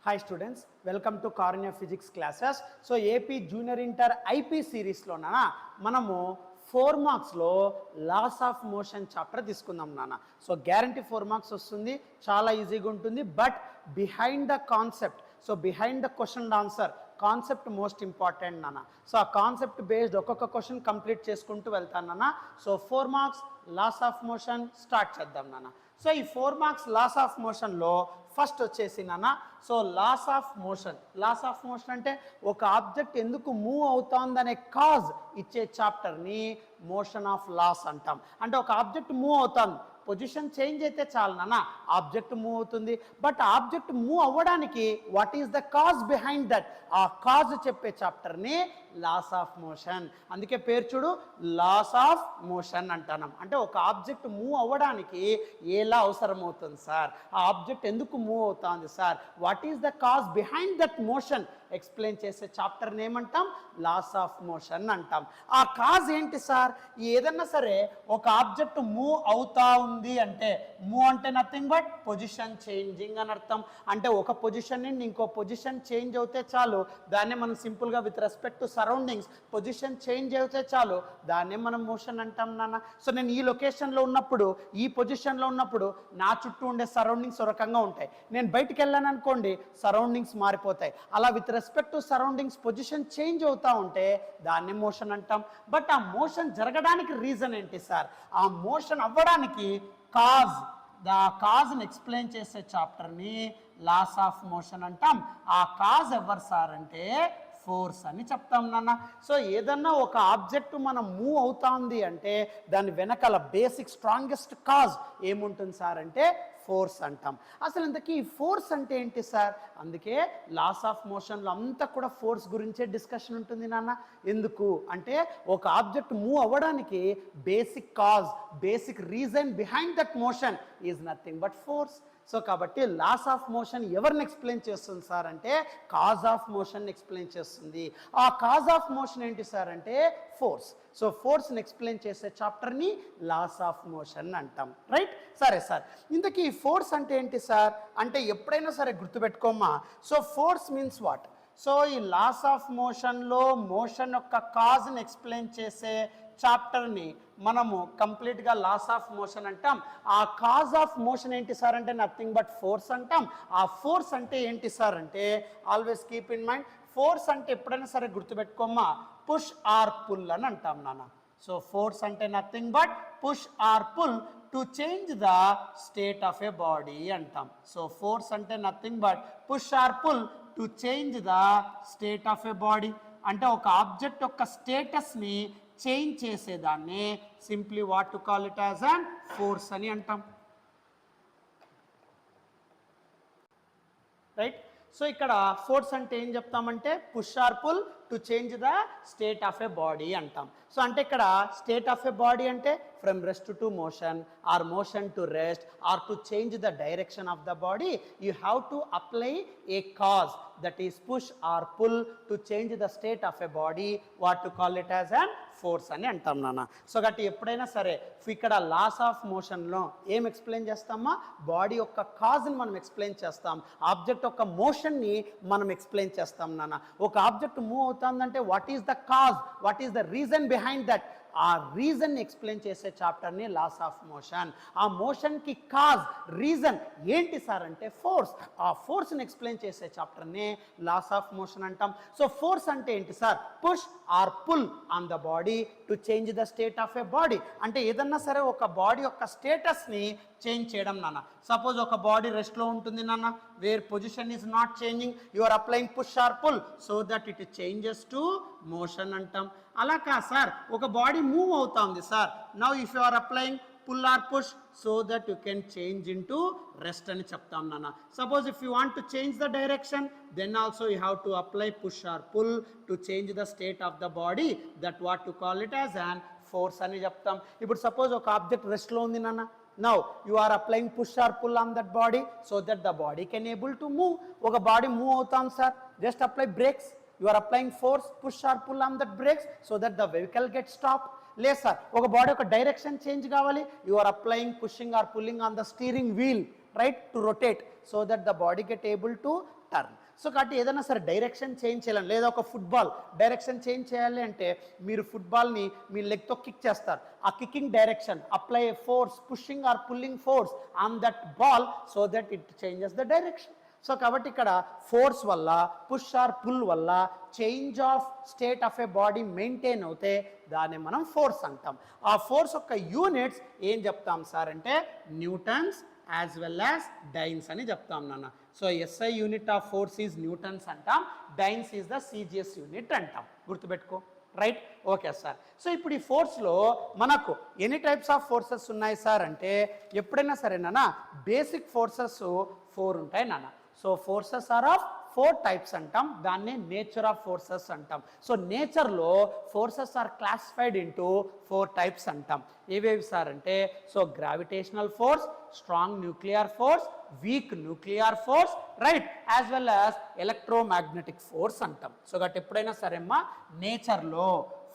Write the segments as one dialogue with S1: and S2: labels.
S1: Hi students, welcome to Karunya Physics classes. So AP Junior Inter IP series లో మనము 4 marks లో loss of motion chapter తీసుకుందాం నాన్న. So guarantee 4 marks వస్తుంది, చాలా ఈజీగా ఉంటుంది. But behind the concept, so behind the question and answer concept most important నాన్న. సో ఆ కాన్సెప్ట్ బేస్డ్ ఒక్కొక్క క్వశ్చన్ కంప్లీట్ చేసుకుంటూ వెళ్తాను నాన్న. So 4 marks laws of motion start చేద్దాం నాన్న. సో ఈ 4 మార్క్స్ లాస్ ఆఫ్ మోషన్లో ఫస్ట్ వచ్చేసి నాన్న, సో లాస్ ఆఫ్ మోషన్ అంటే ఒక ఆబ్జెక్ట్ ఎందుకు మూవ్ అవుతోందనే కాజ్ ఇచ్చే చాప్టర్ని మోషన్ ఆఫ్ లాస్ అంటాం. అంటే ఒక ఆబ్జెక్ట్ మూవ్ అవుతుంది, పొజిషన్ చేంజ్ అయితే చాలు నాన్న, ఆబ్జెక్ట్ మూవ్ అవుతుంది. బట్ ఆబ్జెక్ట్ మూవ్ అవ్వడానికి what is the cause behind that, ఆ కాజ్ చెప్పే చాప్టర్ని లాస్ ఆఫ్ మోషన్. అందుకే పేరు చూడు, లాస్ ఆఫ్ మోషన్ అంటున్నాం. అంటే ఒక ఆబ్జెక్ట్ మూవ్ అవ్వడానికి ఎలా అవసరం అవుతుంది సార్, ఆ ఆబ్జెక్ట్ ఎందుకు మూవ్ అవుతుంది sir, what is the cause behind that motion explain చేసే చాప్టర్ని ఏమంటాం, లాస్ ఆఫ్ మోషన్ అంటాం. ఆ కాజ్ ఏంటి సార్, ఏదన్నా సరే ఒక ఆబ్జెక్ట్ మూవ్ అవుతా ఉంది అంటే, మూవ్ అంటే నథింగ్ బట్ పొజిషన్ చేంజింగ్ అని అర్థం. అంటే ఒక పొజిషన్ నుండి ఇంకో పొజిషన్ చేంజ్ అవుతే చాలు, దాన్నే మనం సింపుల్గా with respect to surroundings position change అవుతే చాలు, దాన్నే మనం మోషన్ అంటాం నాన్న. సో నేను ఈ లొకేషన్లో ఉన్నప్పుడు, ఈ పొజిషన్లో ఉన్నప్పుడు నా చుట్టూ ఉండే సరౌండింగ్స్ ఒక రకంగా ఉంటాయి. నేను బయటికి వెళ్ళాను అనుకోండి, సరౌండింగ్స్ మారిపోతాయి. అలా with respect to surroundings position change అవుతూ ఉంటే దాన్ని మోషన్ అంటాం. బట్ ఆ మోషన్ జరగడానికి రీజన్ ఏంటి సార్, ఆ మోషన్ అవ్వడానికి కాజ్, కాజ్ని ఎక్స్ప్లెయిన్ చేసే చాప్టర్ని లాస్ ఆఫ్ మోషన్ అంటాం. ఆ కాజ్ ఎవరు సార్ అంటే ఫోర్స్ అని చెప్తాం నాన్న. సో ఏదన్నా ఒక ఆబ్జెక్ట్ మనం మూవ్ అవుతుంది అంటే దాని వెనకాల బేసిక్ స్ట్రాంగెస్ట్ కాజ్ ఏముంటుంది సార్ అంటే ఫోర్స్ అంటాం. అసలు ఇంతకీ ఫోర్స్ అంటే ఏంటి సార్, అందుకే లాస్ ఆఫ్ మోషన్లో అంతా కూడా ఫోర్స్ గురించే డిస్కషన్ ఉంటుంది నాన్న. ఎందుకు అంటే ఒక ఆబ్జెక్ట్ మూవ్ అవ్వడానికి basic cause, basic reason behind that motion is nothing but force. So కాబట్టి లాస్ ఆఫ్ మోషన్ ఎవరిని ఎక్స్ప్లెయిన్ చేస్తుంది సార్ అంటే కాజ్ ఆఫ్ మోషన్ ఎక్స్ప్లెయిన్ చేస్తుంది. ఆ కాజ్ ఆఫ్ మోషన్ ఏంటి సార్ అంటే ఫోర్స్. సో ఫోర్స్ని ఎక్స్ప్లెయిన్ చేసే చాప్టర్ని లాస్ ఆఫ్ మోషన్ అంటాం, రైట్? సరే సార్, ఇంతకీ ఫోర్స్ అంటే ఏంటి సార్ అంటే ఎప్పుడైనా సరే గుర్తుపెట్టుకోమ్మా. So force means what, so ఈ లాస్ ఆఫ్ మోషన్లో మోషన్ యొక్క కాజ్ని ఎక్స్ప్లెయిన్ చేసే చాప్టర్ని మనము కంప్లీట్గా లాస్ ఆఫ్ మోషన్ అంటాం. ఆ కాజ్ ఆఫ్ మోషన్ ఏంటి సార్ అంటే నథింగ్ బట్ ఫోర్స్ అంటాం. ఆ ఫోర్స్ అంటే ఏంటి సార్ అంటే always keep in mind, force అంటే ఎప్పుడైనా సరే గుర్తుపెట్టుకోమ్మా, పుష్ ఆర్ పుల్ అని అంటాం నాన్న. సో ఫోర్స్ అంటే nothing but push or pull to change the state of a body అంటాం. సో ఫోర్స్ అంటే nothing but push or pull to change the state of a body. అంటే ఒక object యొక్క స్టేటస్ని చేంజ్ చేసేదాన్ని simply what to call it as an force అని అంటాం, right? So ఇక్కడ ఫోర్స్ అంటే ఏం చెప్తామంటే push or pull to change the state of a body అంటాం. సో అంటే ఇక్కడ స్టేట్ ఆఫ్ ఏ బాడీ అంటే from rest to motion or motion to rest or to change the direction of the body, you have to apply a cause that is push or pull to change the state of a body, what to call it as an force అని అంటాం నాన్న. So కాబట్టి ఎప్పుడైనా సరే ఇక్కడ loss of మోషన్లో ఏం explain చేస్తామా, బాడీ యొక్క కాజ్ని మనం ఎక్స్ప్లెయిన్ చేస్తాం, ఆబ్జెక్ట్ యొక్క మోషన్ని మనం ఎక్స్ప్లెయిన్ చేస్తాం నాన్న. ఒక ఆబ్జెక్ట్ మూవ్ అవుతుందంటే what is the cause, what is the reason behind that, ఆ రీజన్ని ఎక్స్ప్లెయిన్ చేసే చాప్టర్ని లాస్ ఆఫ్ మోషన్. ఆ మోషన్కి కాజ్, రీజన్ ఏంటి సార్ అంటే ఫోర్స్. ఆ ఫోర్స్ని ఎక్స్ప్లెయిన్ చేసే చాప్టర్ని లాస్ ఆఫ్ మోషన్ అంటాం. సో ఫోర్స్ అంటే ఏంటి sir, push or pull on the body to change the state of a body. అంటే ఏదన్నా సరే ఒక బాడీ యొక్క స్టేటస్ని చేంజ్ చేయడం నాన్న. సపోజ్ ఒక బాడీ రెస్ట్లో ఉంటుంది నాన్న, where position is not changing, you are applying push or pull so that it changes to motion అంటాం. అలా కాదు సార్, ఒక బాడీ మూవ్ అవుతుంది sir, now if you are applying pull or push so that you can change into rest అని చెప్తాం నాన్న. Suppose if you want to change the direction then also you have to apply push or pull to change the state of the body, that what to call it as an force అని చెప్తాం. ఇప్పుడు suppose ఒక object రెస్ట్లో ఉంది నాన్న, now you are applying push or pull on that body so that the body can able to move. ఒక body move అవుతాం sir, just apply brakes, you are applying force push or pull on that brakes so that the vehicle gets stopped. లేదు sir, ఒక body యొక్క direction change కావాలి, you are applying pushing or pulling on the steering wheel, right, to rotate so that the body get able to turn. So కాబట్టి ఏదైనా సరే direction change చేయాలని, లేదా ఒక ఫుట్బాల్ డైరెక్షన్ చేంజ్ చేయాలి అంటే మీరు ఫుట్బాల్ని మీ లెగ్తో కిక్ చేస్తారు. ఆ kicking direction apply a force, pushing or pulling force on that ball so that it changes the direction. So కాబట్టి ఇక్కడ ఫోర్స్ వల్ల, పుష్ ఆర్ పుల్ వల్ల change of state of a body maintain అవుతే దాన్ని మనం force అంటాం. ఆ force యొక్క యూనిట్స్ ఏం చెప్తాం సార్ అంటే newtons as well as dynes అని చెప్తాం నాన్న. So SI unit of force is newtons అంటాం, dynes is the CGS unit అంటాం. గుర్తుపెట్టుకో, రైట్? Okay sir. సో ఇప్పుడు ఈ ఫోర్స్లో మనకు ఎన్ని టైప్స్ ఆఫ్ ఫోర్సెస్ ఉన్నాయి సార్ అంటే, ఎప్పుడైనా సరే నాన్న బేసిక్ ఫోర్సెస్ 4 ఉంటాయి నాన్న. So forces are of 4 types అంటాం, దాన్ని నేచర్ ఆఫ్ ఫోర్సెస్ అంటాం. సో నేచర్లో forces are classified into 4 types అంటాం. ఏవేవి సార్ అంటే, so gravitational force, strong nuclear force, weak nuclear force, right, as well as electromagnetic force అంటాం. సో గట్ ఎప్పుడైనా సరే అమ్మా నేచర్లో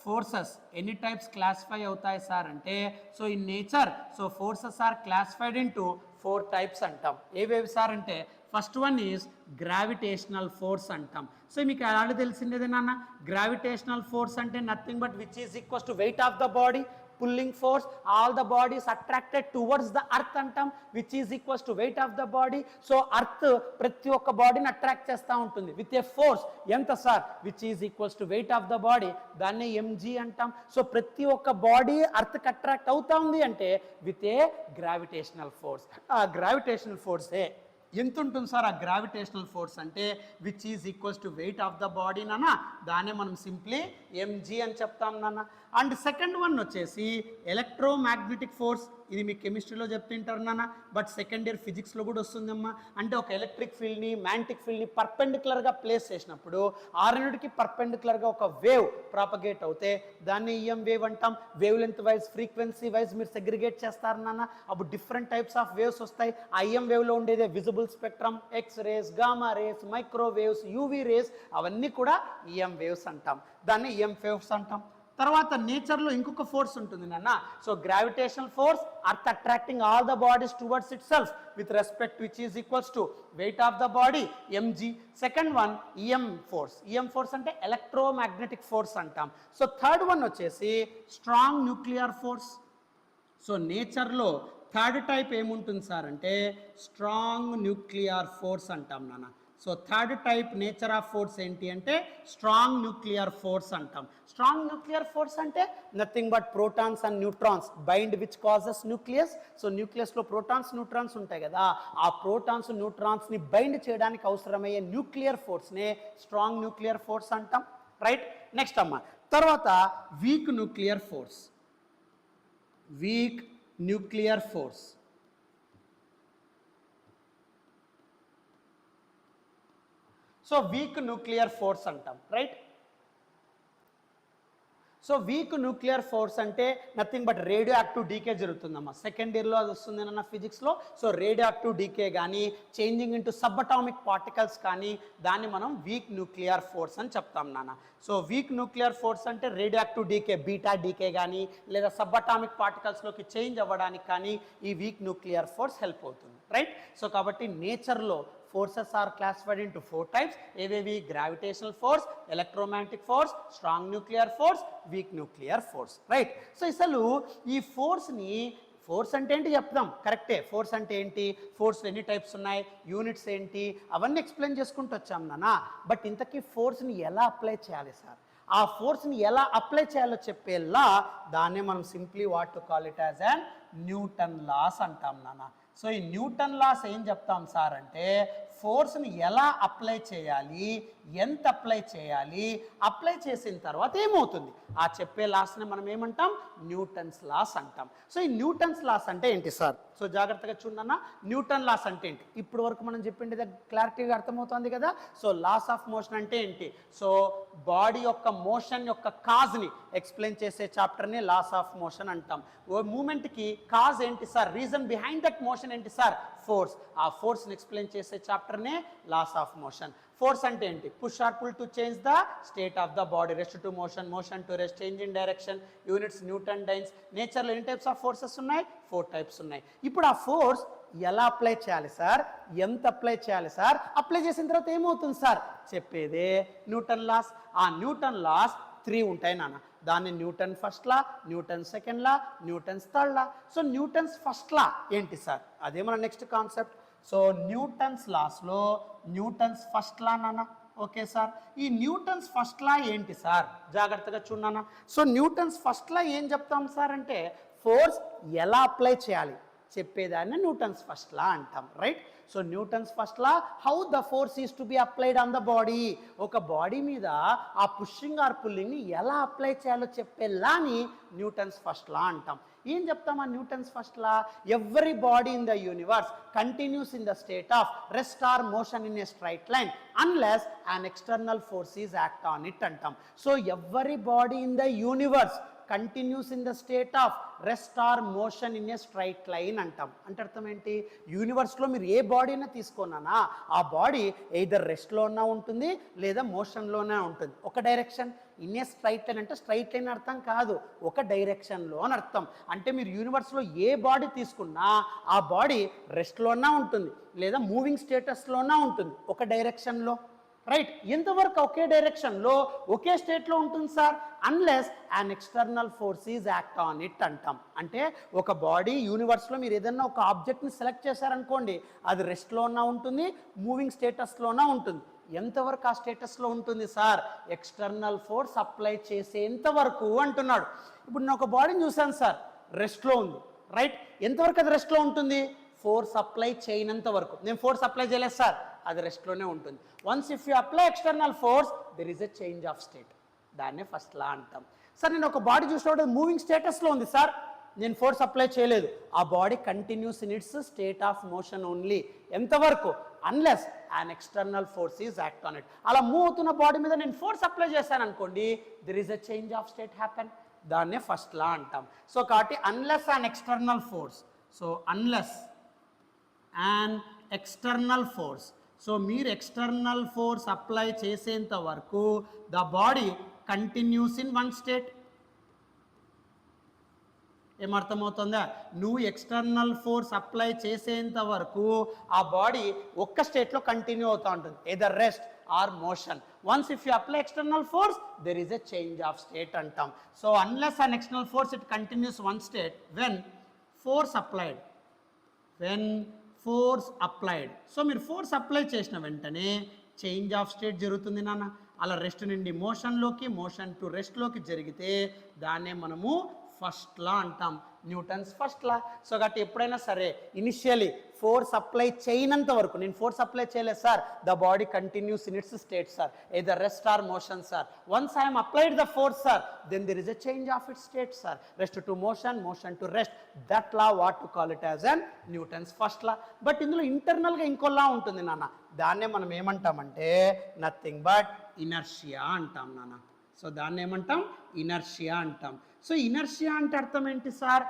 S1: ఫోర్సెస్ ఎన్ని టైప్స్ క్లాసిఫై అవుతాయి సార్ అంటే, so in nature so forces are classified into 4 types అంటాం. ఏవేవి సార్ అంటే, first one is gravitational force అంటాం. సో మీకు అలాంటి తెలిసిందేదే నాన్న, గ్రావిటేషనల్ ఫోర్స్ అంటే nothing but which is equals to weight of the body, pulling force, all the bodies attracted towards the earth అంటాం, which is equals to weight of the body. So earth ప్రతి ఒక్క బాడీని attract చేస్తూ ఉంటుంది with a force. ఎంత sir? Which is equals to weight of the body, దాన్ని MG అంటాం. So ప్రతి ఒక్క బాడీ అర్త్కి అట్రాక్ట్ అవుతా ఉంది అంటే విత్ ఏ గ్రావిటేషనల్ ఫోర్స్. ఆ గ్రావిటేషనల్ ఫోర్సే ఎంత ఉంటుంది సార్? ఆ గ్రావిటేషనల్ ఫోర్స్ అంటే which is equals to weight of the body నాన్న, దాన్నే మనం సింప్లీ ఎంజీ అని చెప్తాం నాన్న. అండ్ సెకండ్ వన్ వచ్చేసి ఎలక్ట్రోమాగ్నెటిక్ ఫోర్స్. ఇది మీ కెమిస్ట్రీలో చెప్తుంటారు నాన్న, బట్ సెకండ్ ఇయర్ ఫిజిక్స్లో కూడా వస్తుందమ్మా. అంటే ఒక ఎలక్ట్రిక్ ఫీల్డ్ని, మ్యాగ్నెటిక్ ఫీల్డ్ని పర్పెండిక్యులర్గా ప్లేస్ చేసినప్పుడు ఆ రెండిటికి పర్పెండిక్యులర్గా ఒక వేవ్ ప్రాపగేట్ అవుతే దాన్ని ఈఎం వేవ్ అంటాం. Wave length wise, frequency wise మీరు సెగ్రిగేట్ చేస్తారు నాన్న, అప్పుడు డిఫరెంట్ టైప్స్ ఆఫ్ వేవ్స్ వస్తాయి. ఆ ఈఎం వేవ్లో ఉండేదే visible spectrum, X race, gamma rays, microwaves, UV rays, అవన్నీ కూడా ఈఎం వేవ్స్ అంటాం, దాన్ని ఈఎం వేవ్స్ అంటాం. తర్వాత నేచర్లో ఇంకొక ఫోర్స్ ఉంటుంది నాన్న. So gravitational force, earth attracting all the bodies towards it self with respect which is equals to weight of the body, MG. Second one EM force. EM force అంటే electromagnetic force అంటాం. So third one వచ్చేసి strong nuclear force. So నేచర్లో third type ఏముంటుంది sir అంటే strong nuclear force అంటాం నాన్న. So third type nature of force ఏంటి అంటే స్ట్రాంగ్ న్యూక్లియర్ ఫోర్స్ అంటాం. స్ట్రాంగ్ న్యూక్లియర్ ఫోర్స్ అంటే nothing but protons and neutrons bind which causes nucleus. So న్యూక్లియస్లో ప్రోటాన్స్, న్యూట్రాన్స్ ఉంటాయి కదా, ఆ ప్రోటాన్స్, న్యూట్రాన్స్ని బైండ్ చేయడానికి అవసరమయ్యే న్యూక్లియర్ ఫోర్స్నే స్ట్రాంగ్ న్యూక్లియర్ ఫోర్స్ అంటాం, రైట్? నెక్స్ట్ అమ్మ తర్వాత weak nuclear force. Weak nuclear force. So weak nuclear force అంటాం, right? So weak nuclear force అంటే nothing but radioactive decay జరుగుతుందమ్మా. సెకండ్ ఇయర్లో అది వస్తుంది అన్న ఫిజిక్స్లో. సో రేడియో యాక్టివ్ డీకే కానీ changing into sub atomic particles కానీ దాన్ని మనం వీక్ న్యూక్లియర్ ఫోర్స్ అని చెప్తాం నాన్న. సో వీక్ న్యూక్లియర్ ఫోర్స్ అంటే radioactive decay, beta decay కానీ లేదా సబ్ అటామిక్ పార్టికల్స్లోకి చేంజ్ అవ్వడానికి కానీ ఈ వీక్ న్యూక్లియర్ ఫోర్స్ హెల్ప్ అవుతుంది, రైట్? సో కాబట్టి నేచర్లో forces are classified into 4 types. ఏవేవి? Gravitational force, electromagnetic force, strong nuclear force, weak nuclear force, right? So అసలు ఈ ఫోర్స్ని, ఫోర్స్ అంటే ఏంటి చెప్తాం, కరెక్టే. ఫోర్స్ అంటే ఏంటి, ఫోర్స్ ఎన్ని టైప్స్ ఉన్నాయి, యూనిట్స్ ఏంటి, అవన్నీ ఎక్స్ప్లెయిన్ చేసుకుంటూ వచ్చాం నాన్న. బట్ ఇంతకీ ఫోర్స్ని ఎలా అప్లై చేయాలి సార్? ఆ ఫోర్స్ని ఎలా అప్లై చేయాలో చెప్పేలా దాన్నే మనం simply what to call it as and Newton loss అంటాం నాన్న. సో ఈ న్యూటన్ లాస్ ఏం చెప్తాం సార్ అంటే ఫోర్స్ని ఎలా అప్లై చేయాలి, ఎంత అప్లై చేయాలి, అప్లై చేసిన తర్వాత ఏమవుతుంది ఆ చెప్పే లాస్ని మనం ఏమంటాం, న్యూటన్స్ లాస్ అంటాం. సో ఈ న్యూటన్స్ లాస్ అంటే ఏంటి సార్? సో జాగ్రత్తగా చూడన్నా, న్యూటన్ లాస్ అంటే ఏంటి? ఇప్పుడు వరకు మనం చెప్పింది క్లారిటీగా అర్థమవుతుంది కదా. సో లాస్ ఆఫ్ మోషన్ అంటే ఏంటి? సో బాడీ యొక్క మోషన్ యొక్క కాజ్ని ఎక్స్ప్లెయిన్ చేసే చాప్టర్ని లాస్ ఆఫ్ మోషన్ అంటాం. ఓ మూమెంట్కి కాజ్ ఏంటి sir, reason behind that motion ఏంటి సార్, ఫోర్స్. ఆ ఫోర్స్ని ఎక్స్ప్లెయిన్ చేసే చాప్టర్నే లాస్ ఆఫ్ మోషన్. ఫోర్స్ అంటే ఏంటి? Push or pull to change the state of the body, rest to motion, motion to rest, change in direction, units newton, dynes. నేచర్లో ఎన్ని types of forces ఉన్నాయి? 4 types ఉన్నాయి. ఇప్పుడు ఆ ఫోర్స్ ఎలా apply చేయాలి సార్, ఎంత అప్లై చేయాలి సార్, అప్లై చేసిన తర్వాత ఏమవుతుంది సార్ చెప్పేదే న్యూటన్ లాస్. ఆ న్యూటన్ లాస్ 3 ఉంటాయి నాన్న. దాన్ని Newton first law, Newton second law, Newton's third law. So Newton's first law ఏంటి సార్, అదే మన నెక్స్ట్ కాన్సెప్ట్. సో న్యూటన్స్ లాస్లో న్యూటన్స్ ఫస్ట్ లా నాన్న. ఓకే సార్, ఈ న్యూటన్స్ ఫస్ట్ లా ఏంటి సార్ జాగ్రత్తగా చూడన్నా. సో న్యూటన్స్ ఫస్ట్ లా ఏం చెప్తాం సార్ అంటే ఫోర్స్ ఎలా అప్లై చేయాలి చెప్పేదాన్ని న్యూటన్స్ ఫస్ట్ లా అంటాం, right. So Newton's first law how the force is to be applied on the body. ఒక బాడీ మీద ఆ పుషింగ్ ఆర్ పుల్లింగ్ని ఎలా అప్లై చేయాలో చెప్పే లాని న్యూటన్స్ ఫస్ట్ లా అంటాం. ఏం చెప్తాం ఆ Newton's first law, every body in the universe continues in the state of rest or motion in a straight line unless an external force is act on it అంటాం. So every body in the universe continues in the state of rest or motion in a straight line అంటాం. అంటే అర్థం ఏంటి, యూనివర్స్లో మీరు ఏ బాడీనా తీసుకున్నానా ఆ body either రెస్ట్లో ఉన్నా ఉంటుంది లేదా మోషన్లోనే ఉంటుంది. ఒక direction in a straight line అంటే స్ట్రైట్ లైన్ అర్థం కాదు, ఒక డైరెక్షన్లో అని అర్థం. అంటే మీరు యూనివర్స్లో ఏ బాడీ తీసుకున్నా ఆ బాడీ రెస్ట్లోనా ఉంటుంది లేదా మూవింగ్ స్టేటస్లోనా ఉంటుంది, ఒక డైరెక్షన్లో, రైట్. ఎంతవరకు ఒకే డైరెక్షన్లో ఒకే స్టేట్లో ఉంటుంది sir, unless an external force is act on it అంటాం. అంటే ఒక బాడీ యూనివర్స్లో మీరు ఏదన్నా ఒక ఆబ్జెక్ట్ని సెలెక్ట్ చేశారనుకోండి, అది రెస్ట్లో ఉన్నా ఉంటుంది మూవింగ్ స్టేటస్లోనా ఉంటుంది. ఎంతవరకు ఆ స్టేటస్లో ఉంటుంది సార్, ఎక్స్టర్నల్ ఫోర్స్ అప్లై చేసేంత వరకు అంటున్నాడు. ఇప్పుడు నేను ఒక బాడీని చూశాను సార్, రెస్ట్లో ఉంది, రైట్. ఎంతవరకు అది రెస్ట్లో ఉంటుంది, ఫోర్స్ అప్లై చేయనంత వరకు. నేను ఫోర్స్ అప్లై చేయలేదు సార్, అది రెస్ట్లోనే ఉంటుంది. Once if you apply external force there is a change of state, దాన్నే ఫస్ట్ లా అంటాం. సార్ నేను ఒక బాడీ చూసినప్పుడు మూవింగ్ స్టేటస్లో ఉంది సార్, నేను ఫోర్స్ అప్లై చేయలేదు, ఆ body continues in its state of motion only. ఎంతవరకు, unless an external force is act on it. అలా మూవ్ అవుతున్న బాడీ మీద నేను ఫోర్స్ అప్లై చేశాను అనుకోండి, there is a change of state happen, దాన్నే ఫస్ట్ లా అంటాం. సో కాబట్టి unless an external force, so unless an external force, so మీరు ఎక్స్టర్నల్ ఫోర్స్ అప్లై చేసేంత వరకు the body continues in one state. ఏమర్థమవుతుందా, నువ్వు ఎక్స్టర్నల్ ఫోర్స్ అప్లై చేసేంత వరకు ఆ బాడీ ఒక్క స్టేట్లో కంటిన్యూ అవుతూ ఉంటుంది, either rest or motion. Once if you apply external force there is a change of state అంటాం. So unless an external force it continues one state when force applied, when force applied. So మీరు force apply చేసిన వెంటనే change of state జరుగుతుంది నాన్న. అలా rest నుండి మోషన్లోకి, motion to రెస్ట్లోకి జరిగితే దాన్నే మనము ఫస్ట్ లా అంటాం, న్యూటన్స్ ఫస్ట్ లా. సో కాబట్టి ఎప్పుడైనా సరే ఇనిషియలీ ఫోర్స్ అప్లై చేయనంత వరకు, నేను ఫోర్స్ అప్లై చేయలేదు sir, the body continues in its state sir, either rest or motion sir. Once I am applied the force sir, then there is a change of its state sir, rest to motion, motion to rest. That law what to call it as an Newton's first law. But ఇందులో ఇంటర్నల్గా ఇంకో లా ఉంటుంది నాన్న, దాన్నే మనం ఏమంటామంటే nothing but inertia అంటాం నాన్న. సో దాన్ని ఏమంటాం, ఇనర్షియా అంటాం. సో ఇనర్షియా అంటే అర్థం ఏంటి sir,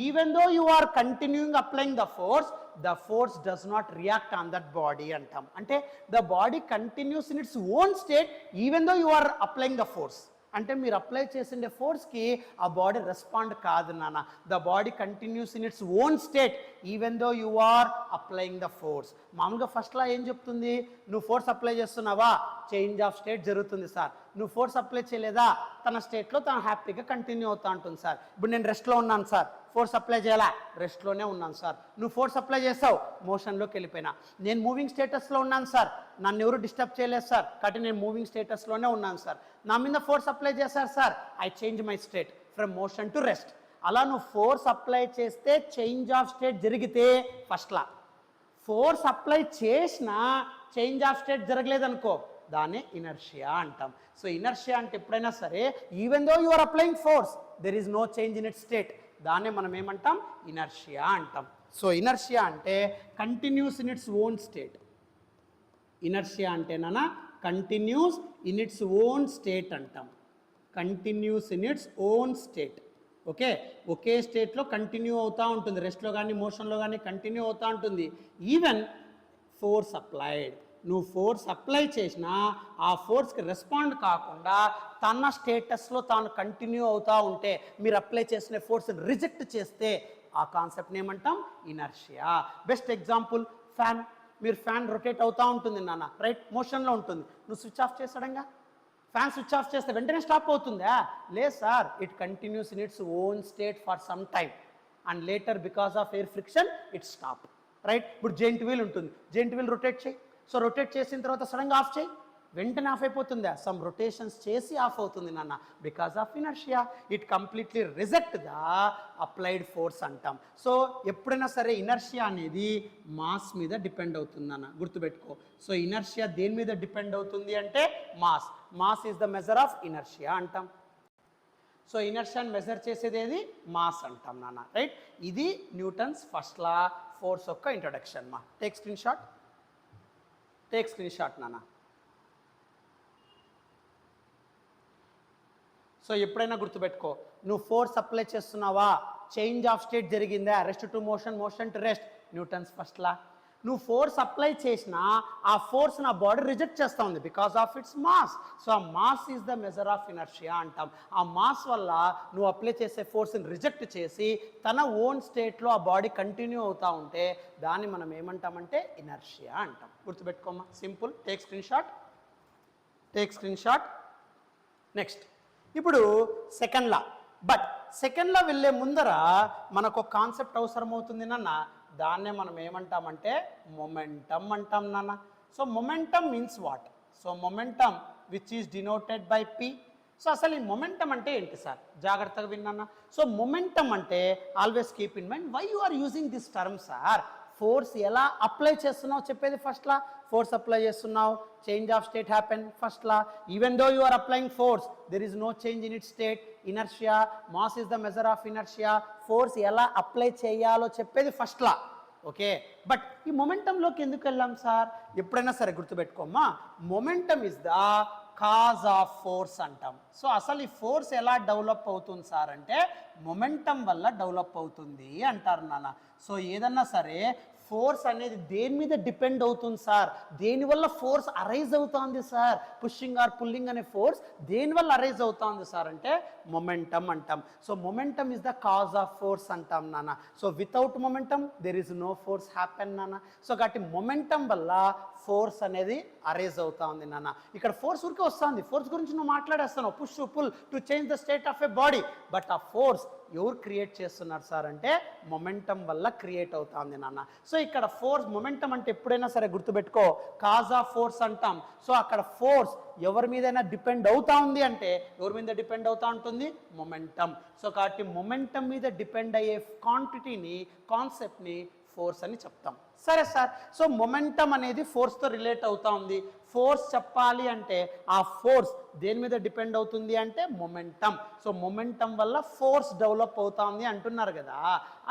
S1: even though you are continuing applying the force does not react on that body అంటాం. అంటే the body continues in its own state even though you are applying the force. అంటే మీరు apply చేసిండే ఫోర్స్కి ఆ body respond కాదు నాన్న, the body continues in its own state even though you are applying the force. మామూలుగా ఫస్ట్లో ఏం చెప్తుంది, నువ్వు ఫోర్స్ అప్లై చేస్తున్నావా, చేంజ్ ఆఫ్ స్టేట్ జరుగుతుంది సార్. నువ్వు ఫోర్స్ అప్లై చేయలేదా, తన స్టేట్లో తను హ్యాపీగా కంటిన్యూ అవుతా ఉంటుంది సార్. ఇప్పుడు నేను రెస్ట్లో ఉన్నాను సార్, ఫోర్స్ అప్లై చేయాలా, రెస్ట్లోనే ఉన్నాను సార్. నువ్వు ఫోర్స్ అప్లై చేస్తావు, మోషన్లోకి వెళ్ళిపోయినా. నేను మూవింగ్ స్టేటస్లో ఉన్నాను సార్, నన్ను ఎవరు డిస్టర్బ్ చేయలేదు సార్, కాబట్టి నేను మూవింగ్ స్టేటస్లోనే ఉన్నాను సార్. నా మీద ఫోర్స్ అప్లై చేశారు sir, I change my state from motion to rest. అలా నువ్వు ఫోర్స్ అప్లై చేస్తే చేంజ్ ఆఫ్ స్టేట్ జరిగితే ఫస్ట్లా, ఫోర్స్ అప్లై చేసినా చేంజ్ ఆఫ్ స్టేట్ జరగలేదనుకో, దాన్ని ఇనర్షియా అంటాం. సో ఇనర్షియా అంటే ఎప్పుడైనా సరే even though you are applying force there is no change in it state, దాన్నే మనం ఏమంటాం, ఇనర్షియా అంటాం. సో ఇనర్షియా అంటే continues in its own state. Inertia అంటే నాన్న continuous in its own state అంటాం, continues in its own state. Okay, ఒకే స్టేట్లో కంటిన్యూ అవుతూ ఉంటుంది, రెస్ట్లో కానీ మోషన్లో కానీ కంటిన్యూ అవుతూ ఉంటుంది ఈవెన్ ఫోర్స్ అప్లైడ్. నువ్వు ఫోర్స్ అప్లై చేసినా ఆ ఫోర్స్కి రెస్పాండ్ కాకుండా తన స్టేటస్లో తాను కంటిన్యూ అవుతూ ఉంటే, మీరు అప్లై చేసిన ఫోర్స్ని రిజెక్ట్ చేస్తే ఆ కాన్సెప్ట్ని ఏమంటాం ఇనర్షియా. Best example fan. మీరు ఫ్యాన్ రొటేట్ అవుతూ ఉంటుంది నాన్న, రైట్ మోషన్లో ఉంటుంది. నువ్వు స్విచ్ ఆఫ్ చేస్తాడంగా, ఫ్యాన్ స్విచ్ ఆఫ్ చేస్తే వెంటనే స్టాప్ అవుతుందా? లేదు sir, it continues in its own state for some time and later because of air friction it stop, right. ఇప్పుడు జెయింట్ వీల్ ఉంటుంది, జెయింట్ వీల్ రొటేట్ చేయి. సో రొటేట్ చేసిన తర్వాత సడన్గా ఆఫ్ చేయి, వెంటనే ఆఫ్ అయిపోతుందా? సమ్ రొటేషన్స్ చేసి ఆఫ్ అవుతుంది నాన్న, because of inertia. It completely reject the applied force అంటాం. సో ఎప్పుడైనా సరే ఇనర్షియా అనేది మాస్ మీద డిపెండ్ అవుతుంది నాన్న, గుర్తుపెట్టుకో. సో ఇనర్షియా దేని మీద డిపెండ్ అవుతుంది అంటే mass. Mass is the measure of inertia అంటాం. సో ఇనర్షియాని మెజర్ చేసేది ఏది? మాస్ అంటాం నాన్న, రైట్. ఇది న్యూటన్స్ ఫస్ట్ లా ఫోర్స్ యొక్క ఇంట్రొడక్షన్ మా. Take screen shot, take screen shot నాన్న. సో ఎప్పుడైనా గుర్తుపెట్టుకో, నువ్వు ఫోర్స్ అప్లై చేస్తున్నావా, చేంజ్ ఆఫ్ స్టేట్ జరిగిందా, rest to motion, motion to rest, Newton's first law. నువ్వు ఫోర్స్ అప్లై చేసినా ఆ ఫోర్స్ నా బాడీ రిజెక్ట్ చేస్తూ ఉంది because of its mass. So ఆ mass is the measure of inertia అంటాం. ఆ మాస్ వల్ల నువ్వు అప్లై చేసే ఫోర్స్ని రిజెక్ట్ చేసి తన ఓన్ స్టేట్లో ఆ బాడీ కంటిన్యూ అవుతూ ఉంటే దాన్ని మనం ఏమంటామంటే ఇనర్షియా అంటాం. గుర్తుపెట్టుకోమా, simple. Take screen shot, take screen shot. Next ఇప్పుడు second law. But second law వెళ్ళే ముందర మనకు ఒక కాన్సెప్ట్ అవసరం అవుతుంది నాన్న, దాన్నే మనం ఏమంటామంటే మొమెంటమ్ అంటాం నాన్న. So momentum means what? So momentum which is denoted by P. So అసలు ఈ మొమెంటమ్ అంటే ఏంటి సార్? జాగ్రత్తగా విన్నానా. సో మొమెంటమ్ అంటే always keep in mind why you are using this term sir. Force ఎలా అప్లై చేస్తున్నావు చెప్పేది ఫస్ట్ లా. ఫోర్స్ అప్లై చేస్తున్నావు, change of state happen first law. Even though you are applying force, there is no change in it state, inertia. Mass is the measure of inertia. Force ఎలా apply చేయాలో చెప్పేది first law, okay. But ఈ మొమెంటంలోకి ఎందుకు వెళ్ళాం sir? ఎప్పుడైనా సరే గుర్తుపెట్టుకోమ్మా, momentum is the cause of force అంటాం. సో అసలు ఈ ఫోర్స్ ఎలా డెవలప్ అవుతుంది సార్ అంటే మొమెంటం వల్ల డెవలప్ అవుతుంది అంటారు నాన్న. సో ఏదన్నా సరే ఫోర్స్ అనేది దేని మీద డిపెండ్ అవుతుంది సార్, దేనివల్ల ఫోర్స్ అరైజ్ అవుతుంది సార్, పుషింగ్ ఆర్ పుల్లింగ్ అనే ఫోర్స్ దేనివల్ల అరైజ్ అవుతుంది సార్ అంటే మొమెంటమ్ అంటాం. So momentum is the cause of force అంటాం నాన్న. So without momentum there is no force happen నాన్న. సో కాబట్టి మొమెంటమ్ వల్ల ఫోర్స్ అనేది అరైజ్ అవుతా ఉంది నాన్న. ఇక్కడ ఫోర్స్ ఊరికే వస్తుంది, ఫోర్స్ గురించి నువ్వు మాట్లాడేస్తున్నావు, push pull to change the state of a body. But ఆ ఫోర్స్ ఎవరు క్రియేట్ చేస్తున్నారు సార్ అంటే మొమెంటం వల్ల క్రియేట్ అవుతుంది నాన్న. సో ఇక్కడ ఫోర్స్ మొమెంటం అంటే ఎప్పుడైనా సరే గుర్తుపెట్టుకో కాజ్ ఆఫ్ ఫోర్స్ అంటాం. సో అక్కడ ఫోర్స్ ఎవరి మీదైనా డిపెండ్ అవుతా ఉంది అంటే ఎవరి మీద డిపెండ్ అవుతా ఉంటుంది? మొమెంటం. సో కాబట్టి మొమెంటం మీద డిపెండ్ అయ్యే క్వాంటిటీని, కాన్సెప్ట్ని ఫోర్స్ అని చెప్తాం. సరే సార్, సో మొమెంటం అనేది ఫోర్స్తో రిలేట్ అవుతా ఉంది. ఫోర్స్ చెప్పాలి అంటే ఆ ఫోర్స్ దేని మీద డిపెండ్ అవుతుంది అంటే మొమెంటం. సో మొమెంటం వల్ల ఫోర్స్ డెవలప్ అవుతా ఉంది అంటున్నారు కదా.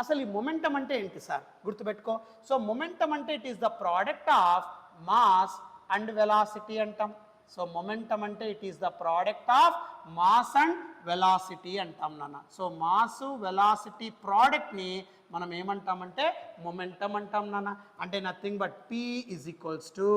S1: అసలు ఈ మొమెంటం అంటే ఏంటి సార్? గుర్తుపెట్టుకో. సో మొమెంటం అంటే it is the product of mass and velocity అంటాం. సో మొమెంటం అంటే it is the product of mass and velocity అంటాం నాన్న. సో మాస్ వెలాసిటీ ప్రోడక్ట్ని మనం ఏమంటామంటే మొమెంటం అంటాం నాన్న. అంటే nothing but P is equals to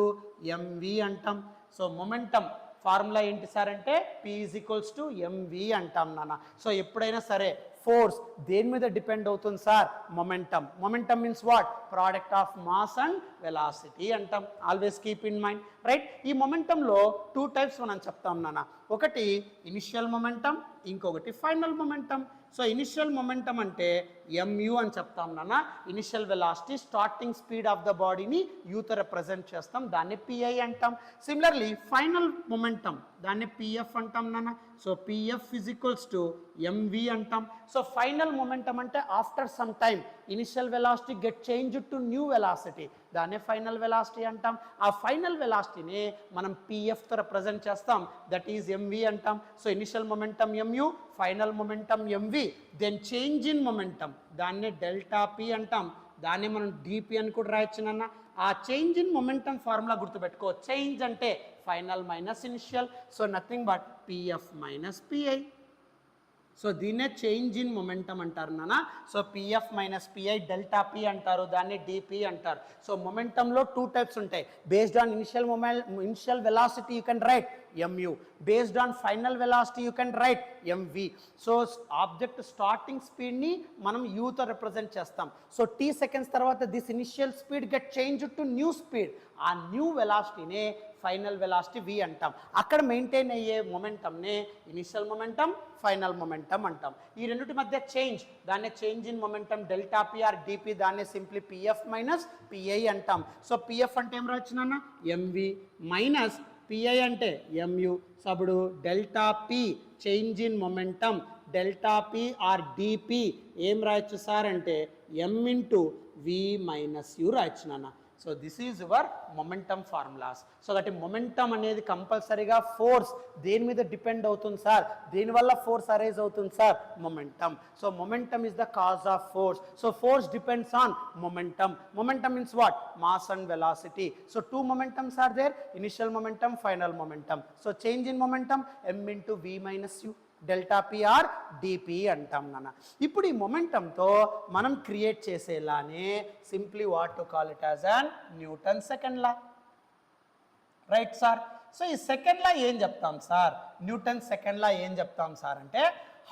S1: mv అంటాం. సో మొమెంటం ఫార్ములా ఏంటి సార్ అంటే P is equals to mv అంటాం నాన్న. సో ఎప్పుడైనా సరే ఫోర్స్ దేని మీద డిపెండ్ అవుతుంది sir? Momentum. Momentum means what? Product of mass and velocity అంటాం. Always keep in mind, right. ఈ మొమెంటంలో 2 టైప్స్ మనం చెప్తాం నాన్న. ఒకటి ఇనిషియల్ మొమెంటం, ఇంకొకటి final momentum. So initial momentum అంటే mu అని చెప్తాం నాన్న. Initial velocity, starting speed of the బాడీని యూతో రిప్రజెంట్ చేస్తాం, దాన్ని pi అంటాం. సిమిలర్లీ ఫైనల్ మొమెంటం దాన్ని pf అంటాం నాన్న. So pf is equals to mv అంటాం. సో ఫైనల్ మొమెంటం అంటే after some time initial velocity get change to new velocity, దాన్నే ఫైనల్ వెలాసిటీ అంటాం. ఆ ఫైనల్ వెలాసిటీని మనం pfతో రిప్రజెంట్ చేస్తాం, దట్ ఈజ్ mv అంటాం. So initial momentum mu, final momentum mv. Then change in momentum దాన్నే డెల్టా p అంటాం, దాన్ని మనం dp అని కూడా రాయొచ్చు నాన్న. ఆ చేంజ్ ఇన్ మొమెంటం ఫార్ములా గుర్తుపెట్టుకో. చేంజ్ అంటే final minus initial, so nothing but pf minus pi. So దీన్నే చేంజ్ ఇన్ మొమెంటం అంటారు నాన్న. So pf minus pi delta p అంటారు, దాన్ని dp అంటారు. సో మొమెంటంలో 2 టైప్స్ ఉంటాయి. Based on initial velocity you can right mu. Based on final velocity you can write mv. So object starting speed ni మనం u తో represent చేస్తాం. So t seconds తర్వాత this initial speed get changed to new speed. ఆ new వెలాసిటీనే final velocity v అంటాం. అక్కడ maintain అయ్యే మొమెంటంనే ఇనిషియల్ మొమెంటం, ఫైనల్ మొమెంటం అంటాం. ఈ రెండిటి మధ్య చేంజ్, దాన్నే change in momentum delta P or DP, దాన్నే సింప్లీ పిఎఫ్ మైనస్ పిఐ అంటాం. సో పిఎఫ్ అంటే ఏం రాయొచ్చు నాన్న, ఎంవి మైనస్ పిఐ అంటే ఎంయు. సో అప్పుడు delta P change in momentum delta P or DP ఏం రాయొచ్చు సార్ అంటే M into V minus U రాయొచ్చు నాన్న. So this is your momentum formulas. So that momentum అనేది కంపల్సరీగా ఫోర్స్ దేని మీద డిపెండ్ అవుతుంది సార్, దేనివల్ల ఫోర్స్ అరైజ్ అవుతుంది sir, momentum. So momentum is the cause of force. So force depends on momentum. Momentum means what, mass and velocity. So two momentums are there, initial momentum, final momentum. So change in momentum M into V minus U delta P or DP అంటాం నాన్న. ఇప్పుడు ఈ మొమెంటంతో మనం create చేసేలానే simply what to call it as an Newton second law, right sir. So ఈ second లా ఏం చెప్తాం sir, Newton second లా ఏం చెప్తాం సార్ అంటే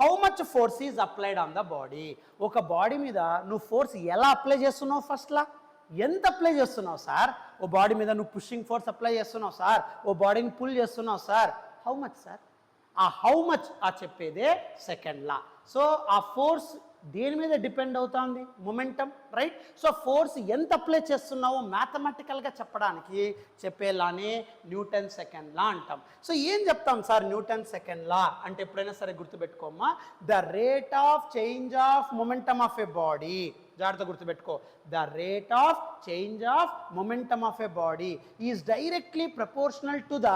S1: how much force is applied on the body. ఒక బాడీ మీద నువ్వు ఫోర్స్ ఎలా అప్లై చేస్తున్నావు, ఫస్ట్ లా ఎంత అప్లై చేస్తున్నావు సార్. ఓ బాడీ మీద నువ్వు పుషింగ్ ఫోర్స్ అప్లై చేస్తున్నావు సార్, ఓ బాడీని పుల్ చేస్తున్నావు సార్, హౌ మచ్ సార్. ఆ హౌ మచ్ ఆ చెప్పేదే సెకండ్ లా. సో ఆ ఫోర్స్ దేని మీద డిపెండ్ అవుతుంది, మొమెంటం, రైట్. సో ఫోర్స్ ఎంత అప్లై చేస్తున్నావో మ్యాథమెటికల్గా చెప్పడానికి చెప్పేలానే న్యూటన్ సెకండ్ లా అంటాం. సో ఏం చెప్తాం సార్ న్యూటన్ సెకండ్ లా అంటే, ఎప్పుడైనా సరే గుర్తుపెట్టుకోమ్మా, the rate of change of momentum of a body, జాగ్రత్త గుర్తుపెట్టుకో, the rate of change of momentum of a body is directly proportional to the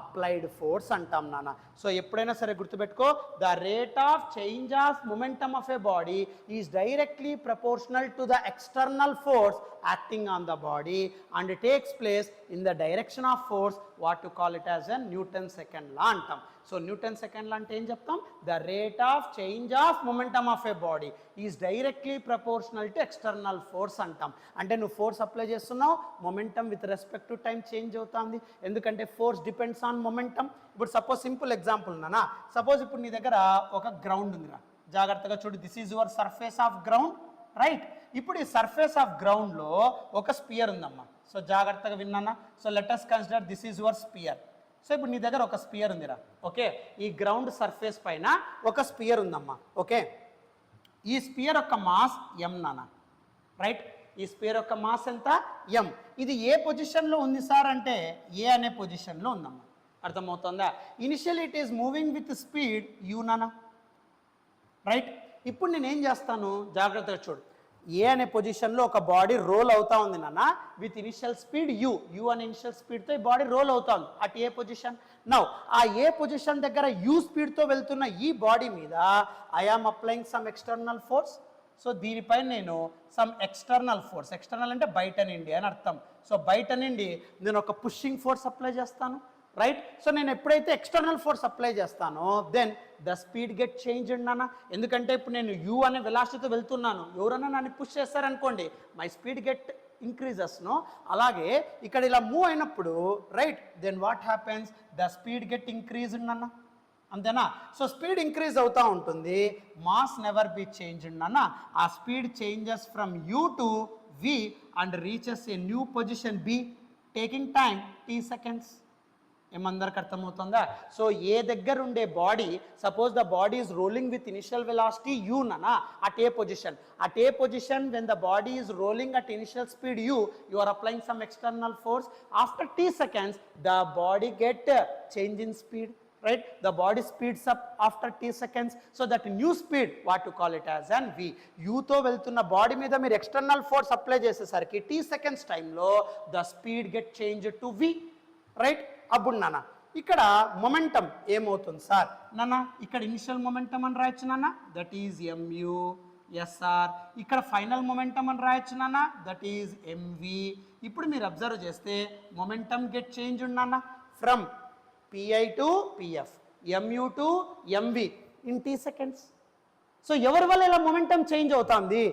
S1: applied force అంటాం నాన్న. సో ఎప్పుడైనా సరే గుర్తుపెట్టుకో, the rate of change of momentum of a body is directly proportional to the external force acting on the body and takes place in the direction of force, what to call it as an Newton second law అంటాం. So Newton second లా అంటే ఏం చెప్తాం, the rate of change of momentum of a body is directly proportional to external force అంటాం. అంటే నువ్వు force apply చేస్తున్నావు, momentum with respect to time change అవుతుంది, ఎందుకంటే ఫోర్స్ డిపెండ్స్ ఆన్ మొమెంటమ్. ఇప్పుడు సపోజ్ సింపుల్ ఎగ్జాంపుల్ నానా, సపోజ్ ఇప్పుడు నీ దగ్గర ఒక గ్రౌండ్ ఉందిరా, జాగ్రత్తగా చూడు, this is your surface of ground, right. ఇప్పుడు ఈ సర్ఫేస్ ఆఫ్ గ్రౌండ్లో ఒక స్పియర్ ఉందమ్మా. సో జాగ్రత్తగా విన్నానా. So let us consider this is your sphere. So ఇప్పుడు నీ దగ్గర ఒక స్పియర్ ఉందిరా, ఓకే. ఈ గ్రౌండ్ సర్ఫేస్ పైన ఒక స్పియర్ ఉందమ్మా, ఓకే. ఈ స్పియర్ యొక్క మాస్ ఎం నానా, రైట్. ఈ స్పియర్ యొక్క మాస్ ఎంత, ఎం. ఇది ఏ పొజిషన్లో ఉంది సార్ అంటే ఏ అనే పొజిషన్లో ఉందమ్మా, అర్థమవుతుందా. Initial it is moving with speed you నానా, రైట్. ఇప్పుడు నేను ఏం చేస్తాను, జాగ్రత్తగా చూడు, ఏ అనే పొజిషన్లో ఒక బాడీ రోల్ అవుతా ఉంది నాన్న విత్ ఇనిషియల్ స్పీడ్ యూ అనే ఇనిషియల్ స్పీడ్తో ఈ బాడీ రోల్ అవుతా ఉంది అట్ ఏ పొజిషన్. నౌ ఆ ఏ పొజిషన్ దగ్గర యూ స్పీడ్తో వెళ్తున్న ఈ బాడీ మీద I am applying some external force. So దీనిపైన నేను సమ్ ఎక్స్టర్నల్ ఫోర్స్, ఎక్స్టర్నల్ అంటే బయట నుండి అని అర్థం. సో బయట నుండి నేను ఒక పుషింగ్ ఫోర్స్ అప్లై చేస్తాను, రైట్. సో నేను ఎప్పుడైతే ఎక్స్టర్నల్ ఫోర్స్ అప్లై చేస్తానో then the speed get change అన్నా, ఎందుకంటే ఇప్పుడు నేను యూ అనే వెలాసిటీతో వెళ్తున్నాను, ఎవరన్నా నన్ను పుష్ చేస్తారనుకోండి my speed get increases no. అలాగే ఇక్కడ ఇలా మూవ్ అయినప్పుడు, right, then what happens, the speed get increase అన్న, అంతేనా. సో స్పీడ్ ఇంక్రీజ్ అవుతూ ఉంటుంది, మాస్ నెవర్ బి చేంజ్ అన్న. ఆ speed changes from U to V and reaches a new position B taking time t seconds. ఏమందరికి అర్థమవుతుందా. So A దగ్గర ఉండే body, suppose the body is rolling with initial velocity U నానా at A position when the body is rolling at initial speed U are applying some external force. After t seconds the body get change in speed, right. The body speeds up after t seconds, so that new speed what to call it as an v. u తో వెళ్తున్న body మీద మీరు external force apply చేసేసరికి t seconds టైంలో the speed get change to v, right. అప్పుడు నాన్న ఇక్కడ momentum ఏమవుతుంది సార్ నాన్న, ఇక్కడ ఇనిషియల్ మొమెంటం అని రాయొచ్చు నాన్న, దట్ ఈజ్ mu SR. ఇక్కడ ఫైనల్ మొమెంటం అని రాయొచ్చు నాన్న, దట్ ఈజ్ mv. ఇప్పుడు మీరు అబ్జర్వ్ చేస్తే మొమెంటం గెట్ చేంజ్ నాన్న from pi to pf, mu to mv in t seconds. So ఎవరి వల్ల ఇలా మొమెంటం చేంజ్ అవుతుంది,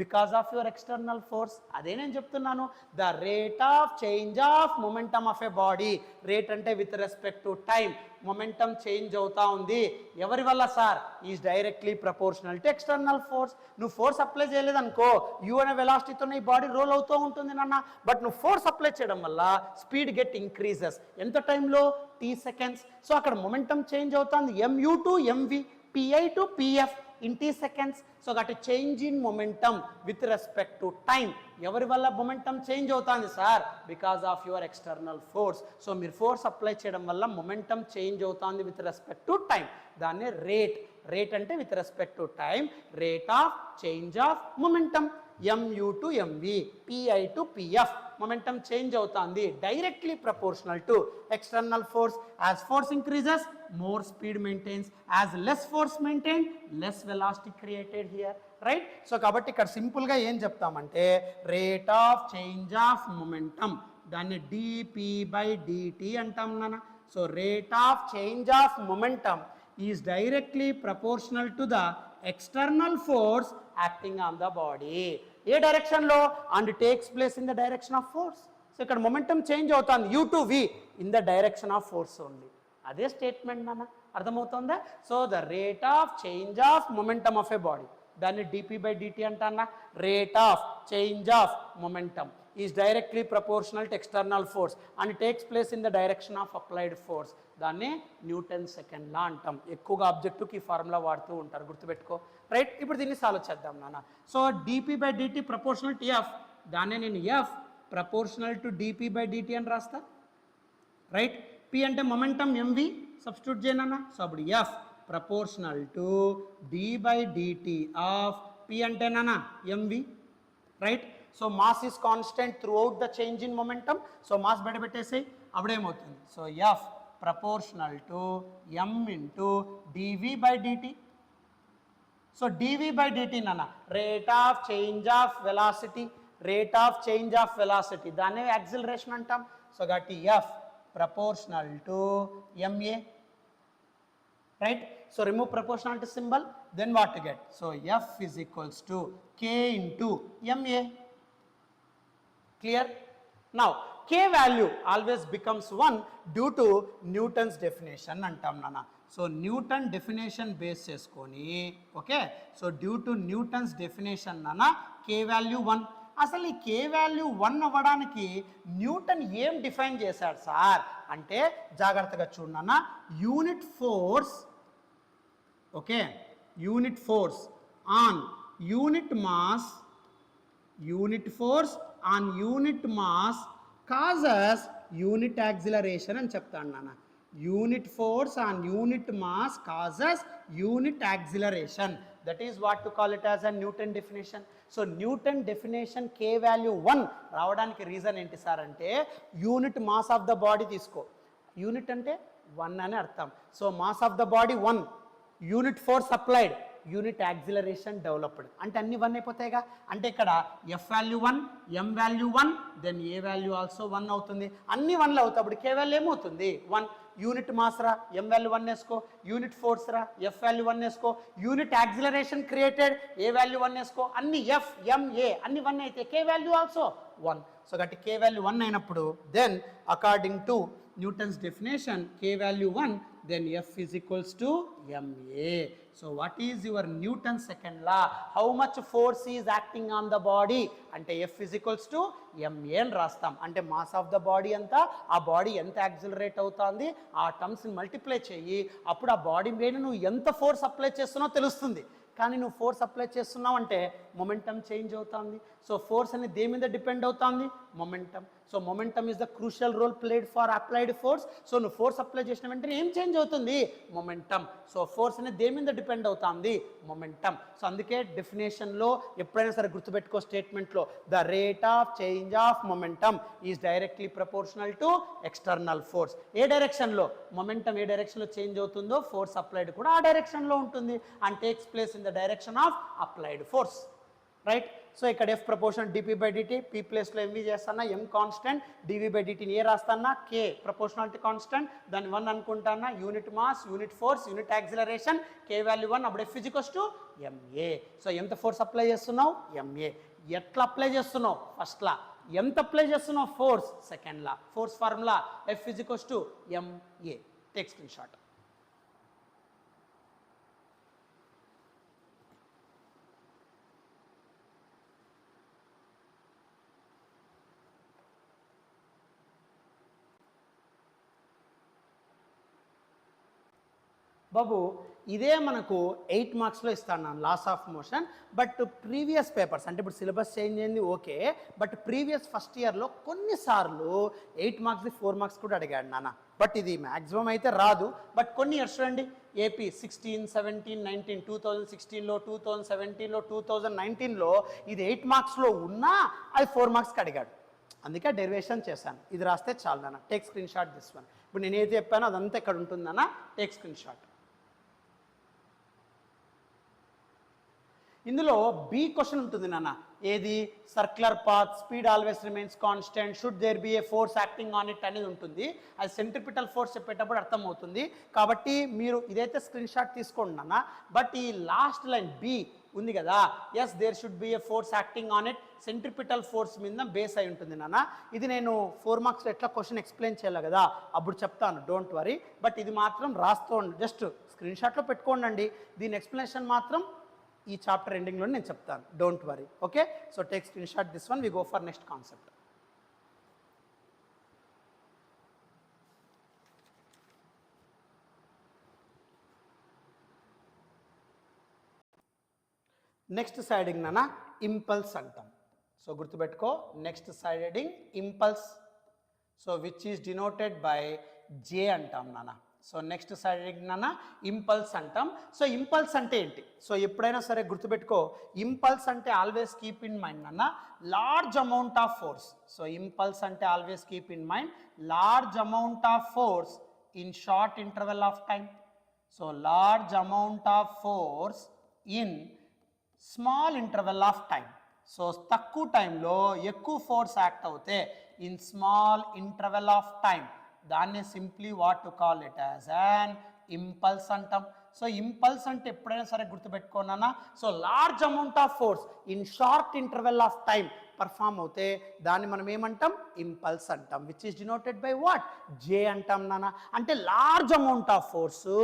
S1: because of your external force. అదే నేను చెప్తున్నాను, the rate of change of momentum of a body. Rate అంటే with respect to time, momentum change అవుతా ఉంది. ఎవరి వల్ల sir? Is directly proportional to external force. నువ్వు ఫోర్స్ అప్లై చేయలేదనుకో, యూ అనే వెలాసిటీతో ఈ బాడీ రోల్ అవుతూ ఉంటుంది నాన్న. బట్ నువ్వు ఫోర్స్ అప్లై చేయడం వల్ల స్పీడ్ గెట్ ఇంక్రీజెస్. ఎంత టైంలో? t seconds. సో అక్కడ మొమెంటం చేంజ్ అవుతుంది, mu to mv, pi to pf in t seconds. So అటు change in momentum with respect to time. ఎవరి వల్ల మొమెంటం చేంజ్ అవుతుంది sir? Because of your external force. So మీరు force apply చేయడం వల్ల momentum change అవుతుంది with respect to time. దాన్ని rate. Rate అంటే with respect to time, rate of change of momentum. mu to mv, pi to pf. Momentum change అవుతుంది directly proportional to external force. As force increases, more speed maintains. As less force maintained, less velocity created here, right? So కాబట్టి ఇక్కడ simple గా ఏం చెప్తామంటే rate of change of momentum, దాన్ని dp/dt అంటాం నాన్న. So rate of change of momentum is directly proportional to the external force acting on the body. ఏ direction లో? And takes place in the direction of force. So ఇక్కడ momentum change అవుతుంది u to v in the direction of force only. అదే statement నాన్న, అర్థమవుతుందా? So the rate of change of momentum of a body, దాన్ని dp/dt అంటానా. Rate of change of momentum is directly proportional to external force and takes place in the direction of applied force. దాన్ని Newton second law అంటాం. ఎక్కువగా ఆబ్జెక్టివ్కి ఈ formula వాడుతూ ఉంటారు, గుర్తుపెట్టుకో. Right, ఇప్పుడు దీన్ని సాల్వ్ చేద్దాం నాన్న. So dp/dt proportional to f, దాన్నే నేను f ప్రపోర్షనల్ టు dp/dt అని రాస్తా. రైట్, p అంటే మొమెంటం mv సబ్స్టిట్యూట్ చేయనన్నా. సో అప్పుడు f proportional to d/dt of p అంటే నాన్న mv. Right, so mass is constant throughout the change in momentum. So mass బయట పెట్టేసాయి, అప్పుడేమవుతుంది? So f proportional to m into dv/dt. So dv/dt నాన్న rate of change of velocity, rate of change of velocity, దాన్నే acceleration అంటాం. So కాబట్టి f proportional to ma, right? So remove proportionality symbol, then what to get? So f is equals to k into ma. Clear? Now k value always becomes 1 due to Newton's definition antam nana. So Newton definition base cheskoni, okay? So due to Newton's definition nana, k value 1. అసలు ఈ కే value 1 అవ్వడానికి Newton ఏం define చేశాడు sir అంటే, జాగ్రత్తగా చూడన్నా. Unit force, okay, unit force on unit mass, unit force on unit mass causes unit acceleration అని చెప్తాను నాన్న. Unit force on unit mass causes unit acceleration. That is what to call it as a Newton definition. So Newton definition k value 1 రావడానికి reason ఏంటి sir అంటే, unit mass of the body తీసుకో. Unit అంటే 1 అని అర్థం. So mass of the body 1, unit force applied, unit acceleration developed, అంటే అన్ని 1 అయిపోతాయిగా. అంటే ఇక్కడ f value 1, m value 1, then a value also 1 అవుతుంది. అన్ని 1లు అవుతాయి. అప్పుడు k వాల్యూ ఏమవుతుంది? 1. యూనిట్ మాస్ రా, m వాల్యూ 1 వేసుకో. యూనిట్ ఫోర్స్ రా, f వాల్యూ 1 వేసుకో. Unit acceleration created, a value 1 వేసుకో. అన్ని f, m, a అన్ని 1 అయితే k వాల్యూ ఆల్సో 1. సో కాబట్టి k వాల్యూ 1 అయినప్పుడు then according to Newton's definition k value 1, then f is equals to ma. So what is your Newton's second law? How much force is acting on the body? అంటే f is equals to ma అని రాస్తాం. అంటే mass of the body అంతా, ఆ body ఎంత accelerate అవుతుంది ఆ టర్మ్స్ని multiply చేయి. అప్పుడు ఆ బాడీ మీద నువ్వు ఎంత ఫోర్స్ అప్లై చేస్తున్నావో తెలుస్తుంది. కానీ నువ్వు ఫోర్స్ అప్లై చేస్తున్నావు అంటే మొమెంటం చేంజ్ అవుతుంది. సో ఫోర్స్ అనేది దేని మీద డిపెండ్ అవుతుంది? Momentum. So momentum is the crucial role played for applied force. So నువ్వు ఫోర్స్ అప్లై చేసిన వెంటనే ఏం చేంజ్ అవుతుంది? మొమెంటం. సో ఫోర్స్ అనేది దేని మీద డిపెండ్ అవుతుంది? మొమెంటం. సో అందుకే డెఫినేషన్లో ఎప్పుడైనా సరే గుర్తుపెట్టుకో, స్టేట్మెంట్లో the rate of change of momentum is directly proportional to external force. ఏ డైరెక్షన్లో మొమెంటం ఏ డైరెక్షన్లో చేంజ్ అవుతుందో ఫోర్స్ అప్లైడ్ కూడా ఆ డైరెక్షన్లో ఉంటుంది. And takes place in the direction of applied force. Right, so ఇక్కడ F proportion DP by DT, P ప్లేస్లో ఎంవి చేస్తానా, ఎం కాన్స్టెంట్, డివి బై డిటిని ఏ రాస్తానా, కే ప్రపోర్షనాలిటీ కాన్స్టెంట్, దాన్ని 1 అనుకుంటానా, unit mass, unit force, unit acceleration, K value 1, అప్పుడు F equals to MA. So ఎంత force apply చేస్తున్నావు, ఎంఏ. ఎట్లా అప్లై చేస్తున్నావు, ఫస్ట్లా. ఎంత అప్లై చేస్తున్నావు, force, second law. Force formula F equals to MA. Take screen shot. బాబు ఇదే మనకు 8 మార్క్స్లో ఇస్తాను ನಾನು laws of motion. But previous papers అంటే ఇప్పుడు సిలబస్ చేంజ్ అయింది ఓకే, బట్ ప్రీవియస్ ఫస్ట్ ఇయర్లో కొన్నిసార్లు 8 మార్క్స్ది 4 మార్క్స్ కూడా అడిగాడు నాన్న. బట్ ఇది మ్యాక్సిమం అయితే రాదు, బట్ కొన్ని ఇయర్స్ చూడండి, ఏపీ 16, 17, 19, 2016లో, 2017లో, 2019లో ఇది 8 మార్క్స్లో ఉన్నా అది 4 మార్క్స్కి అడిగాడు. అందుకే డెరివేషన్ చేశాను. ఇది రాస్తే చాలు నాన్న. Take screen shot this one. ఇప్పుడు నేను ఏది చెప్పానో అదంతా ఇక్కడ ఉంటుందన్న. Take screen shot. ఇందులో బి క్వశ్చన్ ఉంటుంది నాన్న. ఏది, circular path, speed always remains constant, should there be a force acting on it అనేది ఉంటుంది. అది సెంట్రిపిటల్ ఫోర్స్ చెప్పేటప్పుడు అర్థమవుతుంది. కాబట్టి మీరు ఇదైతే స్క్రీన్ షాట్ తీసుకోండి నాన్న. బట్ ఈ లాస్ట్ లైన్ బి ఉంది కదా, yes there should be a force acting on it, centripetal force మీద బేస్ అయి ఉంటుంది నాన్న. ఇది నేను 4 మార్క్స్లో ఎట్లా క్వశ్చన్ ఎక్స్ప్లెయిన్ చేయాలి కదా, అప్పుడు చెప్తాను, డోంట్ వరీ. బట్ ఇది మాత్రం రాస్తూ జస్ట్ స్క్రీన్ షాట్లో పెట్టుకోండి. దీని ఎక్స్ప్లెనేషన్ మాత్రం ఈ చాప్టర్ ఎండింగ్లో నేను చెప్తాను, don't worry. Okay, so take screen shot this one. We go for next concept. Next side heading నాన్న ఇంపల్స్ అంటాం. సో గుర్తుపెట్టుకో, next side heading impulse. So which is denoted by J అంటాం నాన్న. సో నెక్స్ట్ సైడ్ హెడింగ్ నాన్న impulse అంటాం. So impulse అంటే ఏంటి? So ఎప్పుడైనా సరే గుర్తుపెట్టుకో, ఇంపల్స్ అంటే ఆల్వేస్ కీప్ ఇన్ మైండ్ నాన్న, large amount of force. So impulse అంటే always keep in mind large amount of force in short interval of time. So large amount of force in small interval of time. So తక్కువ టైంలో ఎక్కువ force act అవుతే in small interval of time, దాన్ని simply what to call it as an impulse అంటాం. So impulse అంటే ఎప్పుడైనా సరే గుర్తుపెట్టుకోనా, so large amount of force in short interval of time perform అవుతే దాన్ని మనం ఏమంటాం, ఇంపల్స్ అంటాం. Which is denoted by what, J అంటాం నాన్న. అంటే లార్జ్ అమౌంట్ ఆఫ్ ఫోర్సు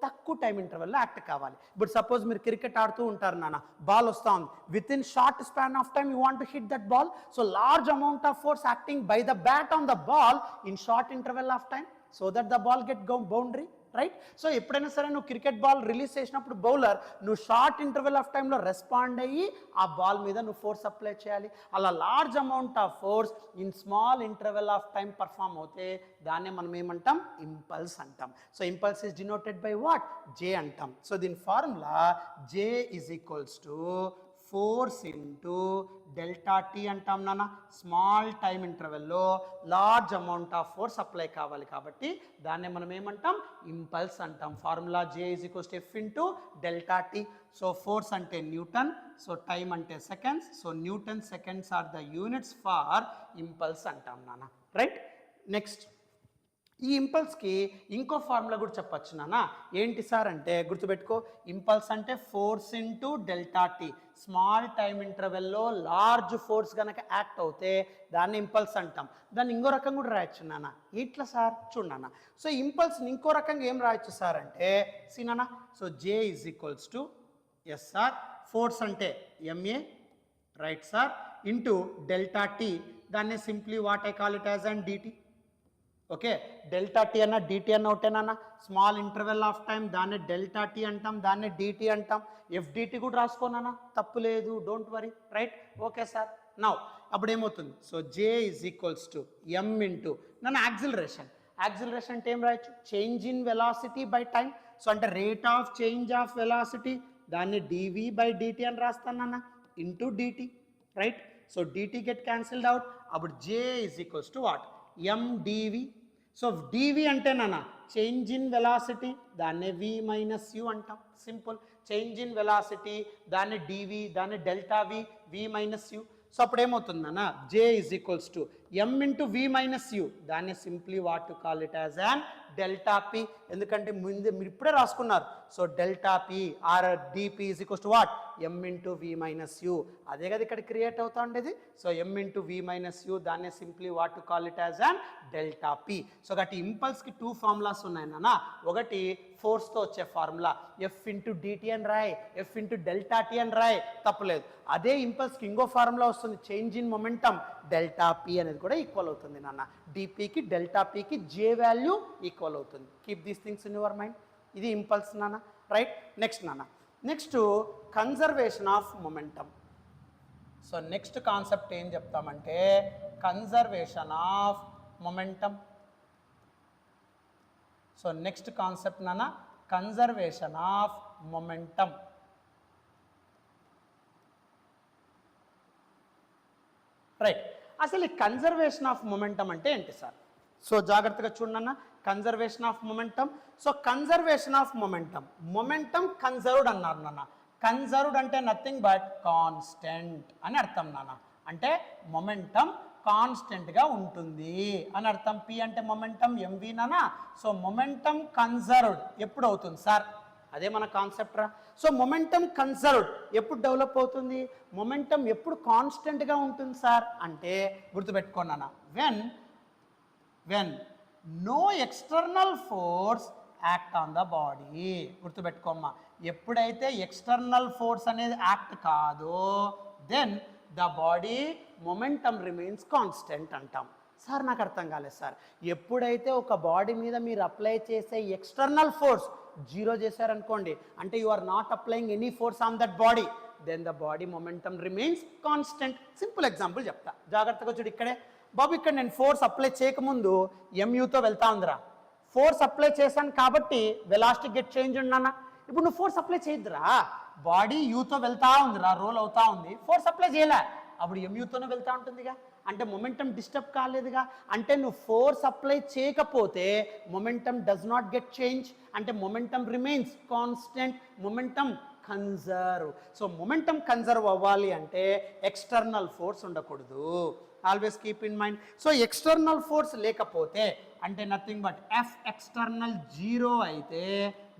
S1: తక్కువ టైం ఇంటర్వెల్లో యాక్ట్ కావాలి. ఇప్పుడు సపోజ్ మీరు క్రికెట్ ఆడుతూ ఉంటారు నాన్న, బాల్ వస్తూ ఉంది, with in short span of time you want to hit that ball. So large amount of force acting by the bat on the ball in short interval of time so that the ball get boundary, right? So ఎప్పుడైనా సరే నువ్వు cricket ball release చేసినప్పుడు bowler నువ్వు short interval of టైంలో respond అయ్యి ఆ ball మీద నువ్వు ఫోర్స్ అప్లై చేయాలి. అలా large amount of force in small interval of time perform అవుతే దాన్నే మనం ఏమంటాం, ఇంపల్స్ అంటాం. So impulse is denoted by what, J అంటాం. సో దీని formula J is equals to force into delta T అంటాం నాన్న. స్మాల్ టైం ఇంటర్వెల్లో large amount of force apply కావాలి కాబట్టి దాన్నే మనం ఏమంటాం, ఇంపల్స్ అంటాం. Formula J is equals to F into delta T. So force అంటే న్యూటన్, సో టైం అంటే seconds, so newton seconds are the units far impulse అంటాం నాన్న, రైట్? నెక్స్ట్ ఈ ఇంపల్స్కి ఇంకో ఫార్ములా కూడా చెప్పచ్చు నాన్న. ఏంటి సార్ అంటే గుర్తుపెట్టుకో, ఇంపల్స్ అంటే force into delta T. Small time ఇంటర్వెల్లో లార్జ్ ఫోర్స్ కనుక యాక్ట్ అవుతే దాన్ని ఇంపల్స్ అంటాం. దాన్ని ఇంకో రకం కూడా రాయొచ్చు నాన్న. ఇట్లా సార్ చూడు నాన్న. సో ఇంపల్స్ని ఇంకో రకంగా ఏం రాయొచ్చు సార్ అంటే, సి నాన్న, so J is equals to yes sir, force అంటే MA, right sir, into delta T, దాన్ని simply what I call it as and DT. Okay, delta T అన్న డిటి అన్న ఒకటేనా, స్మాల్ ఇంటర్వెల్ ఆఫ్ టైం దాన్ని delta T అంటాం, దాన్ని DT అంటాం. FDT కూడా రాసుకోనా, తప్పు లేదు, don't worry, right? Okay sir. Now అప్పుడు ఏమవుతుంది, so J is equals to M into నన్ను యాక్సిలరేషన్. యాక్సిలరేషన్ అంటే ఏం రాయొచ్చు, change in velocity by time. So అంటే rate of change of velocity, దాన్ని డివి బై డిటి అని రాస్తానన్న, into DT, right? So DT get cancelled out. అప్పుడు J is equals to what, MDV. So DV అంటే నాన్న చేంజ్ ఇన్ వెలాసిటీ, దాన్నే V minus U అంటాం. Simple. Change in velocity, దాన్ని DV, దాన్ని delta V, V minus U. So అప్పుడు ఏమవుతుందన్న J is equals to M into V minus U, దాన్ని simply what to call it as an delta P. ఎందుకంటే ముందు మీరు ఇప్పుడే రాసుకున్నారు. So delta P or DP is equals to what M into V minus U. అదే కదా ఇక్కడ create అవుతా ఉండేది. So M into V minus U, దాన్ని simply what to call it as an delta P. So కాబట్టి ఇంపల్స్కి 2 formulas ఉన్నాయి నాన్న. ఒకటి ఫోర్స్తో వచ్చే ఫార్ములా ఎఫ్ ఇంటూ డిటి అని రాయ్, ఎఫ్ ఇంటూ డెల్టా టీ అని రాయ్, తప్పలేదు. అదే ఇంపల్స్కి ఇంకో ఫార్ములా వస్తుంది, change in momentum, delta P అనేది కూడా ఈక్వల్ అవుతుంది నాన్న. డిపికి డెల్టా పికి జే వాల్యూ ఈక్వల్ అవుతుంది. Keep these things in your mind. ఇది ఇంపల్స్ నాన్న, రైట్. నెక్స్ట్ నాన్న, next conservation of momentum. So next concept ఏం చెప్తామంటే conservation of momentum. So next concept నాన్న కన్జర్వేషన్ ఆఫ్ మొమెంటమ్. రైట్. అసలు ఈ కన్జర్వేషన్ ఆఫ్ మొమెంటమ్ అంటే ఏంటి సార్? సో జాగ్రత్తగా చూడన్న, conservation of momentum. So conservation of momentum, momentum conserved అన్నారు నాన్న. కన్జర్వ్డ్ అంటే నథింగ్ బట్ కాన్స్టెంట్ అని అర్థం నాన్న. అంటే మొమెంటమ్ కాన్స్టెంట్గా ఉంటుంది అని అర్థం. పి అంటే మొమెంటమ్, ఎంవి నానా. సో మొమెంటమ్ కన్జర్వ్డ్ ఎప్పుడు అవుతుంది సార్? అదే మన కాన్సెప్ట్ రా. సో మొమెంటమ్ కన్జర్వ్డ్ ఎప్పుడు డెవలప్ అవుతుంది? మొమెంటమ్ ఎప్పుడు కాన్స్టెంట్గా ఉంటుంది సార్ అంటే గుర్తుపెట్టుకోనా, when no external force act on the body. గుర్తుపెట్టుకోమ్మా, ఎప్పుడైతే ఎక్స్టర్నల్ ఫోర్స్ అనేది యాక్ట్ కాదో then the body momentum remains constant అంటాం. సార్ నాకు అర్థం కాలేదు సార్. ఎప్పుడైతే ఒక బాడీ మీద మీరు అప్లై చేసే ఎక్స్టర్నల్ ఫోర్స్ జీరో చేశారనుకోండి, అంటే you are not applying any force on that body, then the body momentum remains constant. Simple example చెప్తా, జాగ్రత్తగా చూడు. ఇక్కడే బాబు, ఇక్కడ నేను ఫోర్స్ అప్లై చేయకముందు ఎంయూతో వెళ్తా ఉందిరా. ఫోర్స్ అప్లై చేశాను కాబట్టి వెలాసిటీ గెట్ చేంజ్ ఉన్నానా. ఇప్పుడు నువ్వు ఫోర్స్ అప్లై చేయద్దురా, బాడీ యూతో వెళ్తా ఉందిరా, రోల్ అవుతా ఉంది, ఫోర్స్ అప్లై చేయలే, అప్పుడు ఎంయూతోనే వెళ్తా ఉంటుందిగా, అంటే మొమెంటమ్ డిస్టర్బ్ కాలేదుగా. అంటే నువ్వు ఫోర్స్ అప్లై చేయకపోతే momentum does not get change, అంటే momentum remains constant, momentum conserve. So momentum conserve అవ్వాలి అంటే ఎక్స్టర్నల్ ఫోర్స్ ఉండకూడదు. Always keep in mind. So external force లేకపోతే అంటే nothing but F external zero అయితే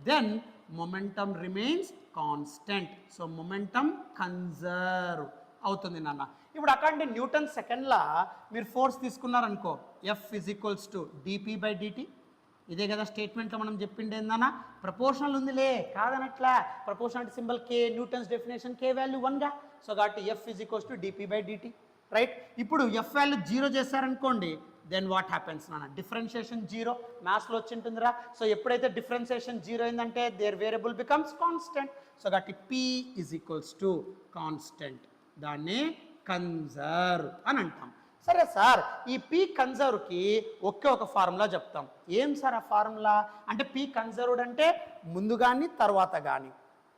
S1: then momentum remains constant. So momentum conserve అవుతుంది నాన్న. ఇప్పుడు అక్కడ న్యూటన్ సెకండ్లా మీరు ఫోర్స్ తీసుకున్నారనుకో, F is equals to DP by DT. ఇదే కదా స్టేట్మెంట్లో మనం చెప్పిండే ఏందన్నా, ప్రపోర్షనల్ ఉందిలే కాదనట్లా. Proportional symbol K, Newton's definition K value 1గా. సో కాబట్టి F is equals to DP by DT, right. ఇప్పుడు ఎఫ్ వాల్యూ జీరో చేశారనుకోండి, దెన్ వాట్ హ్యాపెన్స్ నాన్న, డిఫరెన్షియేషన్ జీరో. మ్యాథ్స్లో వచ్చి ఉంటుందిరా. సో ఎప్పుడైతే డిఫరెన్షియేషన్ జీరో అయిందంటే there variable becomes constant. So కాబట్టి P is equals to constant, దాన్ని కన్జర్వ్ అని అంటాం. సరే సార్, ఈ పీ కన్జర్వ్కి ఒకే ఒక ఫార్ములా చెప్తాం. ఏం సార్ ఆ ఫార్ములా అంటే, పీ కన్జర్వ్డ్ అంటే ముందు కానీ తర్వాత కానీ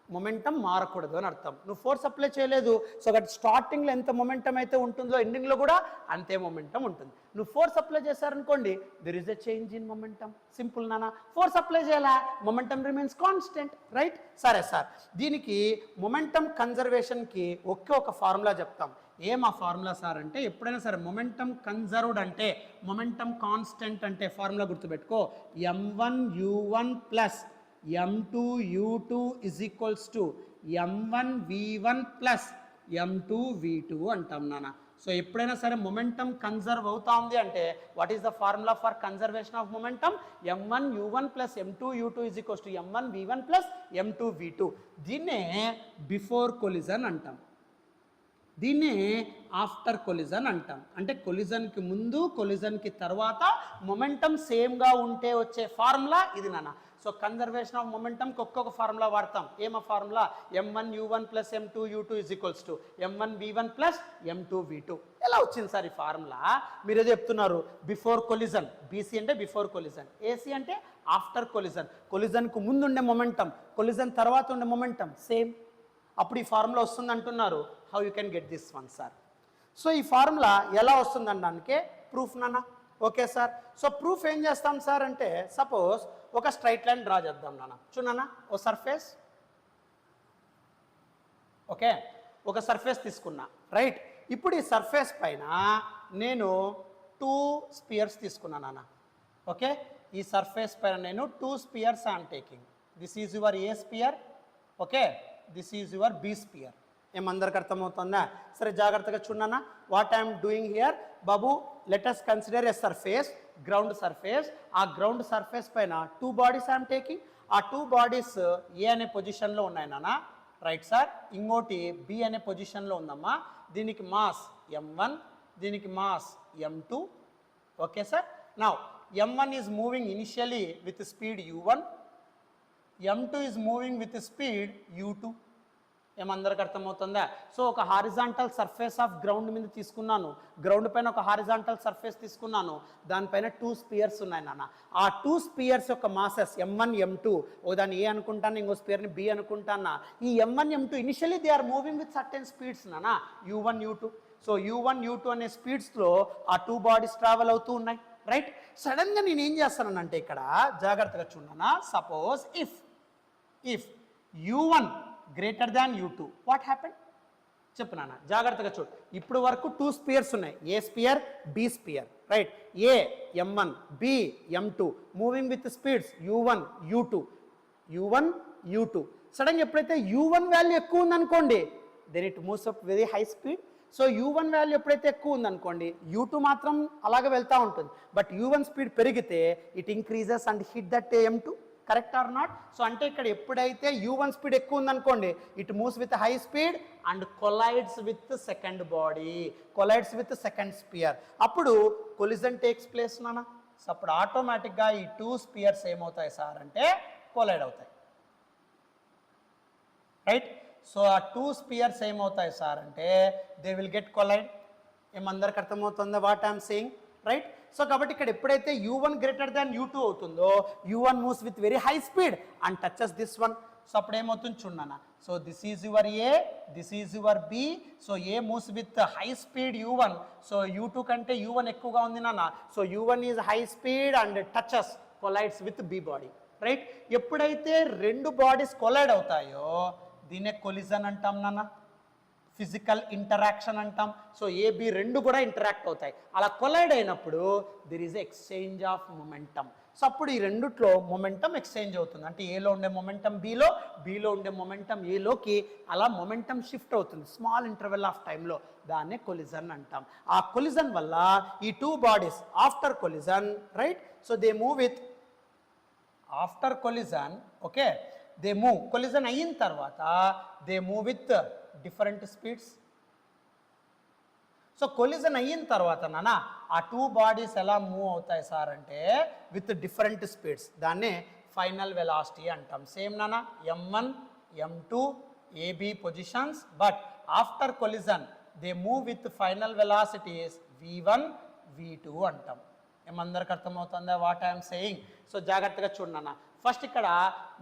S1: మొమెంటం మారకూడదు అని అర్థం. నువ్వు ఫోర్స్ అప్లై చేయలేదు, సో కాబట్టి స్టార్టింగ్లో ఎంత మొమెంటం అయితే ఉంటుందో ఎండింగ్లో కూడా అంతే మొమెంటం ఉంటుంది. నువ్వు ఫోర్స్ అప్లై చేశారనుకోండి, there is a change in momentum. Simple నానా. ఫోర్స్ అప్లై చేయాలా, మొమెంటం రిమైన్స్ కాన్స్టెంట్, రైట్. సరే సార్, దీనికి మొమెంటం కన్జర్వేషన్కి ఒకే ఒక ఫార్ములా చెప్తాం. ఏం ఆ ఫార్ములా సార్ అంటే, ఎప్పుడైనా సరే మొమెంటం కన్జర్వ్డ్ అంటే, మొమెంటం కాన్స్టెంట్ అంటే ఫార్ములా గుర్తుపెట్టుకో, m1u1 plus m2u2 is equals to m1v1 plus m2v2 అంటాం నాన్న. సో ఎప్పుడైనా సరే మొమెంటం కన్జర్వ్ అవుతా ఉంది అంటే what is the formula for conservation of momentum? m1u1 plus m2u2 is equals to m1v1 plus m2v2. దీన్నే బిఫోర్ కొలిజన్ అంటాం, దీన్నే ఆఫ్టర్ కొలిజన్ అంటాం. అంటే కొలిజన్కి ముందు, కొలిజన్కి తర్వాత మొమెంటం సేమ్గా ఉంటే వచ్చే ఫార్ములా ఇది నాన్న. సో కన్జర్వేషన్ ఆఫ్ మొమెంటంకి ఒక్కొక్క ఫార్ములా వాడతాం. ఏమో formula? m1u1 plus m2u2 is equals to m1v1 plus m2v2. ఎలా వచ్చింది సార్ ఈ ఫార్ములా? మీరు ఏదో చెప్తున్నారు బిఫోర్ కొలిజన్, బీసీ అంటే బిఫోర్ కొలిజన్, ఏసీ అంటే ఆఫ్టర్ కొలిజన్. కొలిజన్కు ముందు ఉండే మొమెంటం, కొలిజన్ తర్వాత ఉండే మొమెంటం సేమ్. అప్పుడు ఈ ఫార్ములా వస్తుంది అంటున్నారు. How you can get this one sir? So ఈ ఫార్ములా ఎలా వస్తుంది అనడానికే ప్రూఫ్ నాన్న. Okay sir. సో ప్రూఫ్ ఏం చేస్తాం సార్ అంటే, సపోజ్ ఒక స్ట్రైట్ లైన్ డ్రా చేద్దాం నాన్న. చూడన్నా, ఓ సర్ఫేస్, ఓకే, ఒక సర్ఫేస్ తీసుకున్నా, రైట్. ఇప్పుడు ఈ సర్ఫేస్ పైన నేను 2 స్పియర్స్ తీసుకున్నాను అన్న. ఓకే, ఈ సర్ఫేస్ పైన నేను 2 spheres I'm taking. This is your A sphere, okay, this is your B sphere. ఏమందరికి అర్థమవుతుందా? సరే జాగ్రత్తగా చూడన్నా. వాట్ ఐఎమ్ డూయింగ్ హియర్ బాబు, let us consider a surface, ground surface. ఆ గ్రౌండ్ సర్ఫేస్ పైన 2 బాడీస్ ఐఎమ్ టేకింగ్. ఆ 2 బాడీస్ ఏ అనే పొజిషన్లో ఉన్నాయి నాన్న, రైట్ సార్. ఇంకోటి బి అనే పొజిషన్లో ఉందమ్మా. దీనికి మాస్ m1, దీనికి mass m2. Okay sir. Now m1 is moving initially with speed u1, m2 is moving with speed u2. ఏమందరికి అర్థమవుతుందా? సో ఒక హారిజాంటల్ సర్ఫేస్ ఆఫ్ గ్రౌండ్ మీద తీసుకున్నాను, గ్రౌండ్ పైన ఒక హారిజాంటల్ సర్ఫేస్ తీసుకున్నాను, దానిపైన 2 స్పియర్స్ ఉన్నాయి నాన్న. ఆ 2 స్పియర్స్ యొక్క మాసెస్ m1 m2, ఓ దాన్ని ఏ అనుకుంటాను, ఇంకో స్పియర్ని బి అనుకుంటానా. ఈ m1 m2 initially they are moving with certain speeds నాన్న, u1 u2. So u1 u2 అనే స్పీడ్స్లో ఆ 2 బాడీస్ ట్రావెల్ అవుతూ ఉన్నాయి, రైట్. సడన్గా నేను ఏం చేస్తానంటే ఇక్కడ జాగ్రత్తగా చూడన్నా. Suppose if u1 greater than u2, what happen చెప్పు నాన్న, జాగ్రత్తగా చూడు. ఇప్పుడు వరకు 2 స్పియర్స్ ఉన్నాయి, A sphere B sphere, right. A m1, B m2, moving with speeds u1 u2. సడన్గా ఎప్పుడైతే u1 వాల్యూ ఎక్కువ ఉందనుకోండి, then it moves up very high speed. So u1 value ఎప్పుడైతే ఎక్కువ ఉందనుకోండి, u2 మాత్రం అలాగే వెళ్తూ ఉంటుంది. బట్ u1 స్పీడ్ పెరిగితే it increases and hit that m2. Correct or not? So అంటే ఇక్కడ ఎప్పుడైతే u1 స్పీడ్ ఎక్కువ ఉందనుకోండి, it moves with high speed and collides with second body, collides with second sphere. అప్పుడు కొలిజన్ టేక్స్ ప్లేస్ నాన్న. So అప్పుడు ఆటోమేటిక్గా ఈ 2 స్పియర్స్ ఏమవుతాయి సార్ అంటే కొలైడ్ అవుతాయి, రైట్. సో ఆ 2 స్పియర్స్ ఏమవుతాయి సార్ అంటే దే విల్ గెట్ కొలైడ్. ఏమందరికి అర్థమవుతుందా what I'm saying, right. So కాబట్టి ఇక్కడ ఎప్పుడైతే u1 గ్రేటర్ దాన్ u2 అవుతుందో, u1 moves with very high speed and touches this one. So అప్పుడు ఏమవుతుంది చూడన్నా. So this is your A, this is your B. So A moves with high speed u1, so u2 కంటే u1 ఎక్కువగా ఉంది నాన్న. So u1 is high speed and touches collides with B body, right. ఎప్పుడైతే 2 bodies collide అవుతాయో దీన్నే collision అంటాం నాన్న, physical interaction అంటాం. సో ఏబి 2 కూడా ఇంటరాక్ట్ అవుతాయి. అలా కొలైడ్ అయినప్పుడు దిర్ is exchange of momentum. So అప్పుడు ఈ రెండిట్లో మొమెంటం ఎక్స్చేంజ్ అవుతుంది. అంటే ఏలో ఉండే మొమెంటం బిలో, బిలో ఉండే మొమెంటం ఏలోకి, అలా మొమెంటం షిఫ్ట్ అవుతుంది స్మాల్ ఇంటర్వెల్ ఆఫ్ టైంలో. దాన్నే కొలిజన్ అంటాం. ఆ కొలిజన్ వల్ల ఈ 2 bodies after collision, right, so they move with after collision, okay, they move, collision అయిన తర్వాత they move with different speeds. So collision అయిన తర్వాత నాన్న ఆ 2 బాడీస్ ఎలా మూవ్ అవుతాయి సార్ అంటే విత్ డిఫరెంట్ స్పీడ్స్. దాన్నే ఫైనల్ వెలాసిటీ అంటాం. సేమ్ నాన్న m1 m2 ab positions, but after collision they move with final velocities v1 v2 అంటాం. ఏమందరికి అర్థమవుతుందా వాట్ ఐఎమ్ సేయింగ్? సో జాగ్రత్తగా చూడన్నా. ఫస్ట్ ఇక్కడ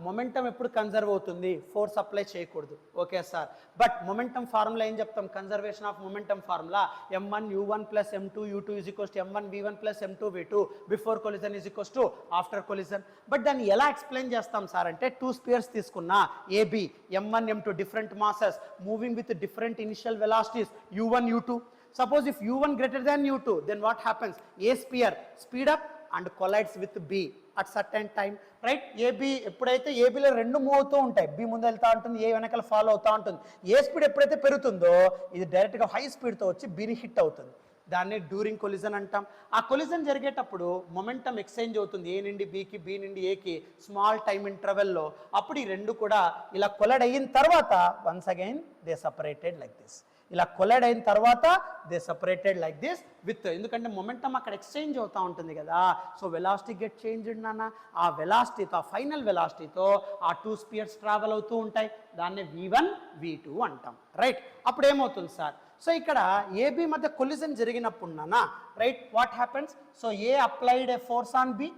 S1: మొమెంటం ఎప్పుడు కన్జర్వ్ అవుతుంది, ఫోర్స్ అప్లై చేయకూడదు, okay sir. But momentum formula ఏం చెప్తాం, conservation of momentum formula m1 u1 plus m2 u2 is equals to m1 v1 plus m2 v2 before collision is equals to after collision. But దాన్ని ఎలా explain చేస్తాం sir అంటే 2 spheres తీసుకున్నా, AB m1 m2 different masses moving with different initial velocities u1 u2. Suppose if u1 greater than u2, then what happens? A sphere speed up and collides with B at certain time, right? AB ఎప్పుడైతే ఏబిలో 2 move అవుతూ ఉంటాయి, B ముందు వెళ్తూ ఉంటుంది, ఏ వెనకాల follow అవుతూ ఉంటుంది. ఏ speed ఎప్పుడైతే పెరుగుతుందో ఇది డైరెక్ట్గా హై స్పీడ్తో వచ్చి బిని హిట్ అవుతుంది. దాన్ని డ్యూరింగ్ కొలిజన్ అంటాం. ఆ కొలిజన్ జరిగేటప్పుడు మొమెంటం ఎక్స్చేంజ్ అవుతుంది, ఏ నుండి బికి, బి నుండి ఏకి స్మాల్ టైమ్ ఇంటర్వెల్లో. అప్పుడు ఈ 2 కూడా ఇలా కొలైడ్ అయిన తర్వాత once again they separated like this. ఇలా కొలైడ్ అయిన తర్వాత they separated like this with, ఎందుకంటే మొమెంటం అక్కడ ఎక్స్చేంజ్ అవుతూ ఉంటుంది కదా. సో వెలాసిటీ గెట్ చేంజ్డ్ నాన్న. ఆ వెలాసిటీతో, ఆ ఫైనల్ వెలాసిటీతో ఆ 2 స్పియర్స్ ట్రావెల్ అవుతూ ఉంటాయి. దాన్ని v1 v2 అంటాం, రైట్. అప్పుడు ఏమవుతుంది సార్? సో ఇక్కడ ఏబి మధ్య కొలిజన్ జరిగినప్పుడు నాన్న, right, what happens? So A applied a force on B,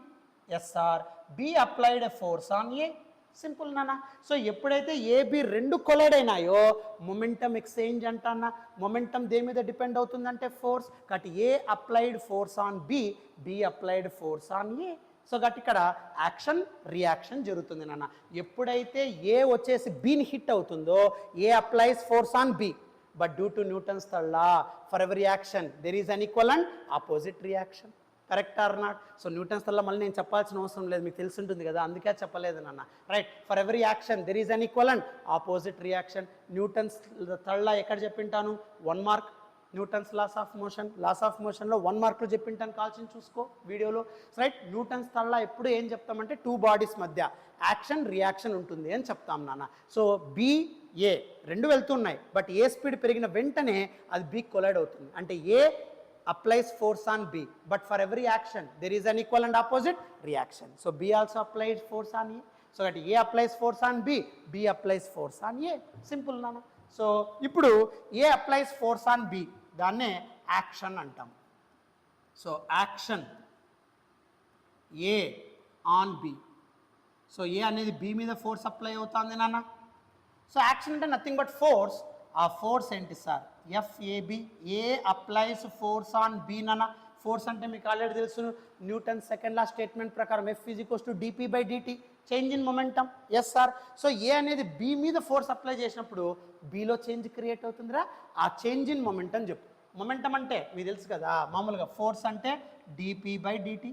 S1: yes sir. B applied a force on A, simple నాన్న. సో ఎప్పుడైతే ఏబి 2 కొలైడ్ అయినాయో మొమెంటం ఎక్స్చేంజ్ అంటానా. మొమెంటం దేని మీద డిపెండ్ అవుతుందంటే ఫోర్స్. కాబట్టి A applied force on B, B applied force on A. So గట్టి ఇక్కడ యాక్షన్ రియాక్షన్ జరుగుతుంది నాన్న. ఎప్పుడైతే ఏ వచ్చేసి బీని హిట్ అవుతుందో A applies force on B, but due to Newton's third law for every action there is an equal and opposite reaction. Correct or not? So Newton's third law మళ్ళీ నేను చెప్పాల్సిన అవసరం లేదు, మీకు తెలిసి ఉంటుంది కదా, అందుకే చెప్పలేదు నాన్న. Right, for every action there is an equal and opposite reaction. Newton's third law ఎక్కడ చెప్పింటాను? 1 మార్క్. న్యూటన్స్ లాస్ ఆఫ్ మోషన్లో 1 మార్కులు చెప్పింటాను, కాల్చిన చూసుకో వీడియోలో. రైట్, న్యూటన్స్ థర్డ్ లా ఎప్పుడు ఏం చెప్తామంటే 2 బాడీస్ మధ్య యాక్షన్ రియాక్షన్ ఉంటుంది అని చెప్తాం నాన్న. సో బి ఏ రెండు వెళ్తున్నాయి, బట్ ఏ స్పీడ్ పెరిగిన వెంటనే అది బి కొలైడ్ అవుతుంది. అంటే A applies force on B, but for every action there is an equal and opposite reaction. So B also applies force on A. So that A applies force on B, B applies force on A. Simple నాన్న. So ఇప్పుడు A applies force on B, దాన్నే action అంటాం. So action A on B. So A అనేది B మీద force apply అవుతుంది నాన్న. So action అంటే nothing but force. ఆ ఫోర్స్ ఏంటి sir? FAB. A applies force on B నాన్న. ఫోర్స్ అంటే మీకు ఆల్రెడీ తెలుసు, న్యూటన్ సెకండ్ లా స్టేట్మెంట్ ప్రకారం F is equals to DP by DT, change in momentum. Yes sir. So A అనేది B మీద force apply చేసినప్పుడు బిలో చేంజ్ క్రియేట్ అవుతుందిరా, ఆ చేంజ్ ఇన్ మొమెంటం చెప్పు. మొమెంటం అంటే మీకు తెలుసు కదా, మామూలుగా ఫోర్స్ అంటే DP by DT.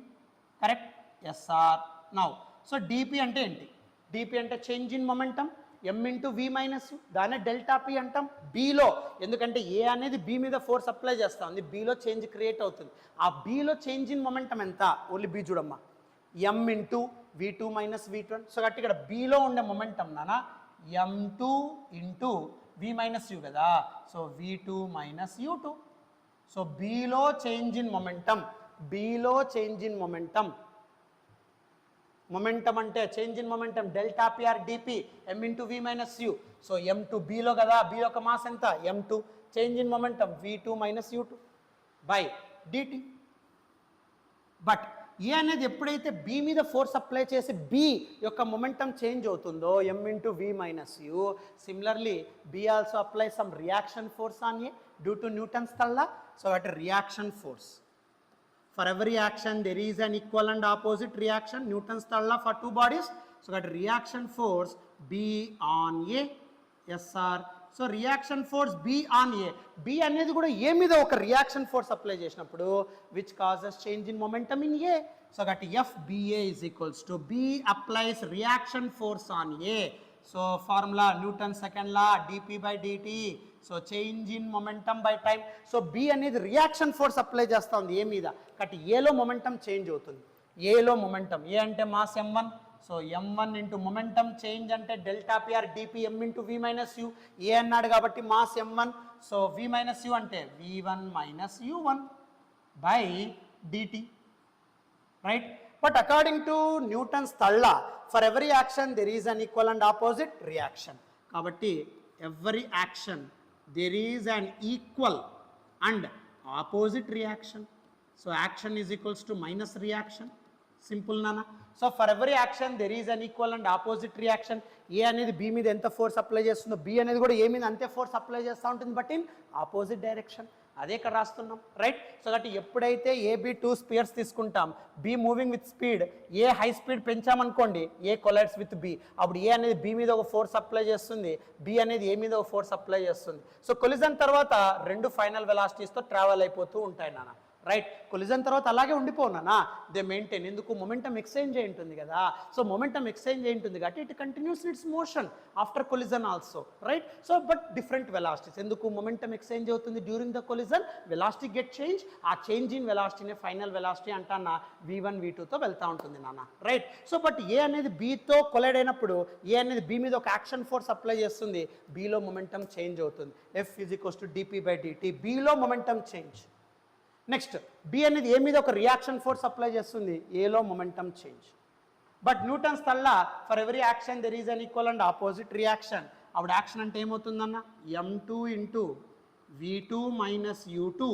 S1: Correct? Yes sir. Now so DP అంటే ఏంటి? డిపి అంటే change in momentum, M into V minus, దాన్నే డెల్టా పి అంటాం. బీలో, ఎందుకంటే ఏ అనేది బి మీద ఫోర్స్ అప్లై చేస్తుంది, బీలో చేంజ్ క్రియేట్ అవుతుంది. ఆ బీలో చేంజ్ ఇన్ మొమెంటం ఎంత? ఓన్లీ బీ చూడమ్మా, ఎం into V2 minus V1. So కాబట్టి ఇక్కడ బీలో ఉండే మొమెంటం నానా M2 into V minus U కదా. So V2 minus U2. So బీలో చేంజ్ ఇన్ మొమెంటం, బీలో చేంజ్ ఇన్ మొమెంటం. మొమెంటం అంటే change in momentum delta P or DP M into V minus U. So M2 బీలో కదా, B యొక్క mass ఎంత? M2. Change in momentum V2 minus U2 by DT. But A అనేది ఎప్పుడైతే B మీద force apply చేసి B యొక్క మొమెంటం చేంజ్ అవుతుందో M into V minus you, similarly B also apply some reaction force on A due to Newton's third law. So at reaction force. For every action there is an equal and opposite reaction. Newton's third law for two bodies. So that reaction force B on A. Yes sir. So reaction force B on A. B అనేది కూడా A మీద ఒక reaction force apply చేసినప్పుడు which causes change in momentum in A. So that FBA is equals to B applies reaction force on A. So formula Newton second law dP by dt. So change in momentum by time. So B అనేది reaction force apply చేస్తూ ఉంది ఏ మీద, కాబట్టి ఏలో momentum change అవుతుంది. ఏలో momentum, A అంటే mass M1. So M1 into momentum change అంటే delta P or DP M into V minus U. A అన్నాడు కాబట్టి mass M1. So V minus U అంటే V1 minus U1 by DT. Right. But according to Newton's third law for every action there is an equal and opposite reaction. కాబట్టి every action there is an equal and opposite reaction. So action is equals to minus reaction. Simple nana. So for every action there is an equal and opposite reaction. A అనేది B మీద ఎంత force apply చేస్తుందో B అనేది కూడా A మీద అంతే force apply చేస్తూ ఉంటుంది, బట్ ఇన్ ఆపోజిట్ డైరెక్షన్. అదే ఇక్కడ రాస్తున్నాం. రైట్. సో దట్ ఎప్పుడైతే AB 2 స్పియర్స్ తీసుకుంటాం, B moving with speed, a high speed పెంచామనుకోండి, ఏ కొలైడ్స్ విత్ B, అప్పుడు ఏ అనేది B మీద ఒక ఫోర్స్ అప్లై చేస్తుంది, B అనేది ఏ మీద ఒక ఫోర్స్ అప్లై చేస్తుంది. సో కొలిజన్ తర్వాత రెండు ఫైనల్ వెలాసిటీస్తో ట్రావెల్ అయిపోతూ ఉంటాయి నాన్న. రైట్. కొలిజన్ తర్వాత అలాగే ఉండిపోనా, దే మెయింటైన్. ఎందుకు? మొమెంటం ఎక్స్చేంజ్ అయి ఉంటుంది కదా. సో మొమెంటం ఎక్స్చేంజ్ అయి ఉంటుంది కాబట్టి it continues its motion after collision also. Right. So but different velocities. ఎందుకు? మొమెంటం ఎక్స్చేంజ్ అవుతుంది during the collision, velocity get change. ఆ చేంజ్ ఇన్ వెలాసిటీనే ఫైనల్ వెలాసిటీ అంటానా V1 V2తో వెళ్తూ ఉంటుంది నాన్న. రైట్. సో బట్ ఏ అనేది బీతో కొలైడ్ అయినప్పుడు ఏ అనేది బి మీద ఒక యాక్షన్ ఫోర్స్ అప్లై చేస్తుంది, బీలో మొమెంటం చేంజ్ అవుతుంది. F is equals to DP by DT. బీలో మొమెంటం చేంజ్. నెక్స్ట్ బి అనేది ఏ మీద ఒక రియాక్షన్ ఫోర్స్ అప్లై చేస్తుంది, ఏలో momentum change. But Newton's third law for every action there is an equal and opposite reaction. అప్పుడు action అంటే ఏమవుతుందన్న, M2 into V2 minus U2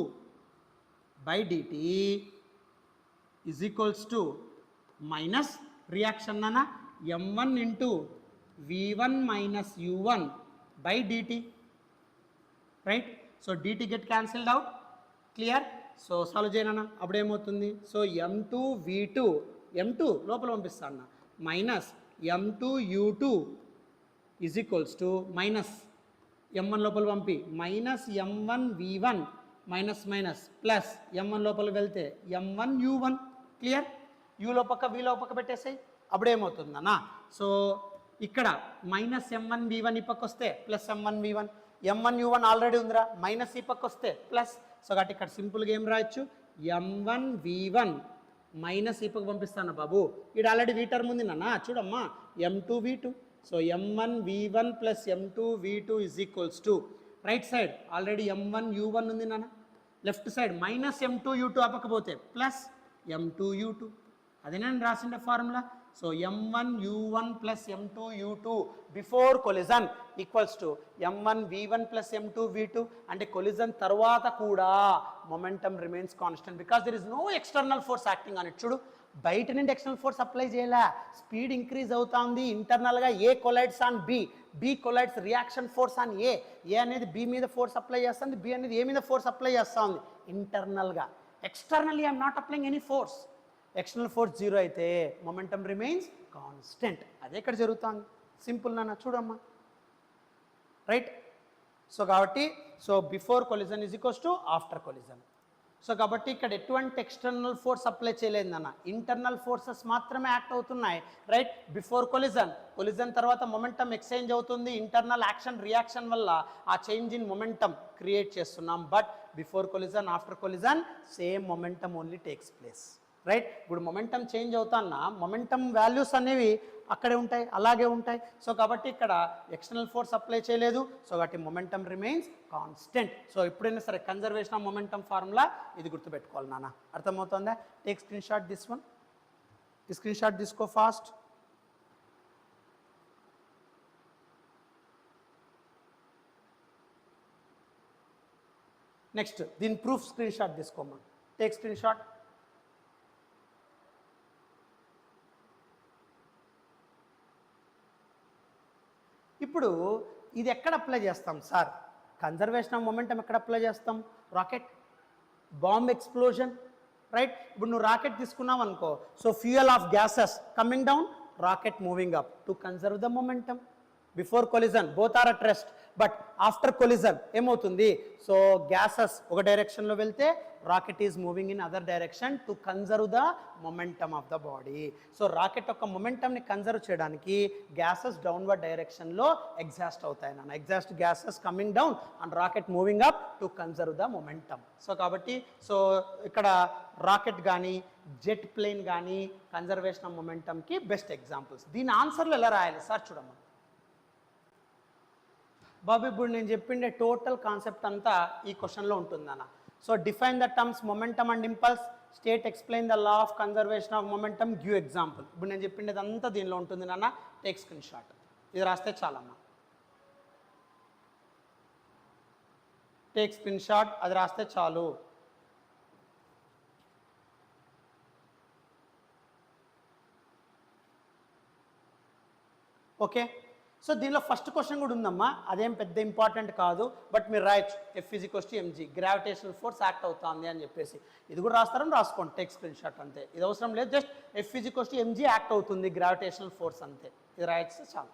S1: by DT is equals to minus reaction అన్న M1 into V1 minus U1 by DT. Right. So DT get cancelled out. Clear. So solve చేయనా, అప్పుడు ఏమవుతుంది? So M2 V2 m2 లోపల పంపిస్తా అన్న minus m2u2 is equals to minus m1 లోపల పంపి minus m1v1 minus minus plus m1 లోపల వెళ్తే m1u1 క్లియర్ యూలో పక్క వీలో పక్క పెట్టేసాయి అప్పుడేమవుతుందన్న సో ఇక్కడ మైనస్ m1v1 ఈ పక్క వస్తే ప్లస్ m1v1 m1u1 ఆల్రెడీ ఉందిరా మైనస్ ఈ పక్క వస్తే ప్లస్ సో కాబట్టి ఇక్కడ సింపుల్గా ఏం రాయొచ్చు m1v1 మైనస్ ఈ పక్క పంపిస్తాను బాబు ఇక్కడ ఆల్రెడీ v టర్మ్ ఉంది నాన్న చూడమ్మా m2v2 so m1v1 plus m2v2 is equals to right side already m1u1 ఉంది నాన్న లెఫ్ట్ సైడ్ మైనస్ m2u2 అప్పకపోతే ప్లస్ m2u2 అదే నేను రాసిండే formula so m1u1 plus m2u2 before collision equals to m1v1 plus m2v2 అంటే కొలిజన్ తర్వాత కూడా momentum remains constant because there is no external force acting on it చూడు బయట నుండి ఎక్స్టర్నల్ ఫోర్స్ అప్లై చేయలే స్పీడ్ ఇంక్రీజ్ అవుతుంది ఇంటర్నల్గా A collides on B colloids reaction force on ఏ అనేది బి మీద ఫోర్స్ అప్లై చేస్తుంది బి అనేది ఏ మీద ఫోర్స్ అప్లై చేస్తుంది ఇంటర్నల్గా externally I'm not applying any force external force zero అయితే మొమెంటమ్ రిమైన్స్ కాన్స్టెంట్ అదే ఇక్కడ జరుగుతుంది సింపుల్ నాన్న చూడమ్మా రైట్ సో కాబట్టి so before collision is equals to after collision so కాబట్టి ఇక్కడ ఎటువంటి ఎక్స్టర్నల్ ఫోర్స్ అప్లై చేయలేదన్న ఇంటర్నల్ ఫోర్సెస్ మాత్రమే యాక్ట్ అవుతున్నాయి రైట్ బిఫోర్ కొలిజన్ తర్వాత మొమెంటం ఎక్స్చేంజ్ అవుతుంది ఇంటర్నల్ యాక్షన్ రియాక్షన్ వల్ల ఆ చేంజ్ ఇన్ మొమెంటం క్రియేట్ చేస్తున్నాం but before collision after collision same momentum only takes place right ఇప్పుడు మొమెంటం చేంజ్ అవుతాన్నా మొమెంటం వాల్యూస్ అనేవి అక్కడే ఉంటాయి అలాగే ఉంటాయి సో కాబట్టి ఇక్కడ ఎక్స్టర్నల్ ఫోర్స్ అప్లై చేయలేదు సో కాబట్టి మొమెంటం రిమైన్స్ కాన్స్టెంట్ సో ఎప్పుడైనా సరే కన్జర్వేషన్ ఆఫ్ మొమెంటం ఫార్ములా ఇది గుర్తుపెట్టుకోవాలి నాన్న అర్థమవుతుందా take screen shot this one ఈ స్క్రీన్ షాట్ తీసుకో ఫాస్ట్ నెక్స్ట్ దీని ప్రూఫ్ స్క్రీన్ షాట్ తీసుకోమా టేక్ స్క్రీన్ షాట్ ఇప్పుడు ఇది ఎక్కడ అప్లై చేస్తాం సార్ కన్జర్వేషన్ ఆఫ్ మొమెంటం ఎక్కడ అప్లై చేస్తాం రాకెట్ బాంబ్ ఎక్స్ప్లోజన్ రైట్ ఇప్పుడు నువ్వు రాకెట్ తీసుకున్నావు అనుకో so fuel of gases coming down rocket moving up to conserve the momentum before collision both are at rest but after collision ఏమవుతుంది so gases ఒక డైరెక్షన్లో వెళ్తే rocket is moving in other direction to conserve the momentum of the body so rocket యొక్క మొమెంటమ్ని conserve చేయడానికి gases downward డైరెక్షన్లో exhaust అవుతాయి నాన్న exhaust gases coming down and rocket moving up to conserve the momentum so కాబట్టి so ఇక్కడ rocket కానీ jet plane కానీ conservation of మొమెంటమ్కి best examples దీని ఆన్సర్లు ఎలా రాయాలి సార్ చూడమ్మా బాబు ఇప్పుడు నేను చెప్పిండే టోటల్ కాన్సెప్ట్ అంతా ఈ క్వశ్చన్లో ఉంటుందన్న so define the terms momentum and impulse state explain the law of conservation of momentum give example ఇప్పుడు నేను చెప్పిండేది అంతా దీనిలో ఉంటుంది నాన్న టేక్ స్క్రీన్ షాట్ ఇది రాస్తే చాలమ్మా టేక్ స్క్రీన్ షాట్ అది రాస్తే చాలు ఓకే సో దీనిలో ఫస్ట్ క్వశ్చన్ కూడా ఉందమ్మా అదేం పెద్ద ఇంపార్టెంట్ కాదు బట్ మీరు రాయొచ్చు F is equals to MG gravitational force act అవుతుంది అని చెప్పేసి ఇది కూడా రాస్తారని రాసుకోండి టెక్ స్క్రీన్ షాట్ అంతే ఇది అవసరం లేదు just F is equals to MG act అవుతుంది గ్రావిటేషనల్ ఫోర్స్ అంతే ఇది రాయొచ్చు చాలు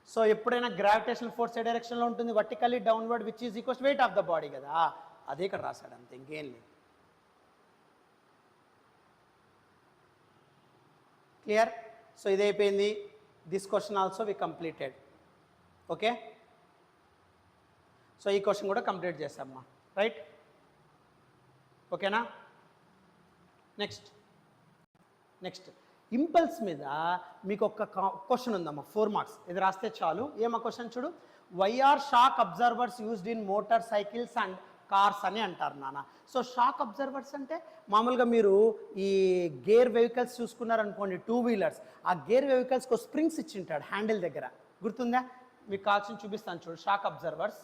S1: సో ఎప్పుడైనా గ్రావిటేషనల్ ఫోర్స్ ఏ డైరెక్షన్లో ఉంటుంది vertically downward which is equals wait of the body కదా అదే ఇక్కడ రాశాడు అంతే ఇంకేం లేదు క్లియర్ సో ఇది అయిపోయింది this question also we completed okay so ee question kuda complete chesamma right okay na next impulse మీద మీకు ఒక క్వశ్చన్ ఉందమ్మా 4 మార్క్స్ ఇది రాస్తే చాలు ఏమా క్వశ్చన్ చూడు why are shock absorbers used in motorcycles and cars అని అంటారు నాన్న సో షాక్ అబ్జర్వర్స్ అంటే మామూలుగా మీరు ఈ గేర్ వెహికల్స్ చూసుకున్నారనుకోండి 2 వీలర్స్ ఆ గేర్ వెహికల్స్కి స్ప్రింగ్స్ ఇచ్చింటాడు హ్యాండిల్ దగ్గర గుర్తుందా మీకు కాల్చిన చూపిస్తాను చూడు షాక్ అబ్జర్వర్స్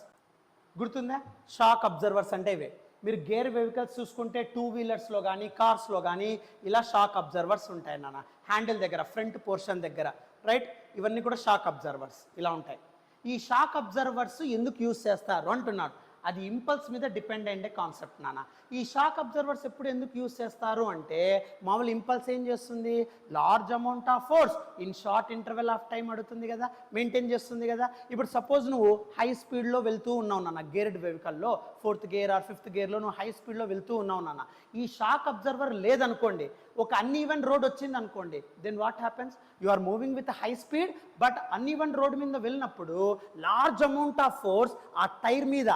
S1: గుర్తుందా షాక్ అబ్జర్వర్స్ అంటే ఇవే మీరు గేర్ వెహికల్స్ చూసుకుంటే 2 వీలర్స్లో కానీ కార్స్లో కానీ ఇలా షాక్ అబ్జర్వర్స్ ఉంటాయి నాన్న హ్యాండిల్ దగ్గర ఫ్రంట్ పోర్షన్ దగ్గర రైట్ ఇవన్నీ కూడా షాక్ అబ్జర్వర్స్ ఇలా ఉంటాయి ఈ షాక్ అబ్జర్వర్స్ ఎందుకు యూజ్ చేస్తారు అంటున్నారు అది ఇంపల్స్ మీద డిపెండ్ అయ్యే కాన్సెప్ట్ నాన్న. ఈ షాక్ అబ్జర్వర్స్ ఎప్పుడు ఎందుకు యూస్ చేస్తారు అంటే మామూలు ఇంపల్స్ ఏం చేస్తుంది, large amount of force in short interval of time అడుగుతుంది కదా, మెయింటైన్ చేస్తుంది కదా. ఇప్పుడు సపోజ్ నువ్వు హై స్పీడ్లో వెళ్తూ ఉన్నావు నాన్న, గేర్డ్ వెహికల్లో 4th గేర్ ఆర్ 5th గేర్లో నువ్వు హై స్పీడ్లో వెళ్తూ ఉన్నావు నాన్న. ఈ షాక్ అబ్జర్వర్ లేదనుకోండి, ఒక అన్ఈవెన్ రోడ్ వచ్చింది అనుకోండి, then what happens, you are moving with high speed but uneven road మీద వెళ్ళినప్పుడు లార్జ్ అమౌంట్ ఆఫ్ ఫోర్స్ ఆ టైర్ మీద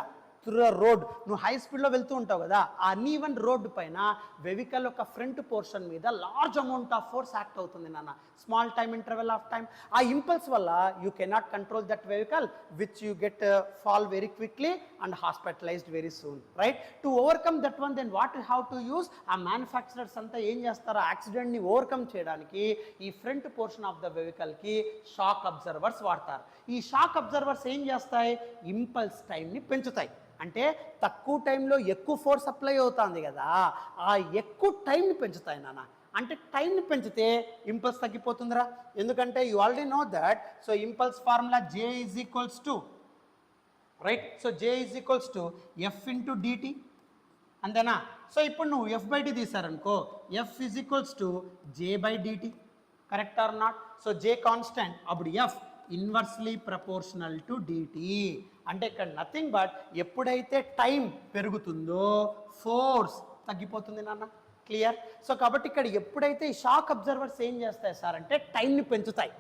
S1: త్రూ రోడ్, నువ్వు హై స్పీడ్లో వెళ్తూ ఉంటావు కదా, ఆ అన్ఈవెన్ రోడ్ పైన వెహికల్ యొక్క ఫ్రంట్ పోర్షన్ మీద large amount of force act అవుతుంది నాన్న, small time interval of time. ఆ ఇంపల్స్ వల్ల you cannot control that vehicle which you get fall very quickly and hospitalised very soon, right. To overcome that one then what you have to use, ఆ manufacturers అంతా ఏం చేస్తారో యాక్సిడెంట్ని overcome చేయడానికి ఈ front portion of the వెహికల్కి shock absorbers వాడతారు. ఈ షాక్ అబ్జర్వర్స్ ఏం చేస్తాయి, ఇంపల్స్ టైంని పెంచుతాయి. అంటే తక్కువ టైంలో ఎక్కువ ఫోర్స్ అప్లై అవుతుంది కదా, ఆ ఎక్కువ టైంని పెంచుతాయి నాన్న. అంటే టైంని పెంచితే ఇంపల్స్ తగ్గిపోతుందిరా, ఎందుకంటే you already know that. So impulse formula J is equals to, right, so J is equals to F into dt, అంతేనా. సో ఇప్పుడు నువ్వు F/d తీసారనుకో, F is equals to J/dt, correct or not. So J constant, అప్పుడు F inversely proportional to dt. అంటే ఇక్కడ nothing but ఎప్పుడైతే time పెరుగుతుందో force తగ్గిపోతుంది నాన్న, క్లియర్. సో కాబట్టి ఇక్కడ ఎప్పుడైతే ఈ షాక్ అబ్జర్వర్స్ ఏం చేస్తాయి సార్ అంటే టైంని పెంచుతాయి.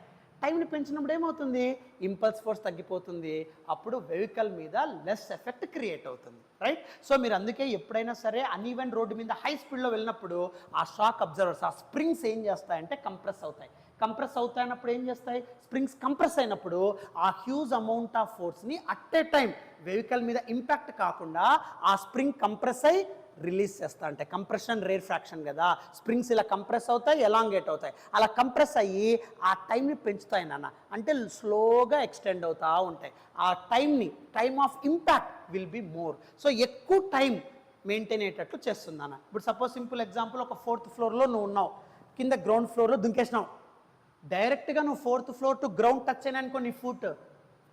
S1: టైంని పెంచినప్పుడు ఏమవుతుంది, ఇంపల్స్ ఫోర్స్ తగ్గిపోతుంది, అప్పుడు వెహికల్ మీద లెస్ ఎఫెక్ట్ క్రియేట్ అవుతుంది, రైట్. సో మీరు అందుకే ఎప్పుడైనా సరే అన్ఈవెన్ రోడ్డు మీద హై స్పీడ్లో వెళ్ళినప్పుడు ఆ షాక్ అబ్జర్వర్స్, ఆ స్ప్రింగ్స్ ఏం చేస్తాయంటే కంప్రెస్ అవుతాయి. కంప్రెస్ అవుతాయినప్పుడు ఏం చేస్తాయి, స్ప్రింగ్స్ కంప్రెస్ అయినప్పుడు ఆ హ్యూజ్ అమౌంట్ ఆఫ్ ఫోర్స్ని అట్ ఏ టైం వెహికల్ మీద ఇంపాక్ట్ కాకుండా ఆ స్ప్రింగ్ కంప్రెస్ అయ్యి రిలీజ్ చేస్తా, అంటే కంప్రెషన్ రేర్ ఫ్రాక్షన్ కదా, స్ప్రింగ్స్ ఇలా కంప్రెస్ అవుతాయి, ఎలాంగేట్ అవుతాయి, అలా కంప్రెస్ అయ్యి ఆ టైంని పెంచుతాయి నాన్న. అంటే స్లోగా ఎక్స్టెండ్ అవుతూ ఉంటాయి. ఆ time of impact will be more. So ఎక్కువ టైం మెయింటైన్ అయ్యేటట్లు చేస్తుంది నాన్న. ఇప్పుడు సపోజ్ సింపుల్ ఎగ్జాంపుల్, ఒక 4th ఫ్లోర్లో నువ్వు ఉన్నావు, కింద గ్రౌండ్ ఫ్లోర్లో దుంకేసినావు, డైరెక్ట్గా నువ్వు 4th floor to ground touch అయినా అనుకో, నీ ఫుట్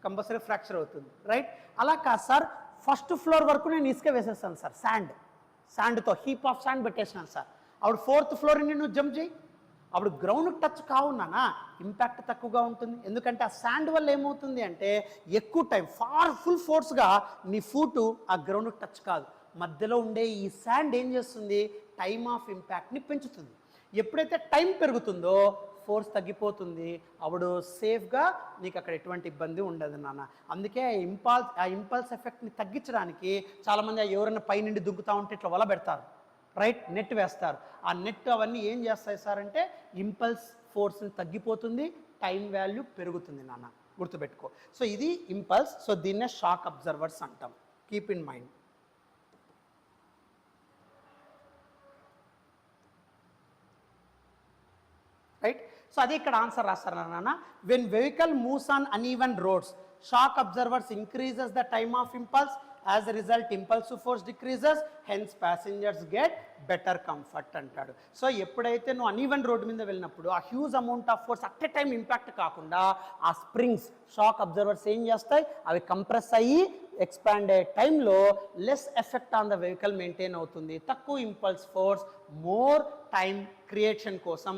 S1: కంపల్సరీ ఫ్రాక్చర్ అవుతుంది, రైట్. అలా కాదు సార్, 1st ఫ్లోర్ వరకు నేను ఇసుక వేసేస్తాను సార్, శాండ్తో హీప్ ఆఫ్ శాండ్ పెట్టేసినాను సార్, అప్పుడు 4th ఫ్లోర్ నుండి నువ్వు జంప్ చేయి, అప్పుడు గ్రౌండ్ టచ్ కావున్నానా ఇంపాక్ట్ తక్కువగా ఉంటుంది. ఎందుకంటే ఆ శాండ్ వల్ల ఏమవుతుంది అంటే ఎక్కువ టైం ఫుల్ ఫోర్స్గా నీ ఫుట్ ఆ గ్రౌండ్ టచ్ కాదు, మధ్యలో ఉండే ఈ శాండ్ ఏం చేస్తుంది, టైమ్ ఆఫ్ ఇంపాక్ట్ని పెంచుతుంది. ఎప్పుడైతే టైం పెరుగుతుందో ఫోర్స్ తగ్గిపోతుంది, అప్పుడు సేఫ్గా నీకు అక్కడ ఎటువంటి ఇబ్బంది ఉండదు నాన్న. అందుకే ఆ ఇంపల్స్ ఎఫెక్ట్ని తగ్గించడానికి చాలామంది ఎవరైనా పైనుండి దుంకుతూ ఉంటే ఇట్లా వల పెడతారు, రైట్, నెట్ వేస్తారు. ఆ నెట్ అవన్నీ ఏం చేస్తాయి సార్ అంటే ఇంపల్స్ ఫోర్స్ని తగ్గిపోతుంది, టైం వాల్యూ పెరుగుతుంది నాన్న, గుర్తుపెట్టుకో. సో ఇది ఇంపల్స్. సో దీన్నే షాక్ అబ్జర్వర్స్ అంటాం, keep in mind, right. So అదే ఇక్కడ ఆన్సర్ రాస్తారు నాన్న. When vehicle moves on uneven roads, shock absorbers increases the time of impulse, as a result impulsive force decreases, hence passengers get better comfort అంటాడు. So ఎప్పుడైతే నువ్వు uneven road మీద వెళ్ళినప్పుడు ఆ huge amount of force at a time impact కాకుండా ఆ springs shock absorbers ఏం చేస్తాయి, అవి కంప్రెస్ అయ్యి ఎక్స్పాండ్ అయ్యే టైంలో less effect on the vehicle maintain అవుతుంది, తక్కువ impulse force, more time creation కోసం,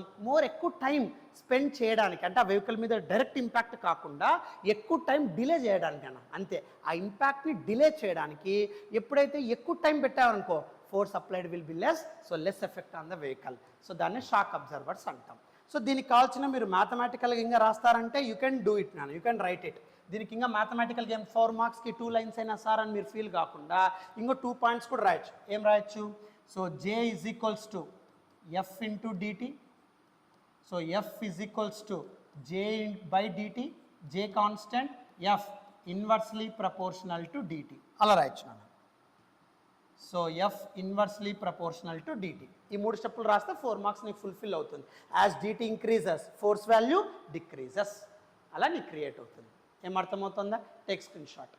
S1: ఎక్కువ టైం స్పెండ్ చేయడానికి, అంటే ఆ వెహికల్ మీద డైరెక్ట్ ఇంపాక్ట్ కాకుండా ఎక్కువ టైం డిలే చేయడానికి అన్న, అంతే. ఆ ఇంపాక్ట్ని డిలే చేయడానికి ఎప్పుడైతే ఎక్కువ టైం పెట్టారనుకో force applied will be less, so less effect on the vehicle. So దాన్ని షాక్ అబ్జర్వర్స్ అంటాం. సో దీనికి కావాల్సిన మీరు మ్యాథమెటికల్గా ఇంకా రాస్తారంటే యూ కెన్ డూ ఇట్ నాన్న, యూ కెన్ రైట్ ఇట్. దీనికి ఇంకా మ్యాథమెటికల్గా ఏం 4 మార్క్స్కి 2 లైన్స్ అయినా సార్ అని మీరు ఫీల్ కాకుండా ఇంకో 2 పాయింట్స్ కూడా రాయొచ్చు. ఏం రాయొచ్చు, so J is equals to F into dt, so F is equals to J/dt, J constant, F inversely proportional to dt, అలా రాయొచ్చు నాన్న. So F inversely proportional to dt, ఈ 3 స్టెప్పులు రాస్తే 4 మార్క్స్ నీకు ఫుల్ఫిల్ అవుతుంది. As dt increases force value decreases, అలా నీకు క్రియేట్ అవుతుంది. ఏం అర్థమవుతుందా, టేక్ స్క్రీన్ షాట్.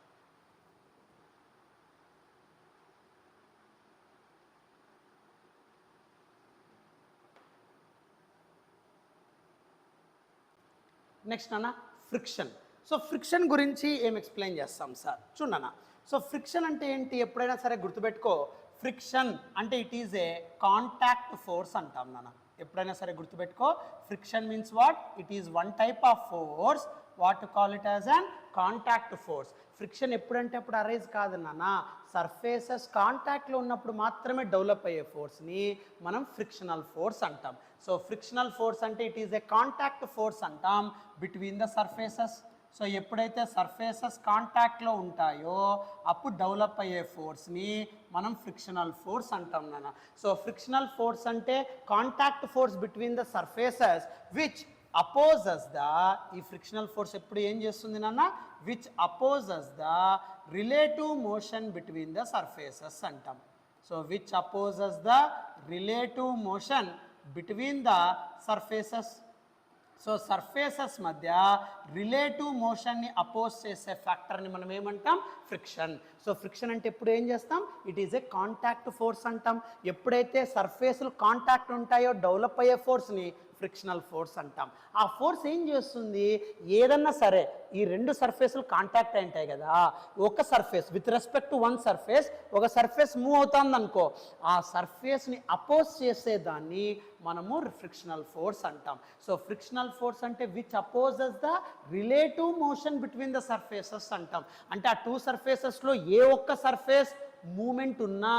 S1: నెక్స్ట్ అన్న ఫ్రిక్షన్. సో ఫ్రిక్షన్ గురించి ఏం ఎక్స్ప్లెయిన్ చేస్తాం సార్, చూడన్న. సో ఫ్రిక్షన్ అంటే ఏంటి ఎప్పుడైనా సరే గుర్తుపెట్టుకో, ఫ్రిక్షన్ అంటే it is a contact force అంటాం నాన్న. ఎప్పుడైనా సరే గుర్తుపెట్టుకో, friction means what, it is one type of force, what to call it as an contact force. Friction ఎప్పుడంటే అప్పుడు అరైజ్ కాదు నాన్న, సర్ఫేసెస్ కాంటాక్ట్లో ఉన్నప్పుడు మాత్రమే డెవలప్ అయ్యే ఫోర్స్ని మనం ఫ్రిక్షనల్ ఫోర్స్ అంటాం. సో ఫ్రిక్షనల్ ఫోర్స్ అంటే it is a contact force అంటాం బిట్వీన్ ద సర్ఫేసెస్. సో ఎప్పుడైతే సర్ఫేసెస్ కాంటాక్ట్లో ఉంటాయో అప్పుడు డెవలప్ అయ్యే ఫోర్స్ని మనం ఫ్రిక్షనల్ ఫోర్స్ అంటాం నాన్న. సో ఫ్రిక్షనల్ ఫోర్స్ అంటే contact force between the surfaces which opposes the, ఈ ఫ్రిక్షనల్ ఫోర్స్ ఎప్పుడు ఏం చేస్తుంది నాన్న, which opposes the relative motion between the surfaces అంటాం. So which opposes the relative motion between the surfaces. So surfaces మధ్య relative మోషన్ని oppose చేసే ఫ్యాక్టర్ని మనం ఏమంటాం, ఫ్రిక్షన్. సో ఫ్రిక్షన్ అంటే ఎప్పుడు ఏం చేస్తాం, it is a contact force అంటాం. ఎప్పుడైతే సర్ఫేసులు కాంటాక్ట్ ఉంటాయో డెవలప్ అయ్యే ఫోర్స్ని ఫ్రిక్షనల్ ఫోర్స్ అంటాం. ఆ ఫోర్స్ ఏం చేస్తుంది, ఏదన్నా సరే ఈ రెండు సర్ఫేసులు కాంటాక్ట్ అయి ఉంటాయి కదా, ఒక surface with respect to one surface, ఒక సర్ఫేస్ మూవ్ అవుతుంది అనుకో, ఆ సర్ఫేస్ని అపోజ్ చేసేదాన్ని మనము ఫ్రిక్షనల్ ఫోర్స్ అంటాం. సో ఫ్రిక్షనల్ ఫోర్స్ అంటే which opposes the relative motion between the surfaces అంటాం. అంటే ఆ టూ సర్ఫేసెస్లో ఏ ఒక్క సర్ఫేస్ మూమెంట్ ఉన్నా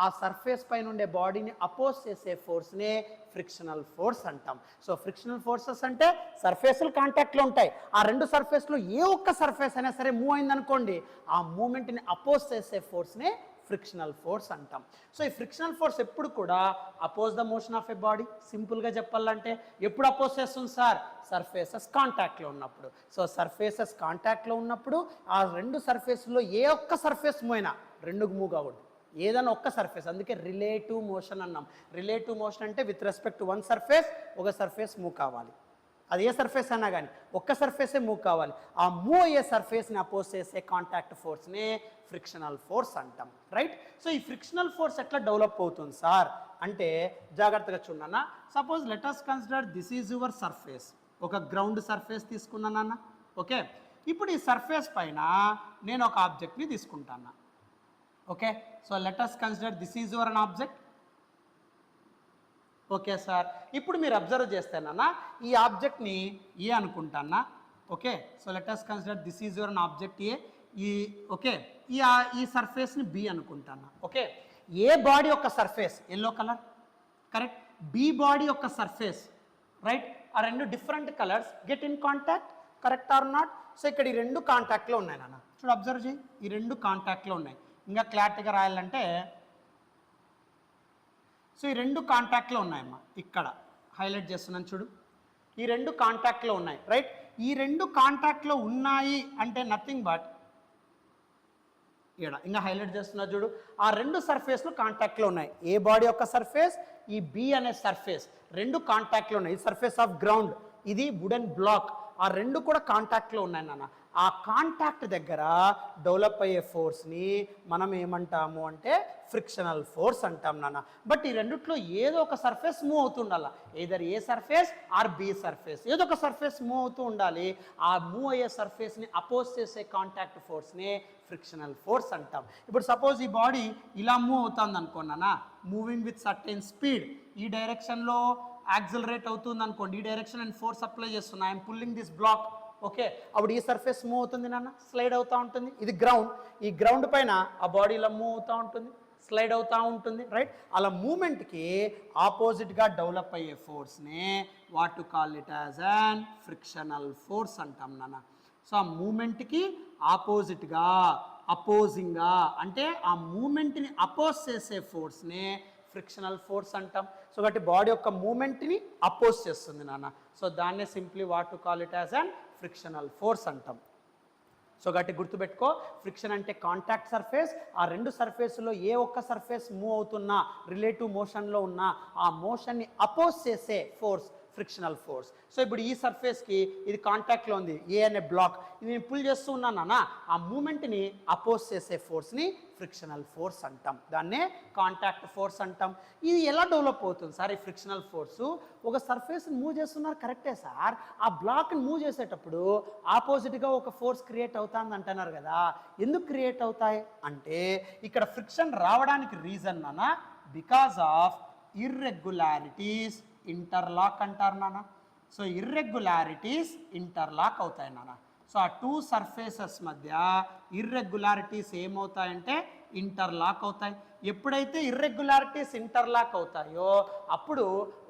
S1: ఆ సర్ఫేస్ పైన ఉండే బాడీని అపోజ్ చేసే ఫోర్స్నే ఫ్రిక్షనల్ ఫోర్స్ అంటాం. సో ఫ్రిక్షనల్ ఫోర్సెస్ అంటే సర్ఫేసులు కాంటాక్ట్లో ఉంటాయి, ఆ రెండు సర్ఫేస్లో ఏ ఒక్క సర్ఫేస్ అయినా సరే మూవ్ అయిందనుకోండి, ఆ మూమెంట్ని అపోజ్ చేసే ఫోర్స్నే ఫ్రిక్షనల్ ఫోర్స్ అంటాం. సో ఈ ఫ్రిక్షనల్ ఫోర్స్ ఎప్పుడు కూడా oppose the motion of a body. సింపుల్గా చెప్పాలంటే ఎప్పుడు అపోజ్ చేస్తుంది సార్, సర్ఫేసెస్ కాంటాక్ట్లో ఉన్నప్పుడు. సో సర్ఫేసెస్ కాంటాక్ట్లో ఉన్నప్పుడు ఆ రెండు సర్ఫేస్లో ఏ ఒక్క సర్ఫేస్ మూవ్ అయినా రెండుకు మూవ్ కావద్దు, ఏదైనా ఒక్క సర్ఫేస్, అందుకే రిలేటివ్ మోషన్ అన్నాం. రిలేటివ్ మోషన్ అంటే with respect to one surface ఒక సర్ఫేస్ మూవ్ కావాలి, అది ఏ సర్ఫేస్ అయినా కానీ ఒక్క సర్ఫేసే మూవ్ కావాలి. ఆ మూవ్ అయ్యే సర్ఫేస్ని అపోజ్ చేసే కాంటాక్ట్ ఫోర్స్నే ఫ్రిక్షనల్ ఫోర్స్ అంటాం, రైట్. సో ఈ ఫ్రిక్షనల్ ఫోర్స్ ఎట్లా డెవలప్ అవుతుంది సార్ అంటే జాగ్రత్తగా చూడన్నా. Suppose let us consider this is your surface, ఒక గ్రౌండ్ సర్ఫేస్ తీసుకున్నానన్న, ఓకే. ఇప్పుడు ఈ సర్ఫేస్ పైన నేను ఒక ఆబ్జెక్ట్ని తీసుకుంటాను, okay. So let us consider this is your an object, okay sir. ఇప్పుడు మీరు అబ్జర్వ్ చేస్తేనన్నా ఈ ఆబ్జెక్ట్ని ఏ అనుకుంటానా, okay. So let us consider this is your an object A, ఈ ఓకే, ఈ సర్ఫేస్ని బి అనుకుంటానా, ఓకే. ఏ బాడీ యొక్క surface yellow colour, correct. B body యొక్క సర్ఫేస్, రైట్. ఆ రెండు different colours get in contact, correct or not. So ఇక్కడ ఈ రెండు కాంటాక్ట్లో ఉన్నాయి నాన్న, చూడు అబ్జర్వ్ చేయి, ఈ రెండు కాంటాక్ట్లో ఉన్నాయి. ఇంకా క్లారిటీగా రాయాలంటే సో ఈ రెండు కాంటాక్ట్లో ఉన్నాయమ్మా, ఇక్కడ హైలైట్ చేస్తున్నాను చూడు, ఈ రెండు కాంటాక్ట్లో ఉన్నాయి, రైట్. ఈ రెండు కాంటాక్ట్లో ఉన్నాయి అంటే నథింగ్ బట్ ఇక్కడ ఇంకా హైలైట్ చేస్తున్నా చూడు, ఆ రెండు సర్ఫేస్లు కాంటాక్ట్లో ఉన్నాయి. ఏ బాడీ యొక్క సర్ఫేస్, ఈ బి అనే సర్ఫేస్ రెండు కాంటాక్ట్లో ఉన్నాయి. ఈ సర్ఫేస్ ఆఫ్ గ్రౌండ్, ఇది వుడెన్ బ్లాక్, ఆ రెండు కూడా కాంటాక్ట్లో ఉన్నాయి నాన్న. ఆ కాంటాక్ట్ దగ్గర డెవలప్ అయ్యే ఫోర్స్ని మనం ఏమంటాము అంటే ఫ్రిక్షనల్ ఫోర్స్ అంటాం నాన్న. బట్ ఈ రెండిట్లో ఏదో ఒక సర్ఫేస్ మూవ్ అవుతుండాలి, either A surface or B surface, ఏదో ఒక సర్ఫేస్ మూవ్ అవుతూ ఉండాలి. ఆ మూవ్ అయ్యే సర్ఫేస్ని అపోజ్ చేసే కాంటాక్ట్ ఫోర్స్ని ఫ్రిక్షనల్ ఫోర్స్ అంటాం. ఇప్పుడు సపోజ్ ఈ బాడీ ఇలా మూవ్ అవుతుంది అనుకున్నానా, మూవింగ్ విత్ సర్టెన్ స్పీడ్, ఈ డైరెక్షన్లో యాక్సిలరేట్ అవుతుంది అనుకోండి, ఈ డైరెక్షన్ అండ్ ఫోర్స్ అప్లై చేస్తున్నా, I'm pulling this block, okay. అప్పుడు ఈ సర్ఫేస్ మూవ్ అవుతుంది నాన్న, స్లైడ్ అవుతూ ఉంటుంది. ఇది గ్రౌండ్, ఈ గ్రౌండ్ పైన ఆ బాడీలో మూవ్ అవుతూ ఉంటుంది, స్లైడ్ అవుతూ ఉంటుంది, రైట్. అలా మూమెంట్కి ఆపోజిట్గా డెవలప్ అయ్యే ఫోర్స్ని what to call it as an frictional force అంటాం నాన్న. సో ఆ మూమెంట్కి ఆపోజిట్గా, అపోజింగ్గా అంటే ఆ మూమెంట్ని అపోజ్ చేసే ఫోర్స్ని ఫ్రిక్షనల్ ఫోర్స్ అంటాం. సో కాబట్టి బాడీ యొక్క మూమెంట్ని అపోజ్ చేస్తుంది నాన్న. సో దాన్నే simply what to call it as an frictional force అంటాం. సో గట్టి గుర్తుపెట్టుకో, ఫ్రిక్షన్ అంటే కాంటాక్ట్ సర్ఫేస్, ఆ రెండు సర్ఫేస్లో ఏ ఒక్క సర్ఫేస్ మూవ్ అవుతున్నా రిలేటివ్ మోషన్లో ఉన్నా ఆ మోషన్ని అపోజ్ చేసే ఫోర్స్ ఫ్రిక్షనల్ ఫోర్స్. సో ఇప్పుడు ఈ సర్ఫేస్కి ఇది కాంటాక్ట్లో ఉంది, ఏ అనే బ్లాక్, ఇది నేను పుల్ చేస్తూ ఉన్నానా, ఆ మూమెంట్ని అపోజ్ చేసే ఫోర్స్ని ఫ్రిక్షనల్ ఫోర్స్ అంటాం, దాన్నే కాంటాక్ట్ ఫోర్స్ అంటాం. ఇది ఎలా డెవలప్ అవుతుంది సార్ ఈ ఫ్రిక్షనల్ ఫోర్సు? ఒక సర్ఫేస్ని మూవ్ చేస్తున్నారు కరెక్టే సార్, ఆ బ్లాక్ని మూవ్ చేసేటప్పుడు ఆపోజిట్గా ఒక ఫోర్స్ క్రియేట్ అవుతుంది అంటున్నారు కదా, ఎందుకు క్రియేట్ అవుతాయి అంటే ఇక్కడ ఫ్రిక్షన్ రావడానికి రీజన్ నానా బికాస్ ఆఫ్ ఇర్రెగ్యులారిటీస్ ఇంటర్లాక్ అంటారు నాన్న. సో ఇర్రెగ్యులారిటీస్ ఇంటర్లాక్ అవుతాయి నాన్న. సో ఆ టూ సర్ఫేసెస్ మధ్య ఇర్రెగ్యులారిటీస్ ఏమవుతాయంటే ఇంటర్లాక్ అవుతాయి. ఎప్పుడైతే ఇర్రెగ్యులారిటీస్ ఇంటర్లాక్ అవుతాయో అప్పుడు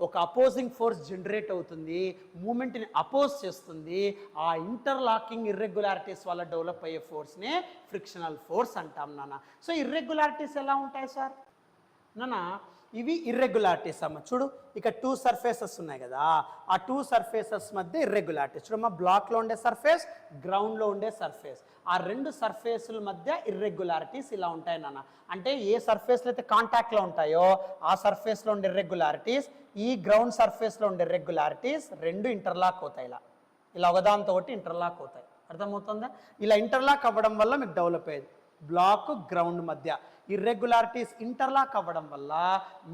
S1: ఒక అపోజింగ్ ఫోర్స్ జనరేట్ అవుతుంది, మూమెంట్ని అపోజ్ చేస్తుంది. ఆ ఇంటర్లాకింగ్ ఇర్రెగ్యులారిటీస్ వల్ల డెవలప్ అయ్యే ఫోర్స్నే ఫ్రిక్షనల్ ఫోర్స్ అంటాం నాన్న. సో ఇర్రెగ్యులారిటీస్ ఎలా ఉంటాయి సార్ నాన్న? ఇవి ఇర్రెగ్యులారిటీస్ అమ్మ. చూడు ఇక టూ సర్ఫేసెస్ ఉన్నాయి కదా, ఆ టూ సర్ఫేసెస్ మధ్య ఇర్రెగ్యులారిటీస్. చూడమ్మా, బ్లాక్లో ఉండే సర్ఫేస్, గ్రౌండ్లో ఉండే సర్ఫేస్, ఆ రెండు సర్ఫేసుల మధ్య ఇర్రెగ్యులారిటీస్ ఇలా ఉంటాయి నాన్న. అంటే ఏ సర్ఫేస్లో అయితే కాంటాక్ట్లో ఉంటాయో ఆ సర్ఫేస్లో ఉండే ఇర్రెగ్యులారిటీస్, ఈ గ్రౌండ్ సర్ఫేస్లో ఉండే ఇర్రెగ్యులారిటీస్ రెండు ఇంటర్లాక్ అవుతాయి. ఇలా ఇలా ఒకదాంతో ఒకటి ఇంటర్లాక్ అవుతాయి. అర్థమవుతుందా? ఇలా ఇంటర్లాక్ అవ్వడం వల్ల మీకు డెవలప్ అయ్యేది బ్లాక్ గ్రౌండ్ మధ్య ఇర్రెగ్యులారిటీస్ ఇంటర్లాక్ అవ్వడం వల్ల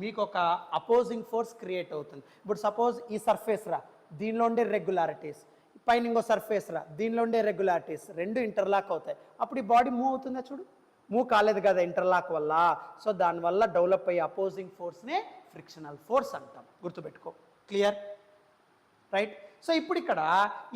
S1: మీకు ఒక అపోజింగ్ ఫోర్స్ క్రియేట్ అవుతుంది. ఇప్పుడు సపోజ్ ఈ సర్ఫేస్ రా, దీనిలో ఉండే ఇర్రెగ్యులారిటీస్, పైన ఇంకో సర్ఫేస్ రా, దీనిలో ఉండే ఇర్రెగ్యులారిటీస్ రెండు ఇంటర్లాక్ అవుతాయి. అప్పుడు ఈ బాడీ మూవ్ అవుతుందా? చూడు, మూవ్ కాలేదు కదా ఇంటర్లాక్ వల్ల. సో దానివల్ల డెవలప్ అయ్యే అపోజింగ్ ఫోర్స్నే ఫ్రిక్షనల్ ఫోర్స్ అంటాం. గుర్తుపెట్టుకో. క్లియర్? రైట్. సో ఇప్పుడు ఇక్కడ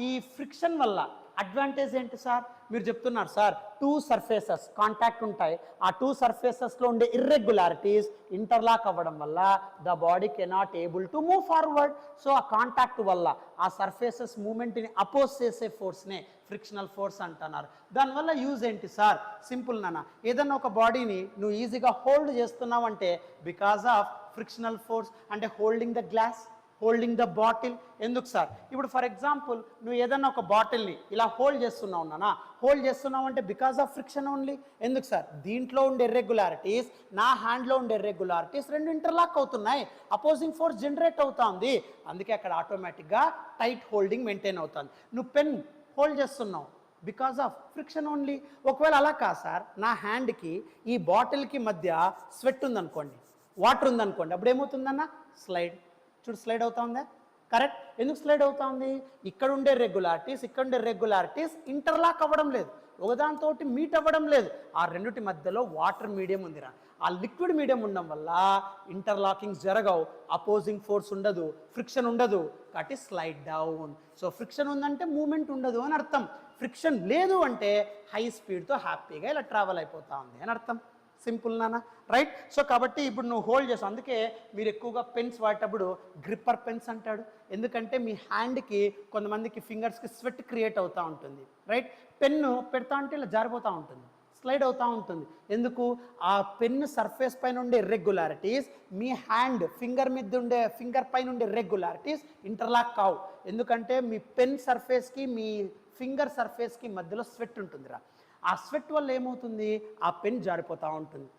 S1: ఈ ఫ్రిక్షన్ వల్ల అడ్వాంటేజ్ ఏంటి సార్? మీరు చెప్తున్నారు సార్ టూ సర్ఫేసెస్ కాంటాక్ట్ ఉంటాయి, ఆ టూ సర్ఫేసెస్లో ఉండే ఇర్రెగ్యులారిటీస్ ఇంటర్లాక్ అవ్వడం వల్ల the body cannot able to move forward. So ఆ కాంటాక్ట్ వల్ల ఆ సర్ఫేసెస్ మూమెంట్ని అపోజ్ చేసే ఫోర్స్నే ఫ్రిక్షనల్ ఫోర్స్ అంటున్నారు. దానివల్ల యూజ్ ఏంటి సార్? సింపుల్ నాన్న, ఏదన్నా ఒక బాడీని నువ్వు ఈజీగా హోల్డ్ చేస్తున్నావు అంటే బికాస్ ఆఫ్ ఫ్రిక్షనల్ ఫోర్స్. అంటే holding the glass, holding the bottle. ఎందుకు సార్? ఇప్పుడు ఫర్ ఎగ్జాంపుల్ నువ్వు ఏదన్నా ఒక బాటిల్ని ఇలా హోల్డ్ చేస్తున్నావు నానా, హోల్డ్ చేస్తున్నావు అంటే బికాస్ ఆఫ్ ఫ్రిక్షన్ ఓన్లీ. ఎందుకు సార్? దీంట్లో ఉండే ఇర్రెగ్యులారిటీస్, నా హ్యాండ్లో ఉండే ఇర్రెగ్యులారిటీస్ రెండు ఇంటర్లాక్ అవుతున్నాయి, అపోజింగ్ ఫోర్స్ జనరేట్ అవుతుంది. అందుకే అక్కడ ఆటోమేటిక్గా టైట్ హోల్డింగ్ మెయింటైన్ అవుతుంది. నువ్వు పెన్ హోల్డ్ చేస్తున్నావు బికాస్ ఆఫ్ ఫ్రిక్షన్ ఓన్లీ. ఒకవేళ అలా కాదు సార్, నా హ్యాండ్కి ఈ బాటిల్కి మధ్య స్వెట్ ఉందనుకోండి, వాటర్ ఉందనుకోండి, అప్పుడు ఏమవుతుందన్న? స్లైడ్. చూడు స్లైడ్ అవుతా ఉందా? కరెక్ట్. ఎందుకు స్లైడ్ అవుతా ఉంది? ఇక్కడ ఉండే రెగ్యులారిటీస్, ఇక్కడ ఉండే రెగ్యులారిటీస్ ఇంటర్లాక్ అవ్వడం లేదు, ఒకదాంతో మీట్ అవ్వడం లేదు. ఆ రెండుటి మధ్యలో వాటర్ మీడియం ఉందిరా, ఆ లిక్విడ్ మీడియం ఉండడం వల్ల ఇంటర్లాకింగ్ జరగవు, అపోజింగ్ ఫోర్స్ ఉండదు, ఫ్రిక్షన్ ఉండదు, కాబట్టి స్లైడ్ డౌన్. సో ఫ్రిక్షన్ ఉందంటే మూమెంట్ ఉండదు అని అర్థం, ఫ్రిక్షన్ లేదు అంటే హై స్పీడ్తో హ్యాపీగా ఇలా ట్రావెల్ అయిపోతా ఉంది అని అర్థం. సింపుల్ నాన్న. రైట్. సో కాబట్టి ఇప్పుడు నువ్వు హోల్డ్ చేస్తావు, అందుకే మీరు ఎక్కువగా పెన్స్ వాడేటప్పుడు గ్రిప్పర్ పెన్స్ అంటాడు. ఎందుకంటే మీ హ్యాండ్కి కొంతమందికి ఫింగర్స్కి స్వెట్ క్రియేట్ అవుతూ ఉంటుంది. రైట్. పెన్ను పెడతా అంటే ఇలా జారిపోతూ ఉంటుంది, స్లైడ్ అవుతూ ఉంటుంది. ఎందుకు? ఆ పెన్ను సర్ఫేస్ పైన ఉండే ఇర్రెగ్యులారిటీస్ మీ హ్యాండ్ ఫింగర్ పైన ఉండే ఇర్రెగ్యులారిటీస్ ఇంటర్లాక్ కావు. ఎందుకంటే మీ పెన్ సర్ఫేస్కి మీ ఫింగర్ సర్ఫేస్కి మధ్యలో స్వెట్ ఉంటుందిరా, ఆ స్వెట్ వల్ల ఏమవుతుంది? ఆ పెన్ జారిపోతూ ఉంటుంది.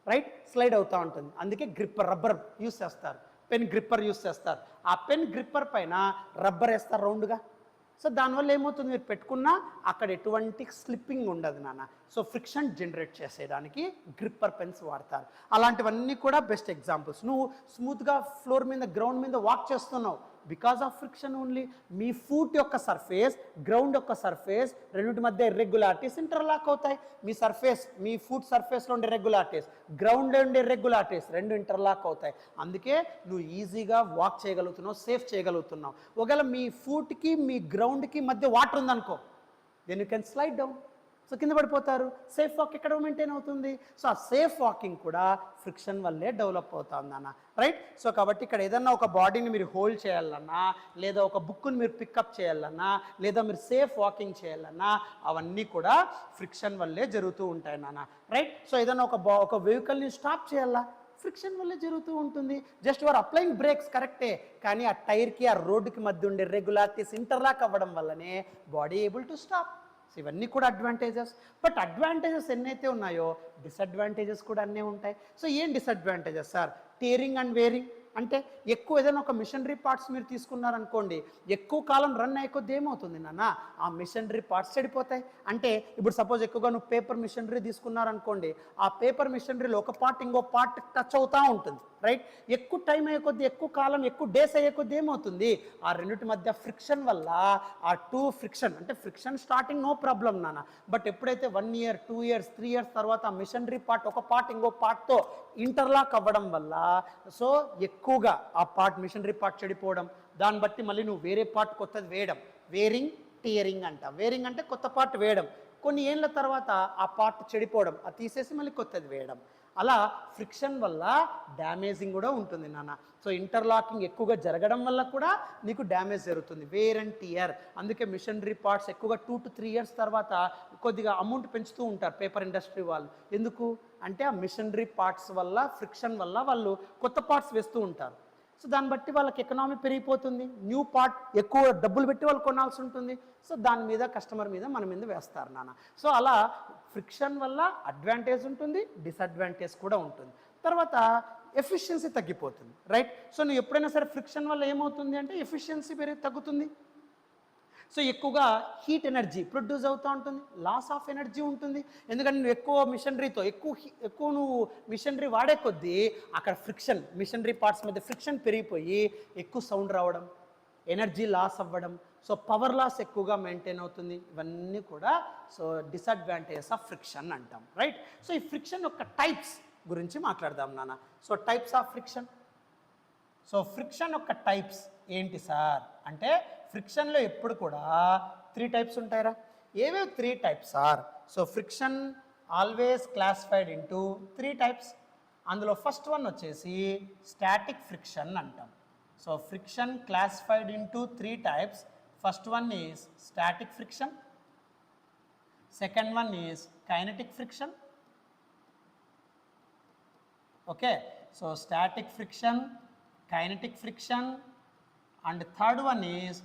S1: రైట్. స్లైడ్ అవుతూ ఉంటుంది. అందుకే గ్రిప్పర్, రబ్బర్ యూస్ చేస్తారు, పెన్ గ్రిప్పర్ యూస్ చేస్తారు. ఆ పెన్ గ్రిప్పర్ పైన రబ్బర్ వేస్తారు రౌండ్గా. సో దానివల్ల ఏమవుతుంది? మీరు పెట్టుకున్నా అక్కడ ఎటువంటి స్లిప్పింగ్ ఉండదు నాన్న. సో ఫ్రిక్షన్ జనరేట్ చేసేదానికి గ్రిప్పర్ పెన్స్ వాడతారు. అలాంటివన్నీ కూడా బెస్ట్ ఎగ్జాంపుల్స్. నువ్వు స్మూత్గా ఫ్లోర్ మీద, గ్రౌండ్ మీద వాక్ చేస్తున్నావు బికాస్ ఆఫ్ ఫ్రిక్షన్ ఓన్లీ. మీ ఫూట్ యొక్క సర్ఫేస్, గ్రౌండ్ యొక్క సర్ఫేస్ రెండింటి మధ్య ఇర్రెగ్యులారిటీస్ ఇంటర్లాక్ అవుతాయి. మీ ఫూట్ సర్ఫేస్లో ఉండే ఇర్రెగ్యులారిటీస్, గ్రౌండ్లో ఉండే ఇర్రెగ్యులారిటీస్ రెండు ఇంటర్లాక్ అవుతాయి. అందుకే నువ్వు ఈజీగా వాక్ చేయగలుగుతున్నావు, సేఫ్ చేయగలుగుతున్నావు. ఒకవేళ మీ ఫూట్కి మీ గ్రౌండ్కి మధ్య వాటర్ ఉందనుకో, then you can slide down. So కింద పడిపోతారు. సేఫ్ వాక్ ఎక్కడ మెయింటైన్ అవుతుంది? సో ఆ సేఫ్ వాకింగ్ కూడా ఫ్రిక్షన్ వల్లే డెవలప్ అవుతుంది అన్న. రైట్. సో కాబట్టి ఇక్కడ ఏదన్నా ఒక బాడీని మీరు హోల్డ్ చేయాలన్నా, లేదా ఒక బుక్ని మీరు పికప్ చేయాలన్నా, లేదా మీరు సేఫ్ వాకింగ్ చేయాలన్నా అవన్నీ కూడా ఫ్రిక్షన్ వల్లే జరుగుతూ ఉంటాయి నాన్న. రైట్. సో ఏదన్నా ఒక వెహికల్ని స్టాప్ చేయాలా, ఫ్రిక్షన్ వల్లే జరుగుతూ ఉంటుంది. జస్ట్ యువర్ అప్లయింగ్ బ్రేక్స్ కరెక్టే, కానీ ఆ టైర్కి ఆ రోడ్డుకి మధ్య ఉండే రెగ్యులారిటీస్ ఇంటర్లాక్ అవ్వడం వల్లనే body able to stop. So ఇవన్నీ కూడా అడ్వాంటేజెస్. బట్ అడ్వాంటేజెస్ ఎన్నైతే ఉన్నాయో డిసడ్వాంటేజెస్ కూడా అన్నీ ఉంటాయి. సో ఏం disadvantages sir? Tearing and wearing అంటే ఎక్కువ ఏదైనా ఒక మిషనరీ పార్ట్స్ మీరు తీసుకున్నారనుకోండి, ఎక్కువ కాలం రన్ అయ్యే కొద్ది ఏమవుతుంది నాన్న, ఆ మిషనరీ పార్ట్స్ చెడిపోతాయి. అంటే ఇప్పుడు సపోజ్ ఎక్కువగా నువ్వు పేపర్ మిషనరీ తీసుకున్నారనుకోండి, ఆ పేపర్ మిషనరీలో ఒక పార్ట్ ఇంకో పార్ట్ టచ్ అవుతూ ఉంటుంది, రైట్? ఎక్కువ టైం అయ్యే కొద్ది, ఎక్కువ కాలం, ఎక్కువ డేస్ అయ్యే కొద్ది ఏమవుతుంది, ఆ రెండింటి మధ్య ఫ్రిక్షన్ వల్ల ఆ ఫ్రిక్షన్ అంటే ఫ్రిక్షన్ స్టార్టింగ్ నో ప్రాబ్లం నాన్న, బట్ ఎప్పుడైతే 1 year 2 years 3 years తర్వాత ఆ మిషనరీ పార్ట్ ఒక పార్ట్ ఇంకో పార్ట్తో ఇంటర్లాక్ అవ్వడం వల్ల సో ఎక్కువగా ఆ పార్ట్ మిషనరీ పార్ట్ చెడిపోవడం, దాన్ని బట్టి మళ్ళీ నువ్వు వేరే పార్ట్ కొత్తది వేయడం, వేరింగ్ టీయరింగ్ అంట. వేరింగ్ అంటే కొత్త పార్ట్ వేయడం, కొన్ని ఏళ్ళ తర్వాత ఆ పార్ట్ చెడిపోవడం, అది తీసేసి మళ్ళీ కొత్తది వేయడం. అలా ఫ్రిక్షన్ వల్ల డ్యామేజింగ్ కూడా ఉంటుంది నాన్న. సో ఇంటర్లాకింగ్ ఎక్కువగా జరగడం వల్ల కూడా నీకు డ్యామేజ్ జరుగుతుంది, వేర్ అండ్ టియర్. అందుకే మిషనరీ పార్ట్స్ ఎక్కువగా 2 to 3 years తర్వాత కొద్దిగా అమౌంట్ పెంచుతూ ఉంటారు పేపర్ ఇండస్ట్రీ వాళ్ళు. ఎందుకు అంటే ఆ మిషనరీ పార్ట్స్ వల్ల, ఫ్రిక్షన్ వల్ల వాళ్ళు కొత్త పార్ట్స్ వేస్తూ ఉంటారు. సో దాన్ని బట్టి వాళ్ళకి ఎకనామీ పెరిగిపోతుంది, న్యూ పార్ట్ ఎక్కువ డబ్బులు పెట్టి వాళ్ళు కొనాల్సి ఉంటుంది. సో దాని మీద కస్టమర్ మీద మన మీద వేస్తారు నాన్న. సో అలా ఫ్రిక్షన్ వల్ల అడ్వాంటేజ్ ఉంటుంది, డిసడ్వాంటేజ్ కూడా ఉంటుంది. తర్వాత ఎఫిషియన్సీ తగ్గిపోతుంది, రైట్? సో నువ్వు ఎప్పుడైనా సరే ఫ్రిక్షన్ వల్ల ఏమవుతుంది అంటే ఎఫిషియన్సీ తగ్గుతుంది. సో ఎక్కువగా హీట్ ఎనర్జీ ప్రొడ్యూస్ అవుతూ ఉంటుంది, లాస్ ఆఫ్ ఎనర్జీ ఉంటుంది. ఎందుకంటే నువ్వు ఎక్కువ మిషనరీతో ఎక్కువ నువ్వు మిషనరీ వాడే కొద్దీ అక్కడ ఫ్రిక్షన్, మిషనరీ పార్ట్స్ మధ్య ఫ్రిక్షన్ పెరిగిపోయి ఎక్కువ సౌండ్ రావడం, ఎనర్జీ లాస్ అవ్వడం, సో పవర్ లాస్ ఎక్కువగా మెయింటైన్ అవుతుంది. ఇవన్నీ కూడా సో డిసడ్వాంటేజెస్ ఆఫ్ ఫ్రిక్షన్ అంటాం, రైట్? సో ఈ ఫ్రిక్షన్ యొక్క టైప్స్ గురించి మాట్లాడదాం నాన్న. So types of friction. So friction యొక్క టైప్స్ ఏంటి సార్ అంటే, ఫ్రిక్షన్లో ఎప్పుడు కూడా 3 టైప్స్ ఉంటాయిరా. ఏవేవి 3 types sir? So friction always classified into 3 types. అందులో ఫస్ట్ వన్ వచ్చేసి స్టాటిక్ ఫ్రిక్షన్ అంటాం. So friction classified into 3 types. First one is static friction, second one is kinetic friction. Okay, so static friction, kinetic friction, and third one is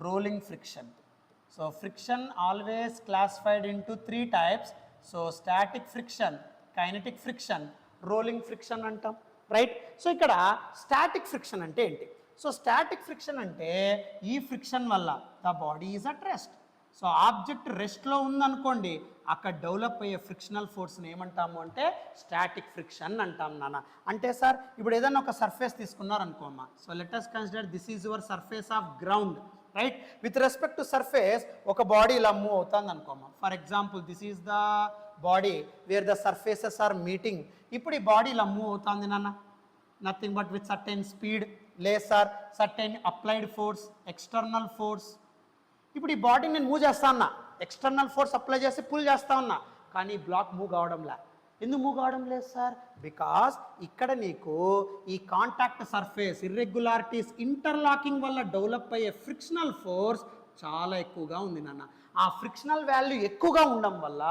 S1: rolling friction. So friction always classified into 3 types. So static friction, kinetic friction, rolling friction antam, right? So ikkada static friction ante enti? So static friction ante ee friction valla the body is at rest. So object రెస్ట్లో ఉందనుకోండి, అక్కడ develop అయ్యే frictional ఫోర్స్ని ఏమంటాము అంటే static friction అంటాం నాన్న. అంటే sir ఇప్పుడు ఏదైనా ఒక సర్ఫేస్ తీసుకున్నారనుకోమ్మా, so let us consider this is your surface of ground, right? With respect to surface ఒక బాడీ ఇలా మూవ్ అవుతుంది అనుకోమ్మా. For example this is the body where the surfaces are meeting. ఇప్పుడు ఈ బాడీ ఇలా మూవ్ అవుతుంది నాన్న, nothing but with certain speed. లేదు sir, certain applied force, external force. ఇప్పుడు ఈ బాడీని నేను మూవ్ చేస్తా ఉన్నా, ఎక్స్టర్నల్ ఫోర్స్ అప్లై చేసి పుల్ చేస్తా ఉన్నా, కానీ బ్లాక్ మూవ్ కావడంలే. ఎందుకు మూవ్ కావడం లేదు సార్? బికాస్ ఇక్కడ నీకు ఈ కాంటాక్ట్ సర్ఫేస్ ఇర్రెగ్యులారిటీస్ ఇంటర్లాకింగ్ వల్ల డెవలప్ అయ్యే ఫ్రిక్షనల్ ఫోర్స్ చాలా ఎక్కువగా ఉంది నాన్న. ఆ ఫ్రిక్షనల్ వాల్యూ ఎక్కువగా ఉండడం వల్ల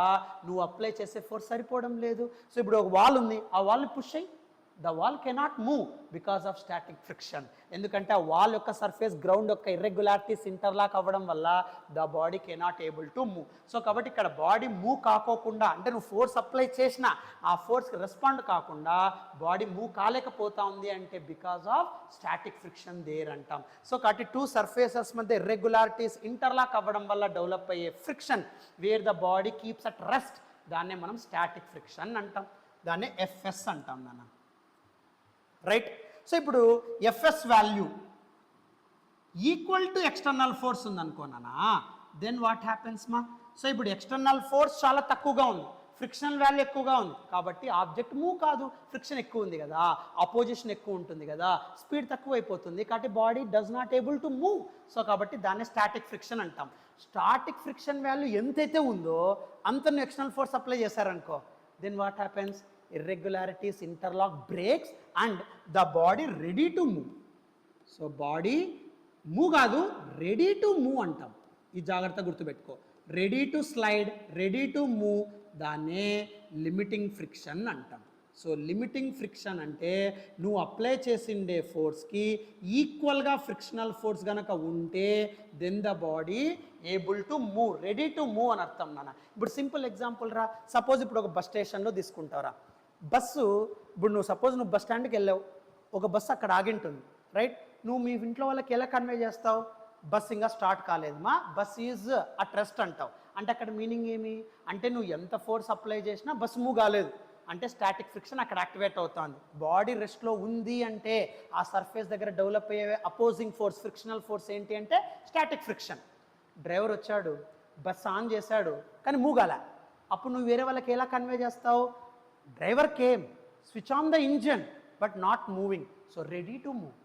S1: నువ్వు అప్లై చేసే ఫోర్స్ సరిపోవడం లేదు. సో ఇప్పుడు ఒక వాల్ ఉంది, ఆ వాల్ని పుష్ అయ్యి, the wall cannot move because of static friction. ఎందుకంటే ఆ వాల్ యొక్క సర్ఫేస్ గ్రౌండ్ యొక్క ఇర్రెగ్యులారిటీస్ ఇంటర్లాక్ అవ్వడం వల్ల the body cannot able to move. So కాబట్టి ఇక్కడ బాడీ మూవ్ కాకోకుండా, అంటే నువ్వు ఫోర్స్ అప్లై చేసినా ఆ ఫోర్స్కి రెస్పాండ్ కాకుండా బాడీ మూవ్ కాలేకపోతా ఉంది అంటే because of static friction there అంటాం. సో కాబట్టి 2 సర్ఫేసెస్ మధ్య ఇర్రెగ్యులారిటీస్ ఇంటర్లాక్ అవ్వడం వల్ల డెవలప్ అయ్యే friction where the body keeps at rest, దాన్నే మనం స్టాటిక్ ఫ్రిక్షన్ అంటాం, దాన్నే ఎఫ్ఎస్ అంటాం నాన్న, రైట్? సో ఇప్పుడు FS value equal to external force ఉందనుకోనా, దెన్ వాట్ హ్యాపెన్స్ మా? సో ఇప్పుడు ఎక్స్టర్నల్ ఫోర్స్ చాలా తక్కువగా ఉంది, ఫ్రిక్షనల్ వాల్యూ ఎక్కువగా ఉంది, కాబట్టి ఆబ్జెక్ట్ మూవ్ కాదు. ఫ్రిక్షన్ ఎక్కువ ఉంది కదా, అపోజిషన్ ఎక్కువ ఉంటుంది కదా, స్పీడ్ తక్కువ అయిపోతుంది, కాబట్టి body does not able to move. So కాబట్టి దాన్ని స్టాటిక్ ఫ్రిక్షన్ అంటాం. స్టాటిక్ ఫ్రిక్షన్ వాల్యూ ఎంతైతే ఉందో అంత నువ్వు ఎక్స్టర్నల్ ఫోర్స్ అప్లై చేశారనుకో, then what happens? irregularities interlock, breaks, and the body ready to move. So body move కాదు, రెడీ టు మూవ్ అంటాం. ఈ జాగ్రత్త గుర్తుపెట్టుకో, ready to slide, ready to move, దాన్నే లిమిటింగ్ ఫ్రిక్షన్ అంటాం. సో లిమిటింగ్ ఫ్రిక్షన్ అంటే నువ్వు అప్లై చేసిండే ఫోర్స్కి ఈక్వల్గా ఫ్రిక్షనల్ ఫోర్స్ కనుక ఉంటే then the body able to move, ready to move అని అర్థం నాన్న. ఇప్పుడు సింపుల్ ఎగ్జాంపుల్ రా, సపోజ్ ఇప్పుడు ఒక బస్ స్టేషన్లో తీసుకుంటావురా, బస్సు ఇప్పుడు నువ్వు సపోజ్ నువ్వు బస్ స్టాండ్కి వెళ్ళావు, ఒక బస్సు అక్కడ ఆగింటుంది, రైట్? నువ్వు మీ ఇంట్లో వాళ్ళకి ఎలా కన్వే చేస్తావు? బస్ ఇంకా స్టార్ట్ కాలేదు మా, బస్ ఈజ్ అట్ రెస్ట్ అంటావు. అంటే అక్కడ మీనింగ్ ఏమి అంటే నువ్వు ఎంత ఫోర్స్ అప్లై చేసినా బస్సు మూవ్ కాలేదు అంటే స్టాటిక్ ఫ్రిక్షన్ అక్కడ యాక్టివేట్ అవుతుంది. బాడీ రెస్ట్లో ఉంది అంటే ఆ సర్ఫేస్ దగ్గర డెవలప్ అయ్యే అపోజింగ్ ఫోర్స్, ఫ్రిక్షనల్ ఫోర్స్ ఏంటి అంటే స్టాటిక్ ఫ్రిక్షన్. డ్రైవర్ వచ్చాడు, బస్ ఆన్ చేశాడు, కానీ మూవ్ కాలే. అప్పుడు నువ్వు వేరే వాళ్ళకి ఎలా కన్వే చేస్తావు? Driver came, switch on the engine but not moving, so ready to move.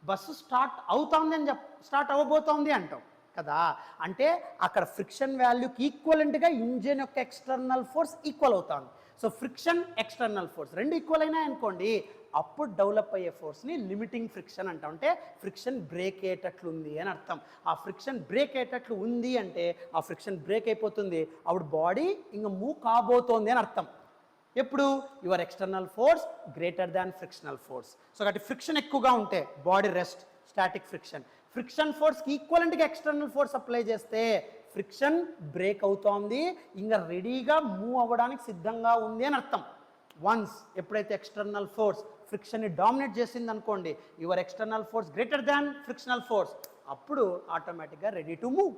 S1: Bus start అవుతుంది అని స్టార్ట్ అవ్వబోతోంది అంటాం కదా. అంటే అక్కడ ఫ్రిక్షన్ వాల్యూకి ఈక్వలెంట్గా ఇంజన్ యొక్క ఎక్స్టర్నల్ ఫోర్స్ ఈక్వల్ అవుతుంది. సో ఫ్రిక్షన్, ఎక్స్టర్నల్ ఫోర్స్ రెండు ఈక్వల్ అయినాయి అనుకోండి, అప్పుడు డెవలప్ అయ్యే ఫోర్స్ని లిమిటింగ్ ఫ్రిక్షన్ అంటాం. అంటే ఫ్రిక్షన్ బ్రేక్ అయ్యేటట్లుంది అని అర్థం. ఆ ఫ్రిక్షన్ బ్రేక్ అయ్యేటట్లు ఉంది అంటే ఆ ఫ్రిక్షన్ బ్రేక్ అయిపోతుంది, అప్పుడు బాడీ ఇంకా మూవ్ కాబోతోంది అని అర్థం. ఎప్పుడు? Your external force greater than frictional force. So కాబట్టి ఫ్రిక్షన్ ఎక్కువగా ఉంటే body rest, static friction. Friction ఫోర్స్కి ఈక్వలెంట్గా ఎక్స్టర్నల్ ఫోర్స్ అప్లై చేస్తే ఫ్రిక్షన్ బ్రేక్ అవుతోంది, ఇంకా రెడీగా మూవ్ అవ్వడానికి సిద్ధంగా ఉంది అని అర్థం. వన్స్ ఎప్పుడైతే ఎక్స్టర్నల్ ఫోర్స్ ఫ్రిక్షన్ని డామినేట్ చేసింది అనుకోండి, your external force greater than frictional force, అప్పుడు ఆటోమేటిక్గా రెడీ టు మూవ్.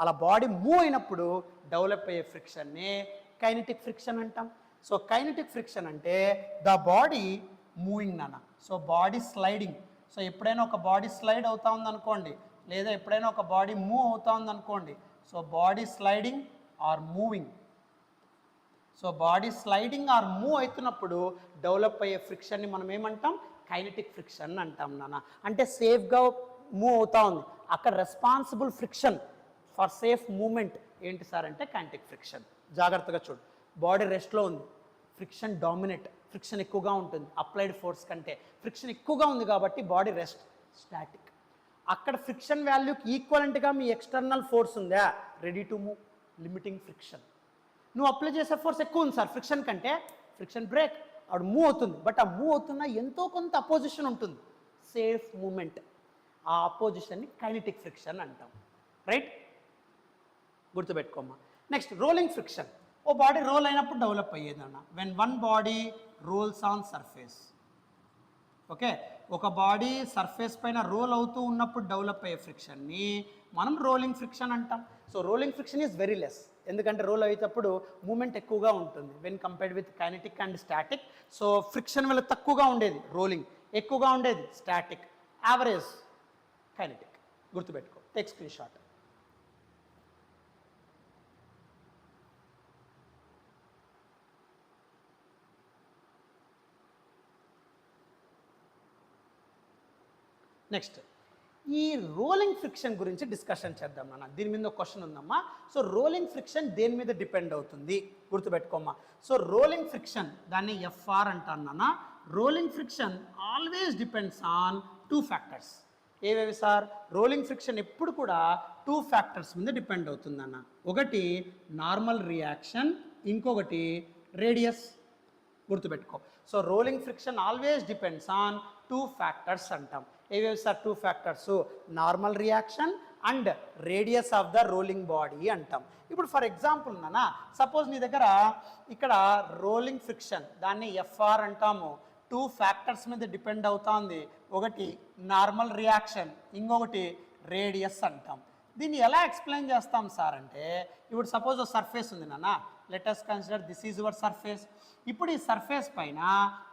S1: అలా బాడీ మూవ్ అయినప్పుడు డెవలప్ అయ్యే ఫ్రిక్షన్నే కైనెటిక్ ఫ్రిక్షన్ అంటాం. సో కైనెటిక్ ఫ్రిక్షన్ అంటే ద బాడీ మూవింగ్ నాన్న. So body sliding. సో ఎప్పుడైనా ఒక బాడీ స్లైడ్ అవుతా ఉందనుకోండి, లేదా ఎప్పుడైనా ఒక బాడీ మూవ్ అవుతా ఉందనుకోండి, so body sliding or moving. So body sliding or move అవుతున్నప్పుడు డెవలప్ అయ్యే ఫ్రిక్షన్ని మనం ఏమంటాం? కైనెటిక్ ఫ్రిక్షన్ అంటాం నాన్న. అంటే సేఫ్గా మూవ్ అవుతా ఉంది, అక్కడ responsible friction for safe moment ఏంటి సార్ అంటే కైనెటిక్ ఫ్రిక్షన్. జాగ్రత్తగా చూడు, బాడీ రెస్ట్లో ఉంది, ఫ్రిక్షన్ డామినేట్, ఫ్రిక్షన్ ఎక్కువగా ఉంటుంది అప్లైడ్ ఫోర్స్ కంటే, ఫ్రిక్షన్ ఎక్కువగా ఉంది కాబట్టి బాడీ రెస్ట్, స్టాటిక్. అక్కడ ఫ్రిక్షన్ వాల్యూకి ఈక్వలెంట్గా మీ ఎక్స్టర్నల్ ఫోర్స్ ఉందా, ready to move, limiting friction. నువ్వు అప్లై చేసే ఫోర్స్ ఎక్కువ ఉంది సార్ ఫ్రిక్షన్ కంటే, ఫ్రిక్షన్ బ్రేక్, అప్పుడు మూవ్ అవుతుంది. బట్ ఆ మూవ్ అవుతున్న ఎంతో కొంత అపోజిషన్ ఉంటుంది, సేఫ్ మూమెంట్. ఆ అపోజిషన్ని కైనెటిక్ ఫ్రిక్షన్ అంటాం, రైట్? గుర్తుపెట్టుకోమ్మా. Next rolling friction. ఓ బాడీ రోల్ అయినప్పుడు డెవలప్ అయ్యేదన్న when one body rolls on surface. Okay, ఒక బాడీ సర్ఫేస్ పైన రోల్ అవుతూ ఉన్నప్పుడు డెవలప్ అయ్యే ఫ్రిక్షన్ని మనం రోలింగ్ ఫ్రిక్షన్ అంటాం. So rolling friction is very less, ఎందుకంటే రోల్ అయ్యేటప్పుడు మూమెంట్ ఎక్కువగా ఉంటుంది when compared with kinetic and static. So friction వల్ల తక్కువగా ఉండేది రోలింగ్, ఎక్కువగా ఉండేది స్టాటిక్, యావరేజ్ కైనెటిక్. గుర్తుపెట్టుకో, టేక్ స్క్రీన్ షాట్. నెక్స్ట్ ఈ రోలింగ్ ఫ్రిక్షన్ గురించి డిస్కషన్ చేద్దాం నాన్న. దీని మీద ఒక క్వశ్చన్ ఉందమ్మా. సో రోలింగ్ ఫ్రిక్షన్ దేని మీద డిపెండ్ అవుతుంది గుర్తుపెట్టుకోమ్మా. సో రోలింగ్ ఫ్రిక్షన్ దాన్ని ఎఫ్ఆర్ అంటాను నాన్న. Rolling friction always depends on 2 factors. ఏవేవి సార్? రోలింగ్ ఫ్రిక్షన్ ఎప్పుడు కూడా 2 ఫ్యాక్టర్స్ మీద డిపెండ్ అవుతుందన్న. ఒకటి నార్మల్ రియాక్షన్, ఇంకొకటి రేడియస్. గుర్తుపెట్టుకో. So rolling friction always depends on 2 factors అంటాం. ఏవేవి sir 2 factors? Normal reaction and radius of the rolling body అంటాం. ఇప్పుడు ఫర్ ఎగ్జాంపుల్ నాన్న, సపోజ్ నీ దగ్గర ఇక్కడ రోలింగ్ ఫ్రిక్షన్ దాన్ని ఎఫ్ఆర్ అంటాము, 2 ఫ్యాక్టర్స్ మీద డిపెండ్ అవుతుంది. ఒకటి నార్మల్ రియాక్షన్, ఇంకొకటి రేడియస్ అంటాం. దీన్ని ఎలా ఎక్స్ప్లెయిన్ చేస్తాం సార్ అంటే, ఇప్పుడు సపోజ్ ఒక సర్ఫేస్ ఉంది నాన్న, let us consider this is your surface. ఇప్పుడు ఈ సర్ఫేస్ పైన